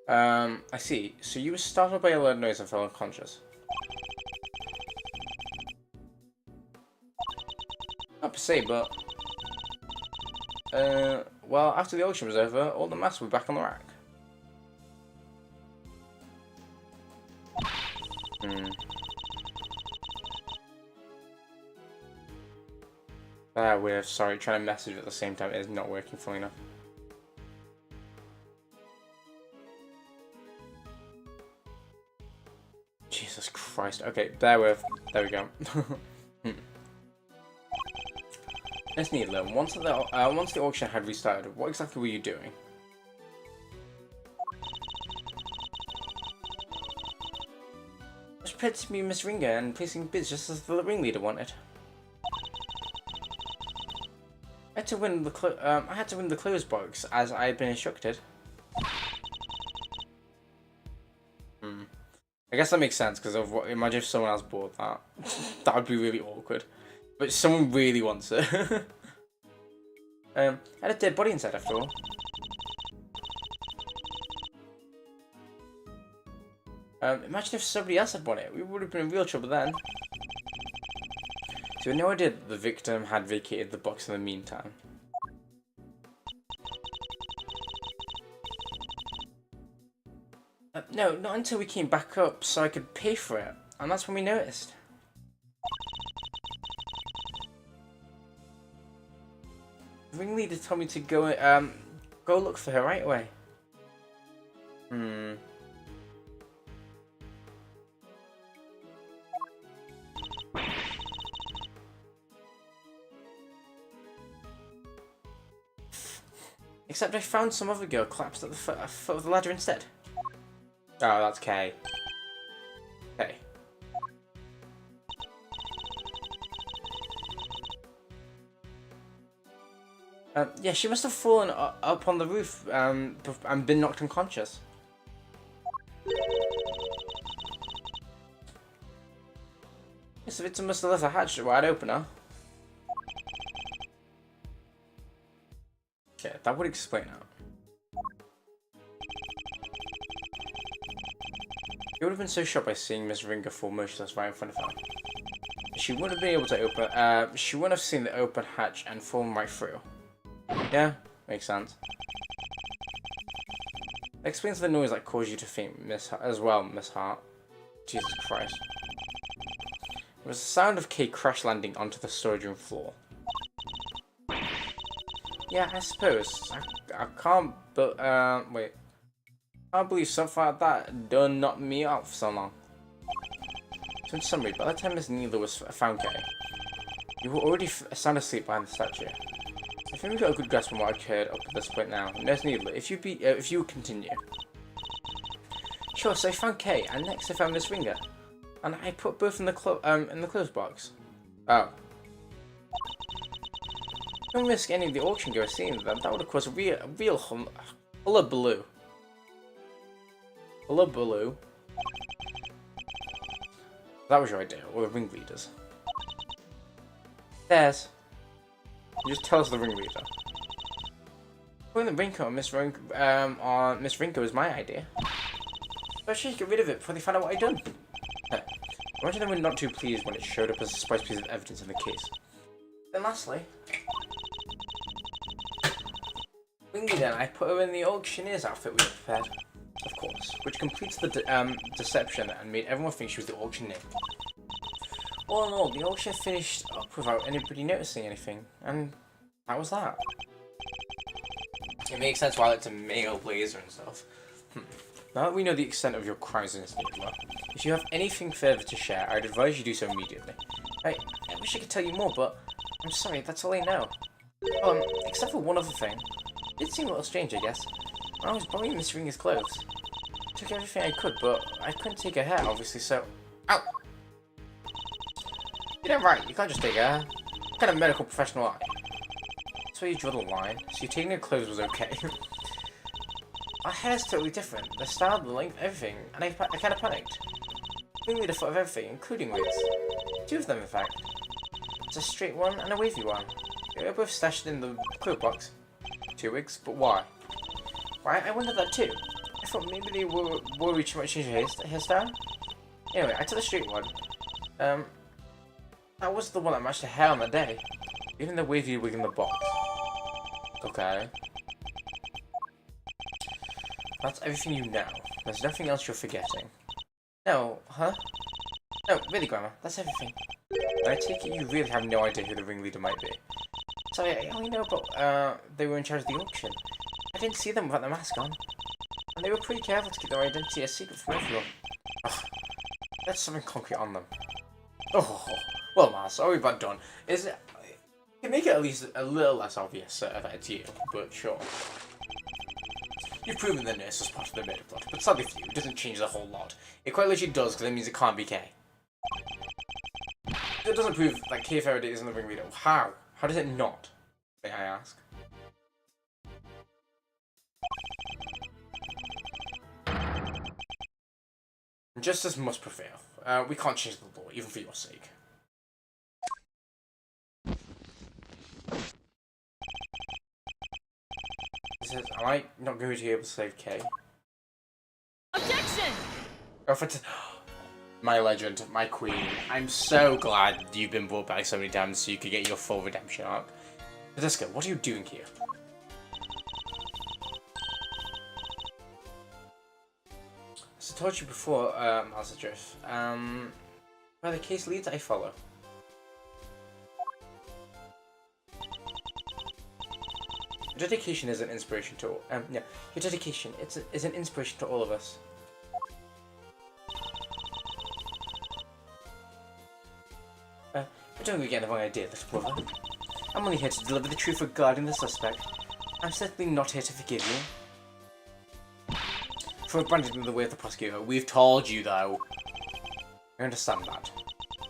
I see. So you were startled by a loud noise and fell unconscious. Not per se, but well, after the auction was over, all the masks were back on the rack. We're sorry, trying to message at the same time is not working fully enough. Jesus Christ. Okay, bear with. There we go. Miss Needler, once the auction had restarted, what exactly were you doing? I was prepared to be Miss Ringer and placing bids just as the ringleader wanted. I had to win the clothes box as I had been instructed. I guess that makes sense because of what. Imagine if someone else bought that. That would be really awkward. But someone really wants it. I had a dead body inside after all. Imagine if somebody else had bought it. We would have been in real trouble then. So we had no idea that the victim had vacated the box in the meantime. No, not until we came back up so I could pay for it. And that's when we noticed. The ringleader told me to go go look for her right away. Except I found some other girl collapsed at the foot of the ladder instead. Oh, that's Kay. Okay. Yeah, she must have fallen up on the roof and been knocked unconscious. Yes, the victim must have left the hatch wide open, huh? Okay, that would explain it. He would have been so shocked by seeing Miss Ringer fall motionless right in front of her. She wouldn't have been able to open. She wouldn't have seen the open hatch and fallen right through. Yeah, makes sense. That explains the noise that caused you to faint, Miss Hart. Jesus Christ. It was the sound of Kay crash landing onto the storage room floor. Yeah, I suppose. I can't, but, wait. I can't believe something like that done knocked me out for so long. So in summary, by the time Miss Needler was found, Kay, you were already sound asleep behind the statue. I think we got a good grasp on what occurred up to this point now. Miss Needler, if you would continue. Sure, so I found Kay, and next I found Miss Ringer. And I put both in the clothes box. Oh. Don't risk any of the auction goers seeing them. That would have caused a real hullabaloo. Hullabaloo. That was your idea, or the ringleaders. There's. You just tell us the ringleader. Putting the raincoat on Miss Rinko was my idea. But I should get rid of it before they find out what I done. Imagine they were not too pleased when it showed up as a surprise piece of evidence in the case. Then lastly, ringleader and I put her in the auctioneer's outfit we had prepared, of course, which completes the deception and made everyone think she was the auctioneer. All in all, the auction finished up without anybody noticing anything, and that was that. It makes sense why it's a male blazer and stuff. Now that we know the extent of your crimes in this Needler, if you have anything further to share, I'd advise you do so immediately. I wish I could tell you more, but I'm sorry, that's all I know. Except for one other thing. It did seem a little strange, I guess. I was buying Miss Ringer's clothes. Took everything I could, but I couldn't take her hair, obviously, so... Ow! You're damn right, you can't just take her hair. What kind of medical professional are you? That's where you draw the line, so you taking her clothes was okay. Our hair's totally different. The style, the length, everything, and I kind of panicked. Ringleader thought of everything, including wigs. 2 of them, in fact. It's a straight one and a wavy one. They were both stashed in the clothes box. 2 wigs, but why? Why? I wondered that too. I thought maybe they were worried too much change her hairstyle. Anyway, I took the straight one. That was the one that matched the hair on the day. Even the wavy wig in the box. Okay. That's everything you know. There's nothing else you're forgetting. No, huh? No, really, Grandma, that's everything. I take it you really have no idea who the ringleader might be. Sorry, I only know about, they were in charge of the auction. I didn't see them without the mask on. And they were pretty careful to keep their identity a secret from everyone. Ugh. That's something concrete on them. Oh, well, Ma, sorry but done. You can make it at least a little less obvious that it's you, but sure. You've proven the nurse was part of the murder plot, but sadly for you, it doesn't change the whole lot. It quite literally does, because it means it can't be Kay. It doesn't prove that Kay Faraday isn't the ringleader. How? How does it not? May I ask? Justice must prevail. We can't change the law, even for your sake. Am I not going to be able to save Kay?
Objection!
My legend, my queen. I'm so glad you've been brought back so many times so you could get your full redemption arc. Vadiska, what are you doing here? As I told you before, Master Drift, where the case leads, I follow. Your dedication is an inspiration to your dedication is an inspiration to all of us. But don't get the wrong idea, little brother. I'm only here to deliver the truth regarding the suspect. I'm certainly not here to forgive you for abandoning the way of the prosecutor. We've told you, though. I understand that.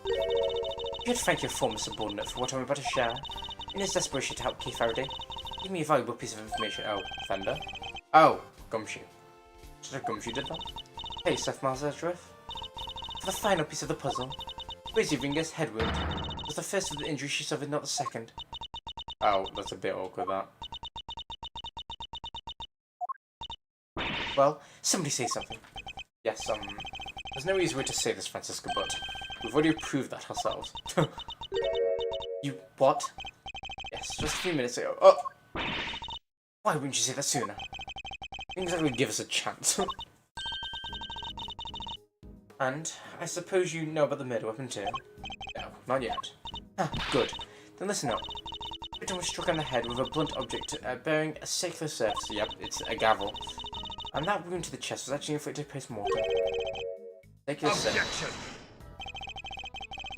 You should thank your former subordinate for what I'm about to share. In his desperation to help Keith Faraday, give me a valuable piece of information. Oh, Fender? Oh, Gumshoe. Should have Gumshoe did that? Hey, Seth Miles Edgeworth. For the final piece of the puzzle, Rosie Ringer's head wound was the first of the injuries she suffered, not the second. Oh, that's a bit awkward, that. Well, somebody say something. Yes, there's no easy way to say this, Francisca, but we've already proved that ourselves. You what? Yes, just a few minutes ago. Oh! Why wouldn't you say that sooner? Didn't exactly give us a chance. And I suppose you know about the murder weapon too? No, not yet. Ah, good. Then listen up. Victim was struck on the head with a blunt object bearing a circular surface. Yep, it's a gavel. And that wound to the chest was actually inflicted post-mortem.
Objection!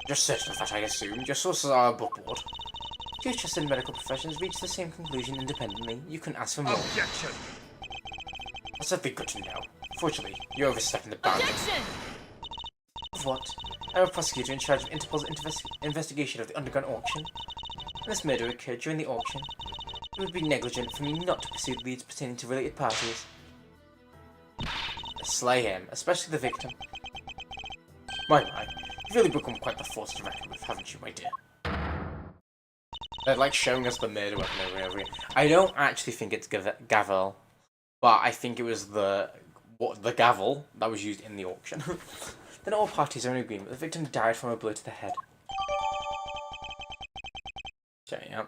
You're certain of that, I assume. Your sources are bookboard. Two trusted medical professions reach the same conclusion independently. You can ask for more.
Objection!
That's something good to know. Fortunately, you're overstepping the boundaries.
Objection!
Of what? I'm a prosecutor in charge of Interpol's investigation of the underground auction. This murder occurred during the auction. It would be negligent for me not to pursue leads pertaining to related parties. Slay him, especially the victim. My, you've really become quite the force to reckon with, haven't you, my dear? They're like showing us the murder weapon over and over again. I don't actually think it's gavel, but I think it was the gavel that was used in the auction. Then all parties are in agreement. The victim died from a blow to the head. Okay, yeah.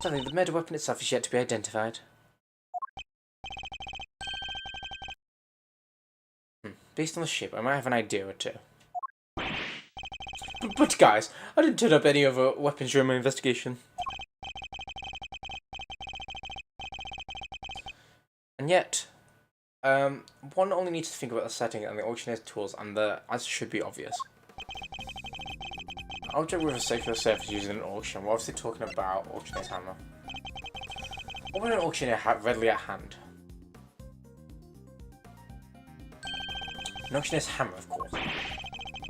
Sadly, the murder weapon itself is yet to be identified. Based on the shape, I might have an idea or two. But guys, I didn't turn up any other weapons during my investigation. And yet, one only needs to think about the setting and the auctioneer's tools, and the answer should be obvious. Object with a circular surface used in an auction. We're obviously talking about auctioneer's hammer. What would an auctioneer have readily at hand? An auctioneer's hammer, of course.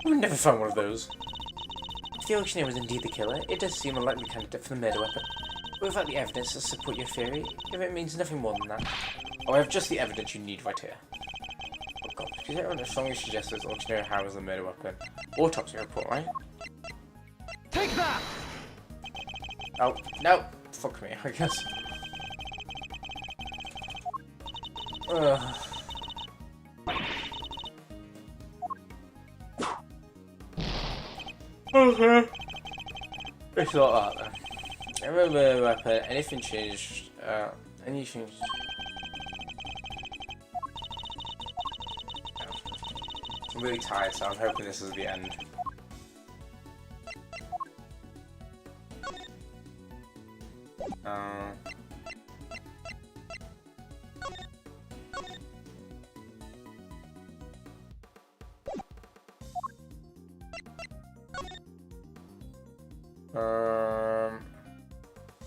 We would never find one of those. If the auctioneer was indeed the killer, it does seem a likely candidate for the murder weapon. But without the evidence to support your theory, if it means nothing more than that. Oh, I have just the evidence you need right here. Oh god, because everyone strongly suggests this auctioneer hammer is the murder weapon. Autopsy report, right?
Take that!
Oh, no! Fuck me, I guess. Okay. It's not that then. I remember the weapon, anything changed, anything... I'm really tired, so I'm hoping this is the end.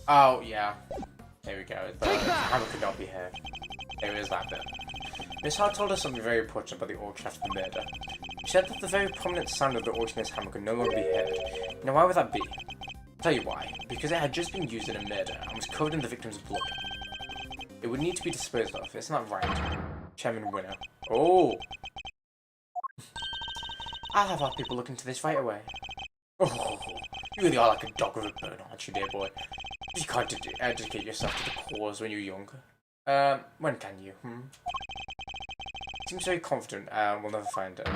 Oh, yeah. There we go. The hammer could not be here. There is that bit. Miss Hart told us something very important about the auction after the murder. She said that the very prominent sound of the auctioneer's hammer could no longer be heard. Now, why would that be? I'll tell you why. Because it had just been used in a murder and was covered in the victim's blood. It would need to be disposed of. It's not right. Chairman Winner. Oh! I'll have our people look into this right away. Oh, you really are like a dog with a bone, aren't you, dear boy? You can't dedicate yourself to the cause when you're young. When can you, Seems very confident, we'll never find it.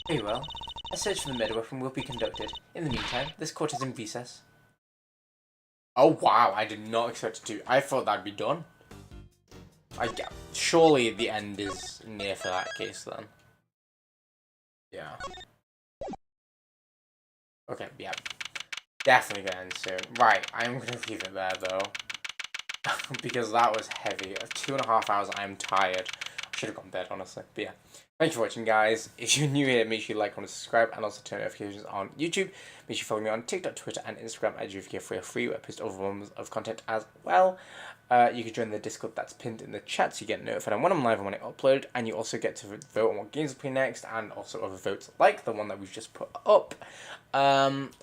Very well. A search for the murder weapon will be conducted. In the meantime, this court is in recess. Oh wow, I did not expect it to. I thought that'd be done. Surely the end is near for that case then. Yeah. Okay, yeah. Definitely gonna end soon. Right, I'm gonna leave it there though. Because that was heavy. 2.5 hours, I'm tired. I should have gone to bed, honestly. But yeah. Thank you for watching, guys. If you're new here, make sure you like, comment, subscribe, and also turn notifications on YouTube. Make sure you follow me on TikTok, Twitter, and Instagram at free, where I post overwhelms of content as well. You can join the Discord that's pinned in the chat, so you get notified on when I'm live and when I upload, and you also get to vote on what games we play next, and also other votes like the one that we've just put up.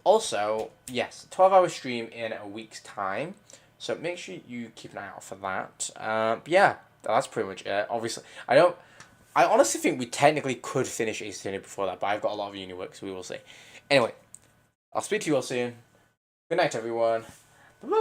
Also, yes, 12-hour stream in a week's time, so make sure you keep an eye out for that. But yeah, that's pretty much it. Obviously, I honestly think we technically could finish Ace Attorney before that, but I've got a lot of uni work, so we will see. Anyway, I'll speak to you all soon. Good night, everyone. Bye-bye.